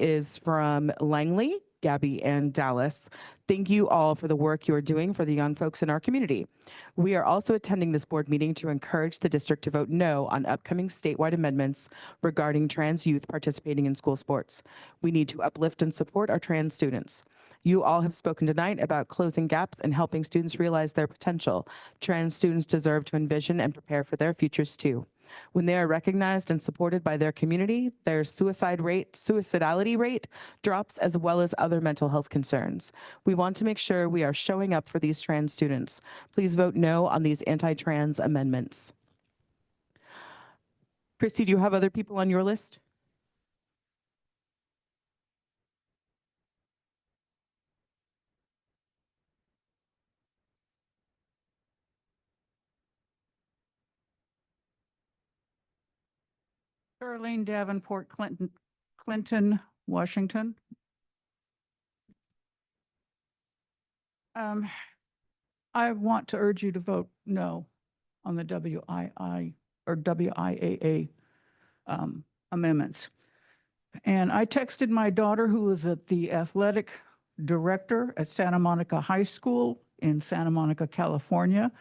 is from Langley, Gabby and Dallas. Thank you all for the work you are doing for the young folks in our community. We are also attending this board meeting to encourage the district to vote no on upcoming statewide amendments regarding trans youth participating in school sports. We need to uplift and support our trans students. You all have spoken tonight about closing gaps and helping students realize their potential. Trans students deserve to envision and prepare for their futures too. When they are recognized and supported by their community, their suicidality rate drops, as well as other mental health concerns. We want to make sure we are showing up for these trans students. Please vote no on these anti-trans amendments. Christy, do you have other people on your list? Charlene Davenport, Clinton, Washington. I want to urge you to vote no on the WIAA amendments. And I texted my daughter, who is the athletic director at Santa Monica High School in Santa Monica, California,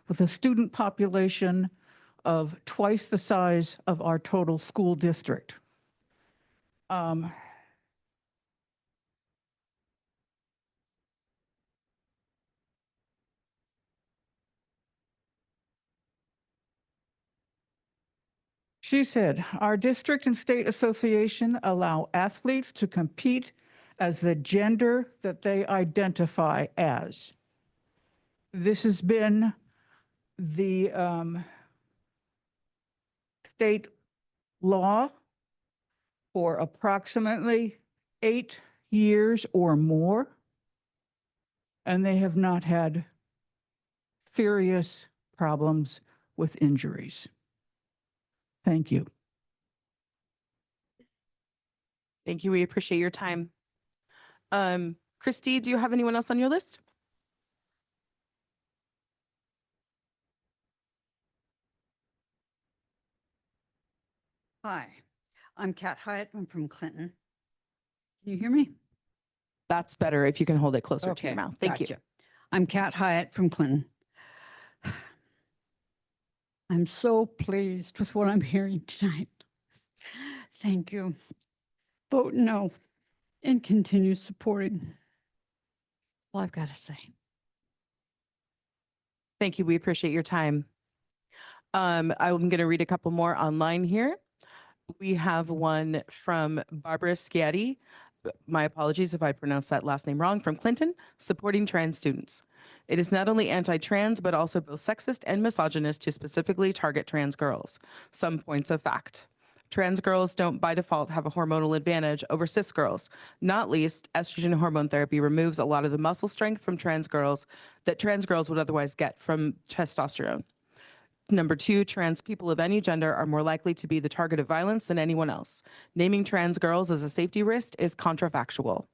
with a student population of twice the size of our total school district. She said, our district and state association allow athletes to compete as the gender that they identify as. This has been the state law for approximately 8 years or more, and they have not had serious problems with injuries. Thank you. Thank you. We appreciate your time. Christy, do you have anyone else on your list? Hi, I'm Kat Hyatt. I'm from Clinton. Can you hear me? That's better if you can hold it closer to your mouth. Thank you. Gotcha. I'm Kat Hyatt from Clinton. I'm so pleased with what I'm hearing tonight. Thank you. Vote no and continue supporting. All I've got to say. Thank you. We appreciate your time. I'm going to read a couple more online here. We have one from Barbara Schiatti. My apologies if I pronounced that last name wrong, from Clinton, supporting trans students. It is not only anti-trans, but also both sexist and misogynist to specifically target trans girls. Some points of fact. Trans girls don't by default have a hormonal advantage over cis girls. Not least, estrogen hormone therapy removes a lot of the muscle strength from trans girls that trans girls would otherwise get from testosterone. Number two, trans people of any gender are more likely to be the target of violence than anyone else. Naming trans girls as a safety risk is contrafactual.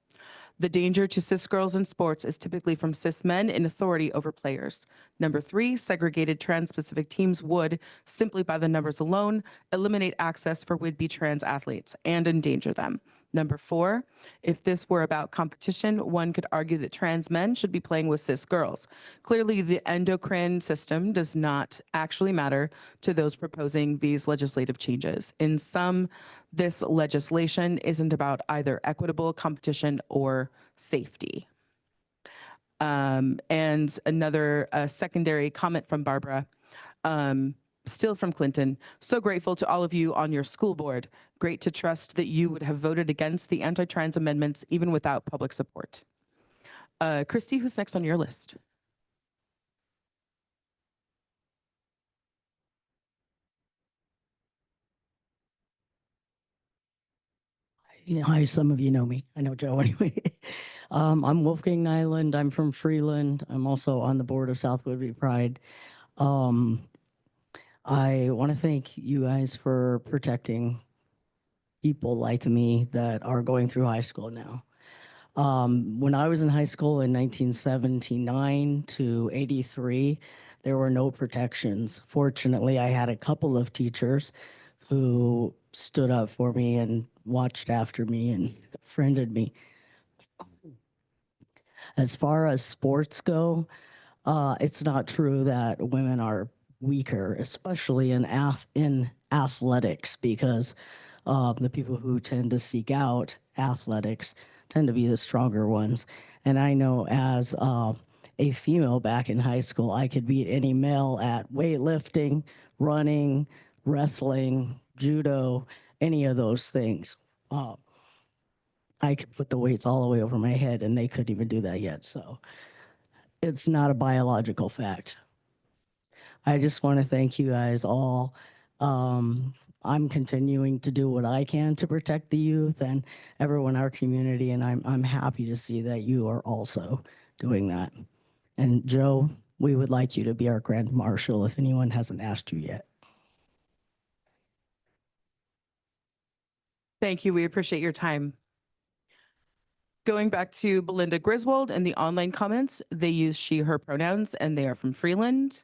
The danger to cis girls in sports is typically from cis men in authority over players. Number three, segregated trans-specific teams would, simply by the numbers alone, eliminate access for would-be trans athletes and endanger them. Number four, if this were about competition, one could argue that trans men should be playing with cis girls. Clearly, the endocrine system does not actually matter to those proposing these legislative changes. In sum, this legislation isn't about either equitable competition or safety. And another secondary comment from Barbara. Still from Clinton. So grateful to all of you on your school board. Great to trust that you would have voted against the anti-trans amendments even without public support. Christy, who's next on your list? Yeah, hi, some of you know me. I know Joe anyway. I'm Wolfgang Nyland. I'm from Freeland. I'm also on the board of South Whidbey Pride. I want to thank you guys for protecting people like me that are going through high school now. When I was in high school in 1979 to 83, there were no protections. Fortunately, I had a couple of teachers who stood up for me and watched after me and friended me. As far as sports go, it's not true that women are weaker, especially in athletics, because the people who tend to seek out athletics tend to be the stronger ones. And I know as a female back in high school, I could beat any male at weightlifting, running, wrestling, judo, any of those things. I could put the weights all the way over my head and they couldn't even do that yet. So it's not a biological fact. I just want to thank you guys all. I'm continuing to do what I can to protect the youth and everyone in our community, and I'm happy to see that you are also doing that. And Joe, we would like you to be our Grand Marshal if anyone hasn't asked you yet. Thank you. We appreciate your time. Going back to Belinda Griswold and the online comments, they use she, her pronouns, and they are from Freeland.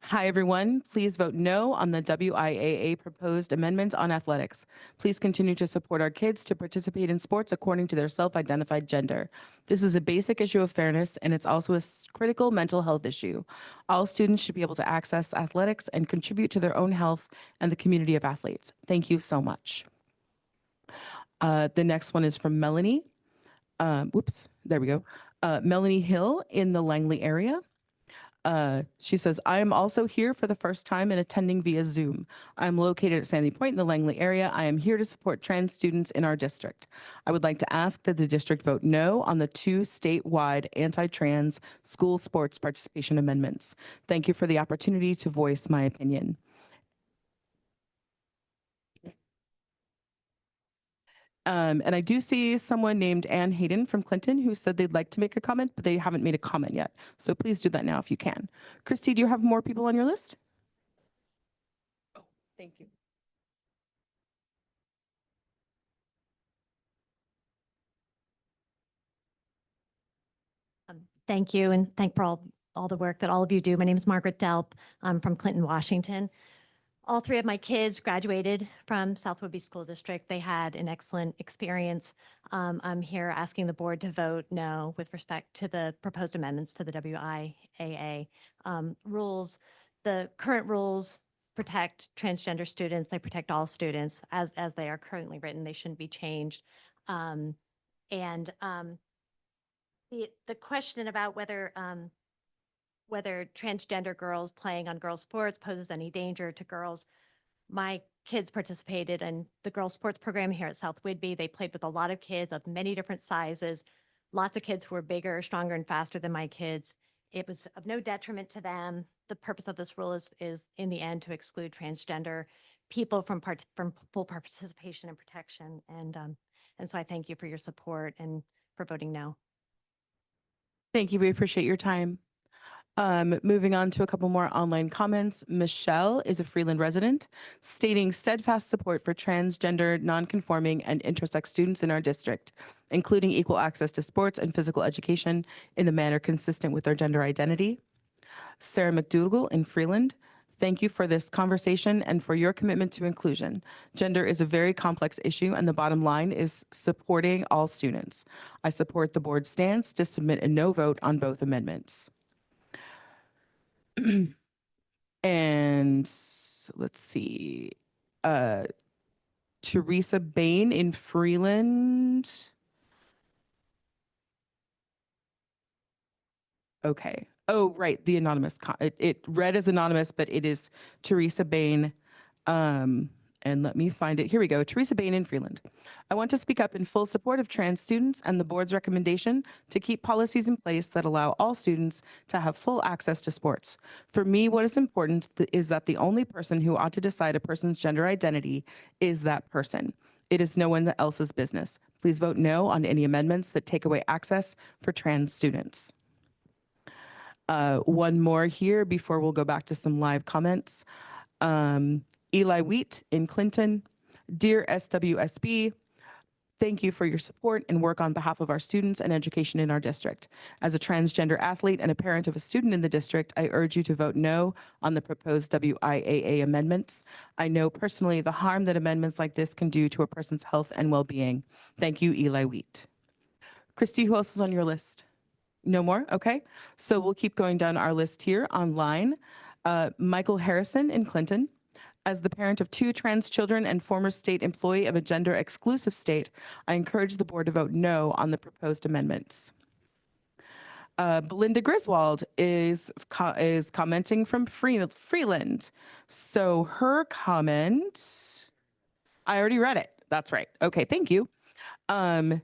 Hi, everyone. Please vote no on the WIAA proposed amendments on athletics. Please continue to support our kids to participate in sports according to their self-identified gender. This is a basic issue of fairness, and it's also a critical mental health issue. All students should be able to access athletics and contribute to their own health and the community of athletes. Thank you so much. The next one is from Melanie. There we go. Melanie Hill in the Langley area. She says, I am also here for the first time and attending via Zoom. I'm located at Sandy Point in the Langley area. I am here to support trans students in our district. I would like to ask that the district vote no on the 2 statewide anti-trans school sports participation amendments. Thank you for the opportunity to voice my opinion. And I do see someone named Ann Hayden from Clinton who said they'd like to make a comment, but they haven't made a comment yet. So please do that now if you can. Christy, do you have more people on your list? Oh, thank you. Thank you, and thank for all the work that all of you do. My name is Margaret Delp. I'm from Clinton, Washington. All 3 of my kids graduated from South Whidbey School District. They had an excellent experience. I'm here asking the board to vote no with respect to the proposed amendments to the WIAA rules. The current rules protect transgender students. They protect all students as they are currently written. They shouldn't be changed. The question about whether transgender girls playing on girls' sports poses any danger to girls. My kids participated in the girls' sports program here at South Whidbey. They played with a lot of kids of many different sizes, lots of kids who were bigger, stronger, and faster than my kids. It was of no detriment to them. The purpose of this rule is in the end to exclude transgender people from full participation and protection. And so I thank you for your support and for voting no. Thank you. We appreciate your time. Moving on to a couple more online comments. Michelle is a Freeland resident, stating steadfast support for transgender, nonconforming, and intersex students in our district, including equal access to sports and physical education in the manner consistent with their gender identity. Sarah McDougall in Freeland, thank you for this conversation and for your commitment to inclusion. Gender is a very complex issue, and the bottom line is supporting all students. I support the board's stance to submit a no vote on both amendments. And let's see, Teresa Bain in Freeland. Okay. Oh, right. The anonymous, it read as anonymous, but it is Teresa Bain. And let me find it. Here we go. Teresa Bain in Freeland. I want to speak up in full support of trans students and the board's recommendation to keep policies in place that allow all students to have full access to sports. For me, what is important is that the only person who ought to decide a person's gender identity is that person. It is no one else's business. Please vote no on any amendments that take away access for trans students. One more here before we'll go back to some live comments. Eli Wheat in Clinton. Dear SWSB, thank you for your support and work on behalf of our students and education in our district. As a transgender athlete and a parent of a student in the district, I urge you to vote no on the proposed WIAA amendments. I know personally the harm that amendments like this can do to a person's health and well-being. Thank you, Eli Wheat. Christy, who else is on your list? No more? Okay. So we'll keep going down our list here online. Michael Harrison in Clinton. As the parent of 2 trans children and former state employee of a gender-exclusive state, I encourage the board to vote no on the proposed amendments. Belinda Griswold is commenting from Freeland. So her comment, I already read it. That's right. Okay, thank you. Ann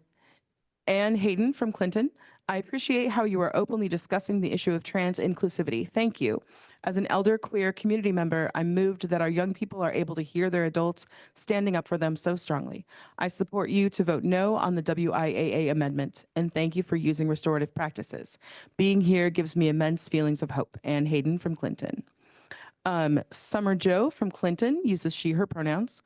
Hayden from Clinton. I appreciate how you are openly discussing the issue of trans inclusivity. Thank you. As an elder queer community member, I'm moved that our young people are able to hear their adults standing up for them so strongly. I support you to vote no on the WIAA amendment, and thank you for using restorative practices. Being here gives me immense feelings of hope. Ann Hayden from Clinton. Summer Joe from Clinton uses she, her pronouns.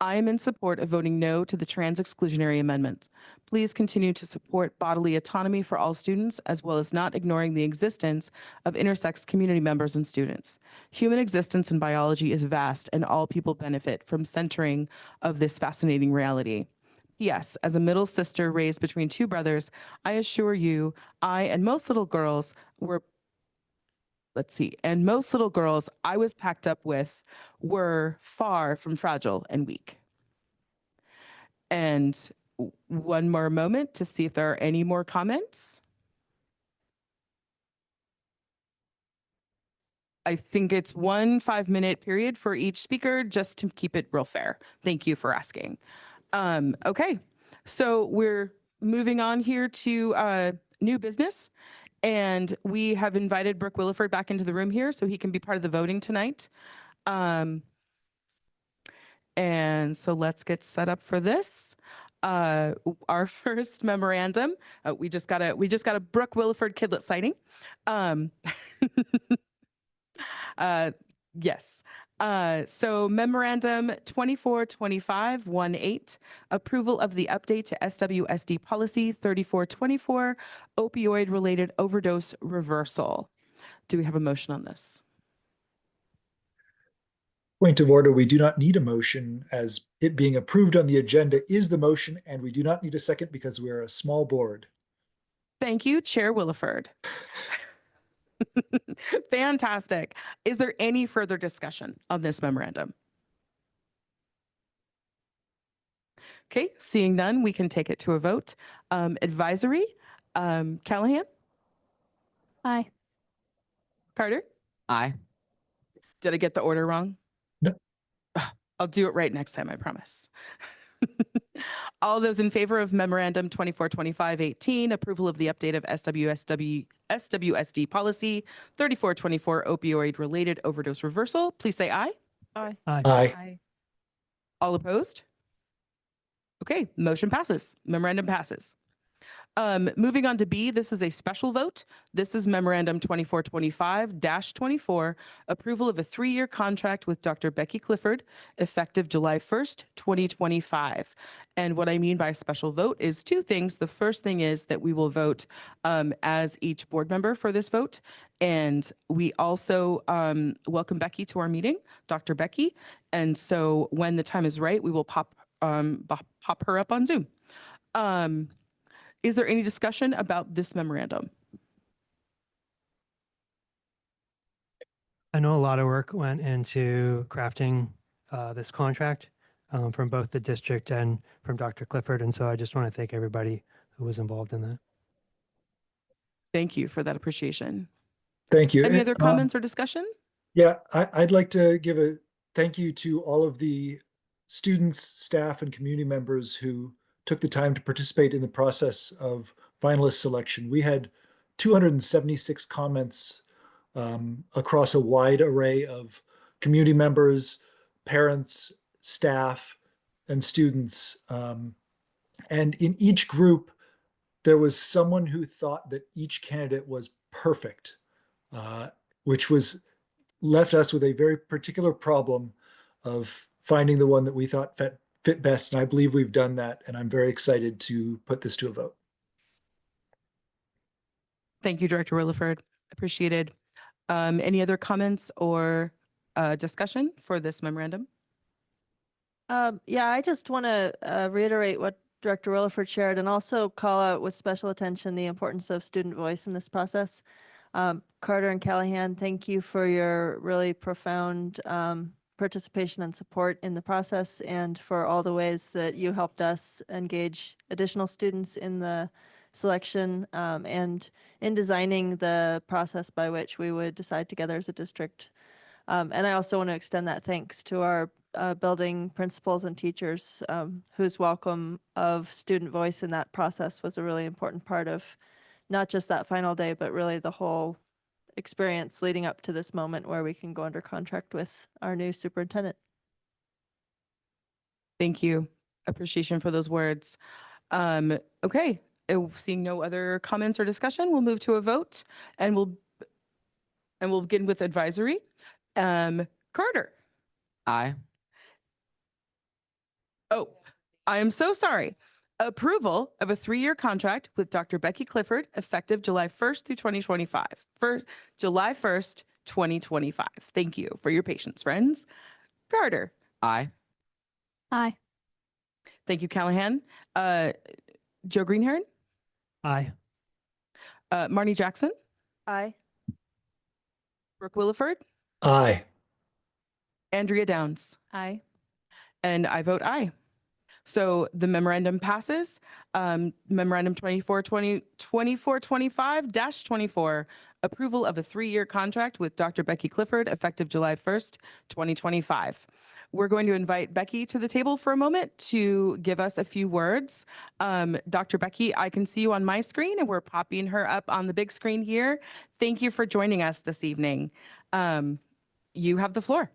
I am in support of voting no to the trans exclusionary amendment. Please continue to support bodily autonomy for all students, as well as not ignoring the existence of intersex community members and students. Human existence in biology is vast, and all people benefit from centering of this fascinating reality. Yes, as a middle sister raised between 2 brothers, I assure you, I and most little girls were and most little girls I was packed up with were far from fragile and weak. And one more moment to see if there are any more comments. I think it's 1 5-minute period for each speaker just to keep it real fair. Thank you for asking. Okay, so we're moving on here to new business. And we have invited Brooke Williford back into the room here so he can be part of the voting tonight. And so let's get set up for this. Our first memorandum, we just got a Brooke Williford Kidlet sighting. Yes. So memorandum 242518, approval of the update to SWSD policy 3424, opioid related overdose reversal. Do we have a motion on this? Point of order, we do not need a motion, as it being approved on the agenda is the motion, and we do not need a second because we are a small board. Thank you, Chair Williford. Fantastic. Is there any further discussion on this memorandum? Okay, seeing none, we can take it to a vote. Advisory, Callahan? Aye. Carter? Aye. Did I get the order wrong? No. I'll do it right next time, I promise. All those in favor of memorandum 242518, approval of the update of SWSD policy 3424, opioid related overdose reversal, please say aye. Aye. Aye. All opposed? Okay, motion passes. Memorandum passes. Moving on to B, this is a special vote. This is Memorandum 2425-24, approval of a 3-year contract with Dr. Becky Clifford, effective July 1st, 2025. And what I mean by special vote is 2 things. The first thing is that we will vote as each board member for this vote. And we also welcome Becky to our meeting, Dr. Becky. And so when the time is right, we will pop her up on Zoom. Is there any discussion about this memorandum? I know a lot of work went into crafting this contract from both the district and from Dr. Clifford. And so I just want to thank everybody who was involved in that. Thank you for that appreciation. Thank you. Any other comments or discussion? Yeah, I'd like to give a thank you to all of the students, staff, and community members who took the time to participate in the process of finalist selection. We had 276 comments across a wide array of community members, parents, staff, and students. And in each group, there was someone who thought that each candidate was perfect, which left us with a very particular problem of finding the one that we thought fit best. And I believe we've done that. And I'm very excited to put this to a vote. Thank you, Director Williford. Appreciated. Any other comments or discussion for this memorandum? Yeah, I just want to reiterate what Director Williford shared and also call out with special attention the importance of student voice in this process. Carter and Callahan, thank you for your really profound participation and support in the process and for all the ways that you helped us engage additional students in the selection and in designing the process by which we would decide together as a district. And I also want to extend that thanks to our building principals and teachers whose welcome of student voice in that process was a really important part of not just that final day, but really the whole experience leading up to this moment where we can go under contract with our new superintendent. Thank you. Appreciation for those words. Okay, seeing no other comments or discussion, we'll move to a vote and we'll begin with advisory. Carter. Aye. Oh, I am so sorry. Approval of a 3-year contract with Dr. Becky Clifford, effective July 1st through 2025. July 1st, 2025. Thank you for your patience, friends. Carter. Aye. Aye. Thank you, Callahan. Joe Greenhern. Aye. Marnie Jackson. Aye. Brooke Williford. Aye. Andrea Downs. Aye. And I vote aye. So the memorandum passes. Memorandum 2425-24, approval of a 3-year contract with Dr. Becky Clifford, effective July 1st, 2025. We're going to invite Becky to the table for a moment to give us a few words. Dr. Becky, I can see you on my screen and we're popping her up on the big screen here. Thank you for joining us this evening. You have the floor.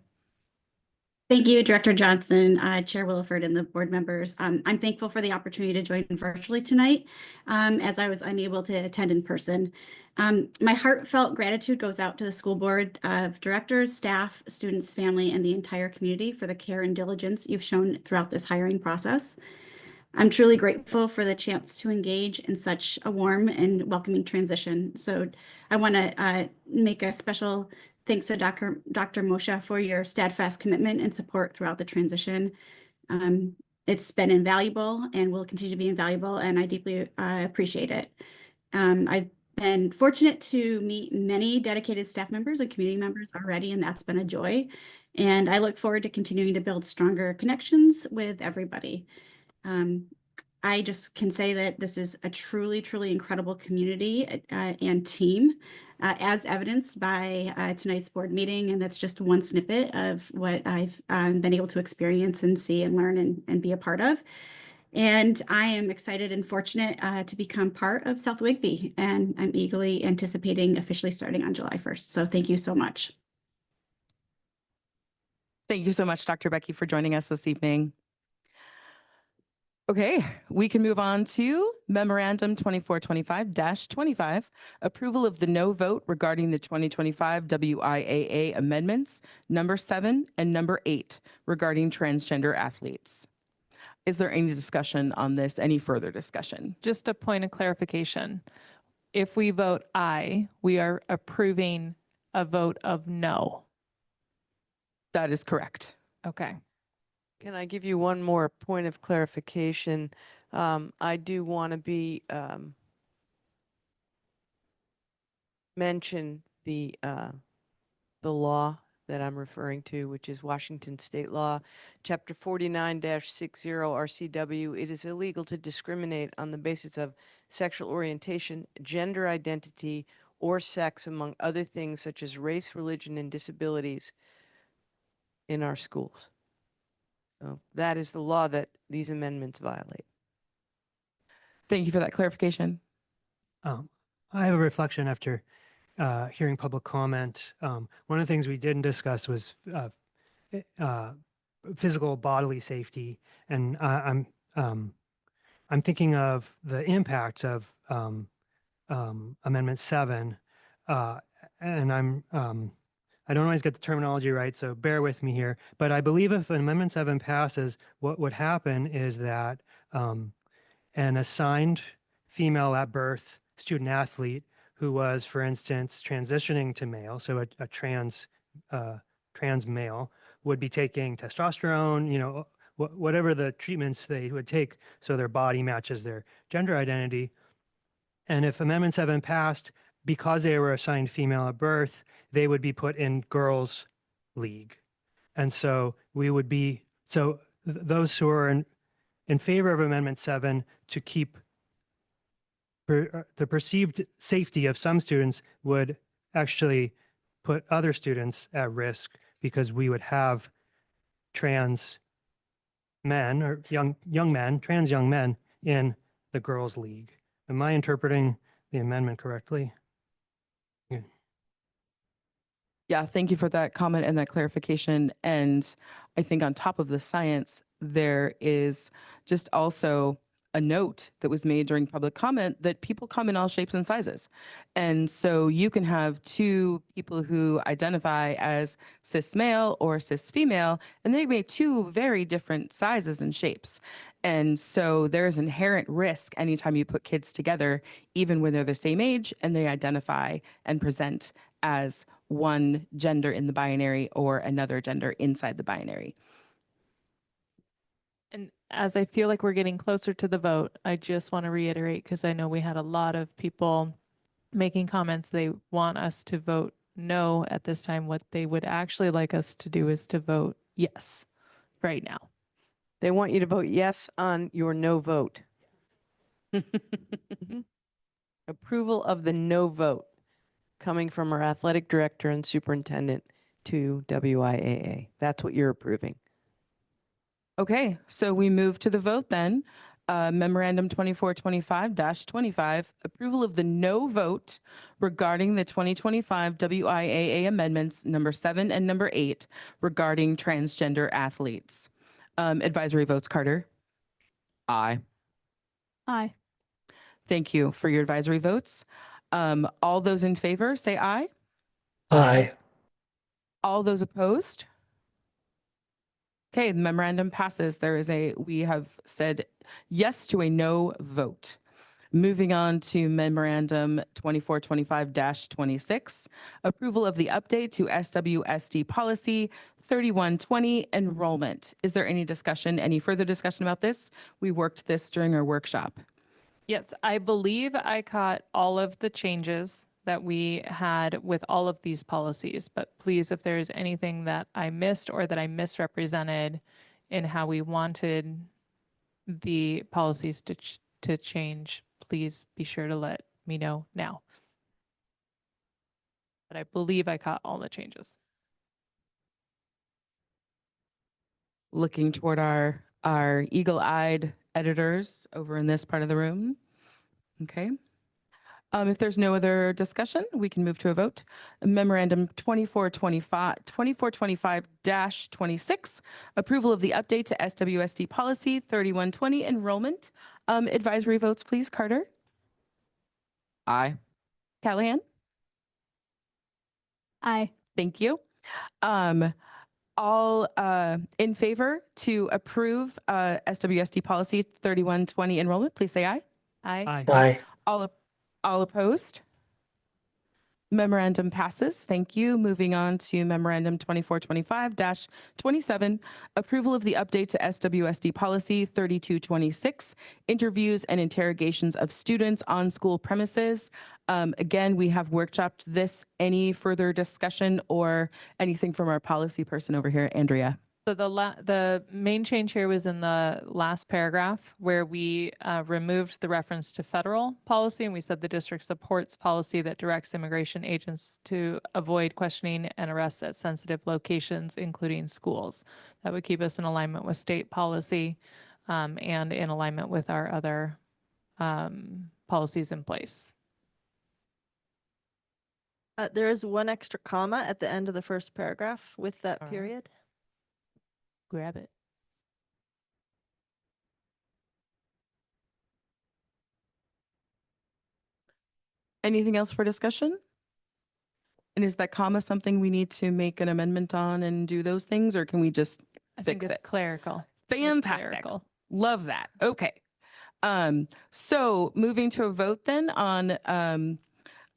Thank you, Director Johnson, Chair Williford, and the board members. I'm thankful for the opportunity to join virtually tonight, as I was unable to attend in person. My heartfelt gratitude goes out to the school board of directors, staff, students, family, and the entire community for the care and diligence you've shown throughout this hiring process. I'm truly grateful for the chance to engage in such a warm and welcoming transition. So I want to make a special thanks to Dr. Moshe for your steadfast commitment and support throughout the transition. It's been invaluable and will continue to be invaluable, and I deeply appreciate it. I've been fortunate to meet many dedicated staff members and community members already, and that's been a joy. And I look forward to continuing to build stronger connections with everybody. I just can say that this is a truly, truly incredible community and team, as evidenced by tonight's board meeting. And that's just one snippet of what I've been able to experience and see and learn and be a part of. And I am excited and fortunate to become part of South Whigby, and I'm eagerly anticipating officially starting on July 1st. So thank you so much. Thank you so much, Dr. Becky, for joining us this evening. Okay, we can move on to Memorandum 2425-25, approval of the no vote regarding the 2025 WIAA amendments, number 7 and number 8, regarding transgender athletes. Is there any discussion on this? Any further discussion? Just a point of clarification. If we vote aye, we are approving a vote of no. That is correct. Okay. Can I give you one more point of clarification? I do want to mention the law that I'm referring to, which is Washington State Law, Chapter 49-60 RCW. It is illegal to discriminate on the basis of sexual orientation, gender identity, or sex, among other things such as race, religion, and disabilities in our schools. So that is the law that these amendments violate. Thank you for that clarification. I have a reflection after hearing public comment. One of the things we didn't discuss was physical bodily safety, and I'm thinking of the impact of Amendment 7, and I don't always get the terminology right, so bear with me here. But I believe if Amendment 7 passes, what would happen is that an assigned female at birth student athlete who was, for instance, transitioning to male, so a trans male, would be taking testosterone, you know, whatever the treatments they would take so their body matches their gender identity. And if Amendment 7 passed, because they were assigned female at birth, they would be put in girls' league. And so we would be, those who are in favor of Amendment 7 to keep the perceived safety of some students would actually put other students at risk, because we would have trans men or young men, trans young men in the girls' league. Am I interpreting the amendment correctly? Yeah, thank you for that comment and that clarification. And I think on top of the science, there is just also a note that was made during public comment that people come in all shapes and sizes. And so you can have two people who identify as cis male or cis female, and they may two very different sizes and shapes. And so there's inherent risk anytime you put kids together, even when they're the same age and they identify and present as one gender in the binary or another gender inside the binary. And as I feel like we're getting closer to the vote, I just want to reiterate, because I know we had a lot of people making comments. They want us to vote no at this time. What they would actually like us to do is to vote yes right now. They want you to vote yes on your no vote. Mhm. Approval of the no vote coming from our athletic director and superintendent to WIAA. That's what you're approving. Okay, so we move to the vote then. Memorandum 2425-25, approval of the no vote regarding the 2025 WIAA amendments number 7 and number 8 regarding transgender athletes. Advisory votes, Carter. Aye. Aye. Thank you for your advisory votes. All those in favor, say aye. Aye. All those opposed? Okay, the memorandum passes. We have said yes to a no vote. Moving on to Memorandum 2425-26, approval of the update to SWSD Policy 3120, enrollment. Is there any further discussion about this? We worked this during our workshop. Yes, I believe I caught all of the changes that we had with all of these policies, but please, if there's anything that I missed or that I misrepresented in how we wanted the policies to change, please be sure to let me know now. But I believe I caught all the changes. Looking toward our eagle-eyed editors over in this part of the room. Okay. If there's no other discussion, we can move to a vote. Memorandum 2425-26, approval of the update to SWSD policy 3120 enrollment. Advisory votes, please. Carter? Aye. Callahan? Aye. Thank you. All in favor to approve SWSD policy 3120 enrollment, please say aye. Aye. Aye. All opposed? Memorandum passes. Thank you. Moving on to Memorandum 2425-27, approval of the update to SWSD policy 3226, interviews and interrogations of students on school premises. Again, we have workshopped this. Any further discussion or anything from our policy person over here, Andrea? So the main change here was in the last paragraph where we removed the reference to federal policy, and we said the district supports policy that directs immigration agents to avoid questioning and arrests at sensitive locations, including schools. That would keep us in alignment with state policy and in alignment with our other policies in place. There is one extra comma at the end of the first paragraph with that All right. period. Grab it. Anything else for discussion? And is that comma something we need to make an amendment on and do those things, or can we just I think fix it's it? clerical. Fantastic. Clerical. Love that. Okay. So moving to a vote then on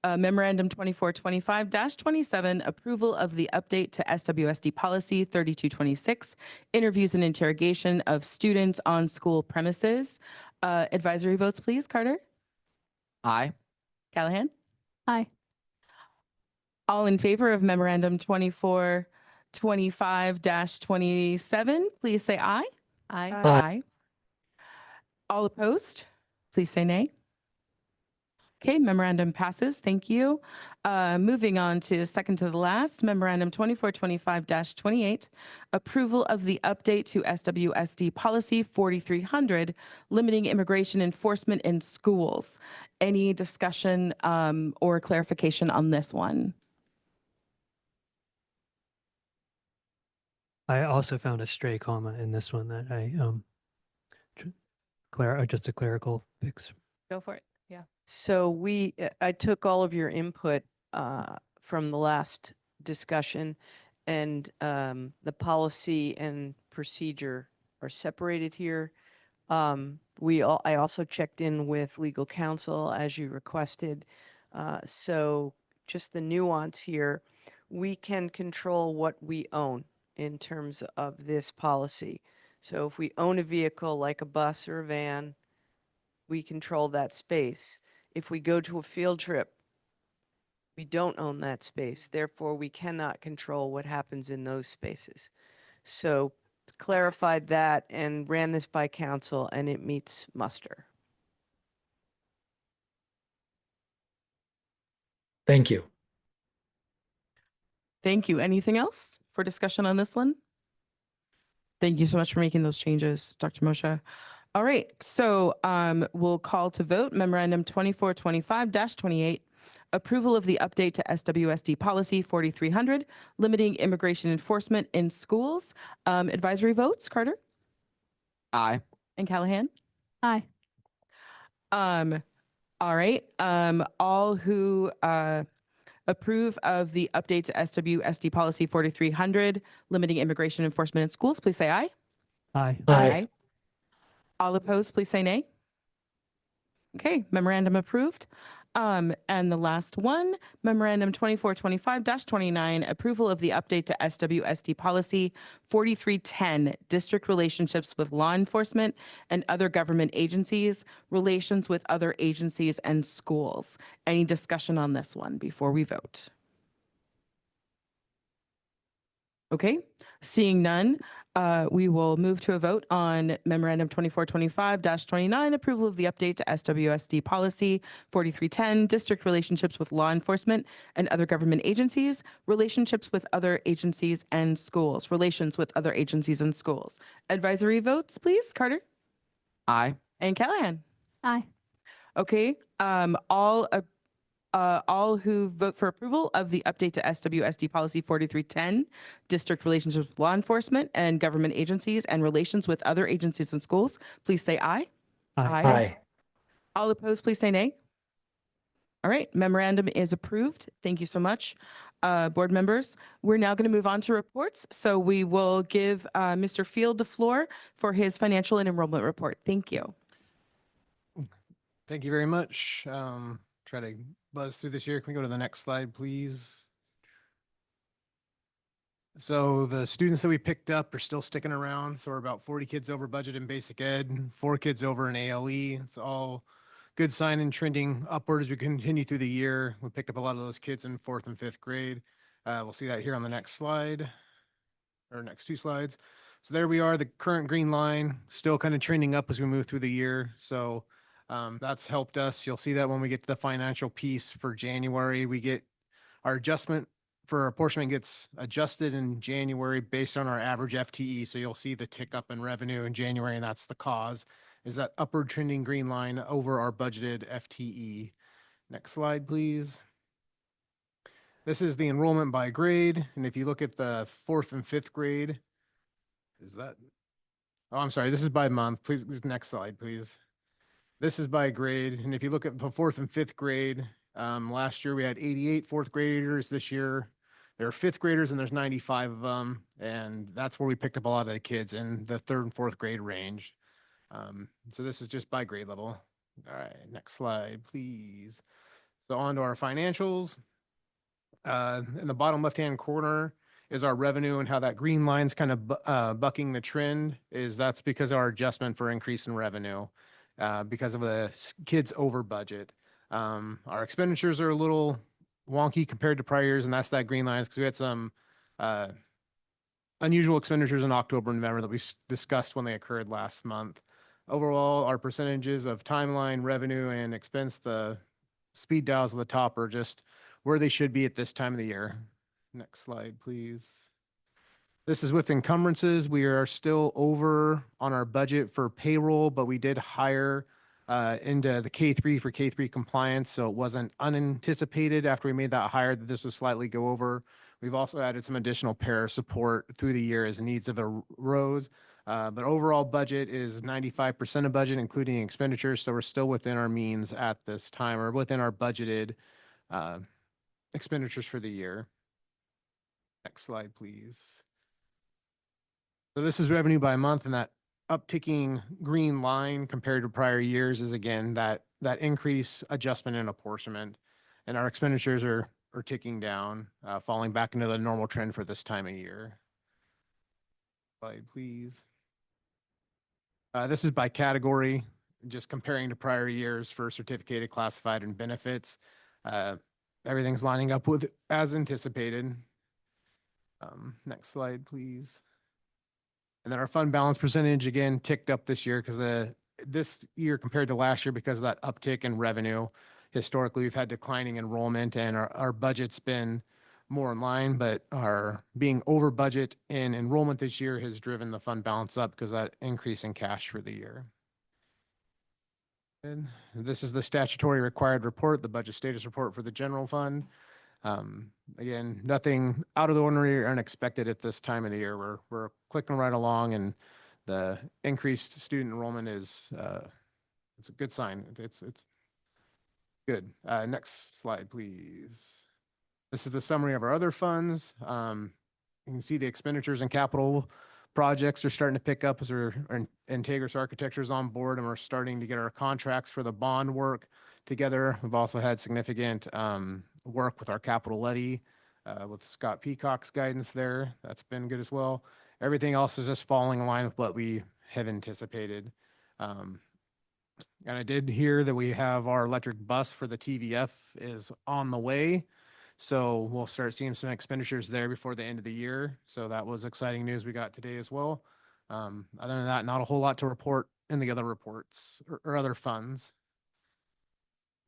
Memorandum 2425-27, approval of the update to SWSD policy 3226, interviews and interrogation of students on school premises. Advisory votes, please. Carter? Aye. Callahan? Aye. All in favor of Memorandum 2425-27, please say aye. Aye. Aye. All opposed, please say nay. Okay, memorandum passes. Thank you. Moving on to second to the last, Memorandum 2425-28, approval of the update to SWSD policy 4300, limiting immigration enforcement in schools. Any discussion or clarification on this one? I also found a stray comma in this one that I just a clerical fix. Go for it. Yeah. So I took all of your input from the last discussion, and the policy and procedure are separated here. I also checked in with legal counsel as you requested. So just the nuance here, we can control what we own in terms of this policy. So if we own a vehicle like a bus or a van, we control that space. If we go to a field trip, we don't own that space. Therefore, we cannot control what happens in those spaces. So clarified that and ran this by council, and it meets muster. Thank you. Thank you. Anything else for discussion on this one? Thank you so much for making those changes, Dr. Moshe. All right, so we'll call to vote Memorandum 2425-28, approval of the update to SWSD policy 4300, limiting immigration enforcement in schools. Advisory votes, Carter? Aye. And Callahan? Aye. All right, all who approve of the update to SWSD policy 4300, limiting immigration enforcement in schools, please say aye. Aye. Aye. All opposed, please say nay. Okay, memorandum approved. And the last one, Memorandum 2425-29, approval of the update to SWSD policy 4310, district relationships with law enforcement and other government agencies, relations with other agencies and schools. Any discussion on this one before we vote? Okay, seeing none, we will move to a vote on Memorandum 2425-29, approval of the update to SWSD policy 4310, district relationships with law enforcement and other government agencies, relationships with other agencies and schools, relations with other agencies and schools. Advisory votes, please. Carter? Aye. And Callahan? Aye. Okay, all who vote for approval of the update to SWSD Policy 4310, District Relationships with Law Enforcement and Government Agencies and Relations with Other Agencies and Schools, please say aye. Aye. All opposed, please say nay. All right, memorandum is approved. Thank you so much, board members. We're now going to move on to reports. So we will give Mr. Field the floor for his financial and enrollment report. Thank you. Thank you very much. Try to buzz through this here. Can we go to the next slide, please? So the students that we picked up are still sticking around. So we're about 40 kids over budget in basic ed, 4 kids over in ALE. It's all good sign and trending upward as we continue through the year. We picked up a lot of those kids in 4th and 5th grade. We'll see that here on the next slide, or next 2 slides. So there we are, the current green line, still kind of trending up as we move through the year. So that's helped us. You'll see that when we get to the financial piece for January, we get our adjustment for apportionment gets adjusted in January based on our average FTE. So you'll see the tick up in revenue in January, and that's the cause, is that upward trending green line over our budgeted FTE. Next slide, please. This is the enrollment by grade. And if you look at the 4th and 5th grade, is that, oh, I'm sorry, this is by month. Please, next slide, please. This is by grade. And if you look at the 4th and 5th grade, last year we had 88 4th graders. This year there are 5th graders and there's 95 of them. And that's where we picked up a lot of the kids in the 3rd and 4th grade range. So this is just by grade level. All right, next slide, please. So on to our financials. In the bottom left-hand corner is our revenue, and how that green line's kind of bucking the trend is that's because of our adjustment for increase in revenue because of the kids over budget. Our expenditures are a little wonky compared to prior years, and that's that green line because we had some unusual expenditures in October and November that we discussed when they occurred last month. Overall, our percentages of timeline, revenue, and expense, the speed dials at the top are just where they should be at this time of the year. Next slide, please. This is with encumbrances. We are still over on our budget for payroll, but we did hire into the K3 for K3 compliance, so it wasn't unanticipated after we made that hire that this would slightly go over. We've also added some additional para support through the year as needs have arose. But overall budget is 95% of budget, including expenditures. So we're still within our means at this time, or within our budgeted expenditures for the year. Next slide, please. So this is revenue by month, and that upticking green line compared to prior years is again that increase, adjustment, and apportionment. And our expenditures are ticking down, falling back into the normal trend for this time of year. Slide, please. This is by category, just comparing to prior years for certificated, classified, and benefits. Everything's lining up with as anticipated. Next slide, please. And then our fund balance percentage again ticked up this year because this year compared to last year because of that uptick in revenue. Historically, we've had declining enrollment, and our budget's been more in line, but our being over budget in enrollment this year has driven the fund balance up because of that increase in cash for the year. And this is the statutory required report, the budget status report for the general fund. Again, nothing out of the ordinary or unexpected at this time of the year. We're clicking right along, and the increased student enrollment is it's a good sign. It's good. Next slide, please. This is the summary of our other funds. You can see the expenditures and capital projects are starting to pick up as our Integris Architecture is on board, and we're starting to get our contracts for the bond work together. We've also had significant work with our capital levy with Scott Peacock's guidance there. That's been good as well. Everything else is just falling in line with what we have anticipated. And I did hear that we have our electric bus for the TVF is on the way. So we'll start seeing some expenditures there before the end of the year. So that was exciting news we got today as well. Other than that, not a whole lot to report in the other reports or other funds.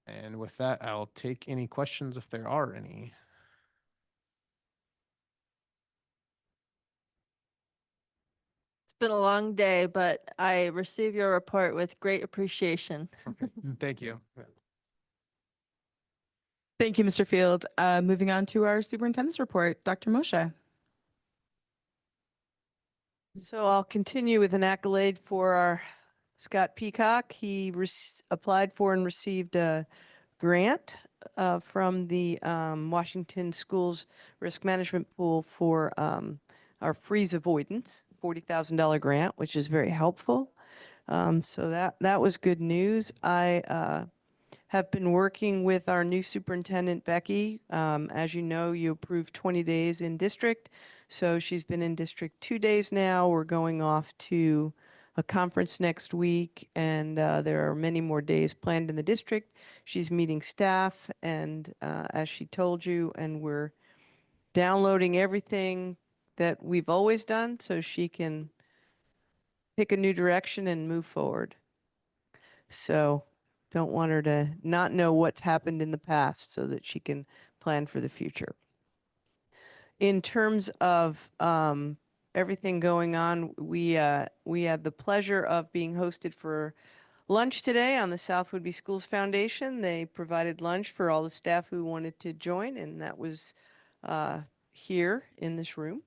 And with that, I'll take any questions if there are any. It's been a long day, but I receive your report with great appreciation. Thank you. Thank you, Mr. Field. Moving on to our superintendent's report, Dr. Moshe. So I'll continue with an accolade for our Scott Peacock. He applied for and received a grant from the Washington Schools Risk Management Pool for our freeze avoidance, $40,000 grant, which is very helpful. So that was good news. I have been working with our new superintendent, Becky. As you know, you approved 20 days in district. So she's been in district 2 days now. We're going off to a conference next week, and there are many more days planned in the district. She's meeting staff, and as she told you, and we're downloading everything that we've always done so she can pick a new direction and move forward. So don't want her to not know what's happened in the past so that she can plan for the future. In terms of everything going on, we had the pleasure of being hosted for lunch today on the South Whidbey Schools Foundation. They provided lunch for all the staff who wanted to join, and that was here in this room.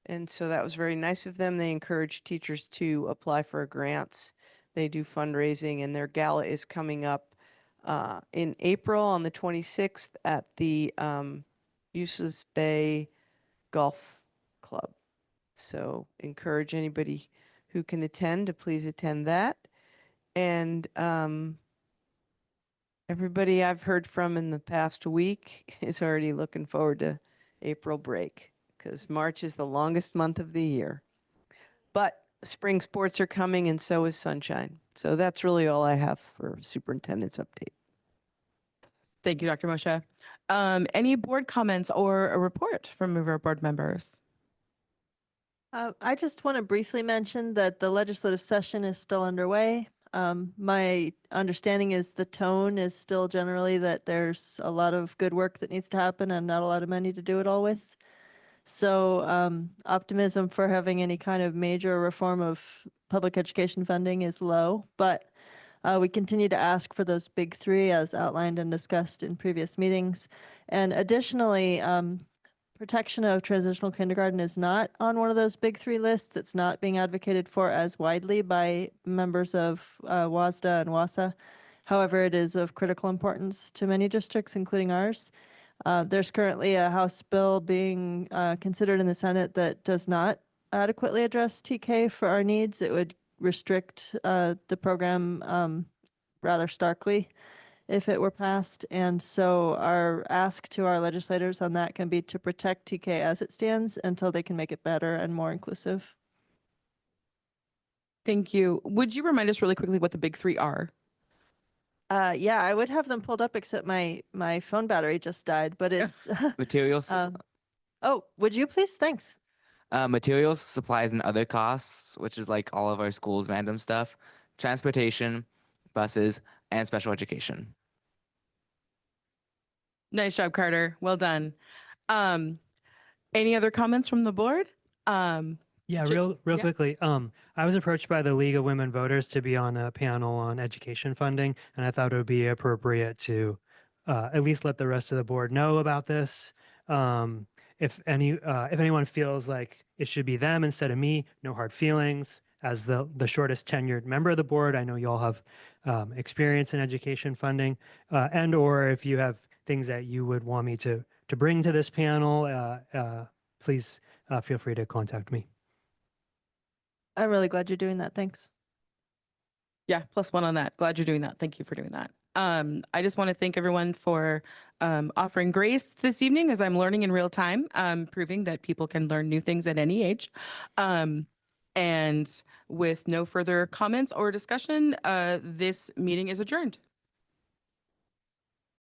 And so that was very nice of them. They encourage teachers to apply for grants. They do fundraising, and their gala is coming up in April on the 26th at the Useless Bay Golf Club. So encourage anybody who can attend to please attend that. And everybody I've heard from in the past week is already looking forward to April break, because March is the longest month of the year. But spring sports are coming, and so is sunshine. So that's really all I have for superintendent's update. Thank you, Dr. Moshe. Any board comments or a report from our board members? I just want to briefly mention that the legislative session is still underway. My understanding is the tone is still generally that there's a lot of good work that needs to happen and not a lot of money to do it all with. So optimism for having any kind of major reform of public education funding is low, but we continue to ask for those big three as outlined and discussed in previous meetings. And additionally, protection of transitional kindergarten is not on one of those big three lists. It's not being advocated for as widely by members of WASDA and WASA. However, it is of critical importance to many districts, including ours. There's currently a House bill being considered in the Senate that does not adequately address TK for our needs. It would restrict the program rather starkly if it were passed. And so our ask to our legislators on that can be to protect TK as it stands until they can make it better and more inclusive. Thank you. Would you remind us really quickly what the big three are? Yeah, I would have them pulled up, except my phone battery just died, but it's Materials. oh, would you please? Thanks. Materials, supplies, and other costs, which is like all of our schools' random stuff, transportation, buses, and special education. Nice job, Carter. Well done. Any other comments from the board? Yeah, real quickly. I was approached by the League of Women Voters to be on a panel on education funding, and I thought it would be appropriate to at least let the rest of the board know about this. If anyone feels like it should be them instead of me, no hard feelings. As the shortest tenured member of the board, I know you all have experience in education funding, and or if you have things that you would want me to bring to this panel, please feel free to contact me. I'm really glad you're doing that. Thanks. Yeah, +1 on that. Glad you're doing that. Thank you for doing that. I just want to thank everyone for offering grace this evening as I'm learning in real time, proving that people can learn new things at any age. And with no further comments or discussion, this meeting is adjourned.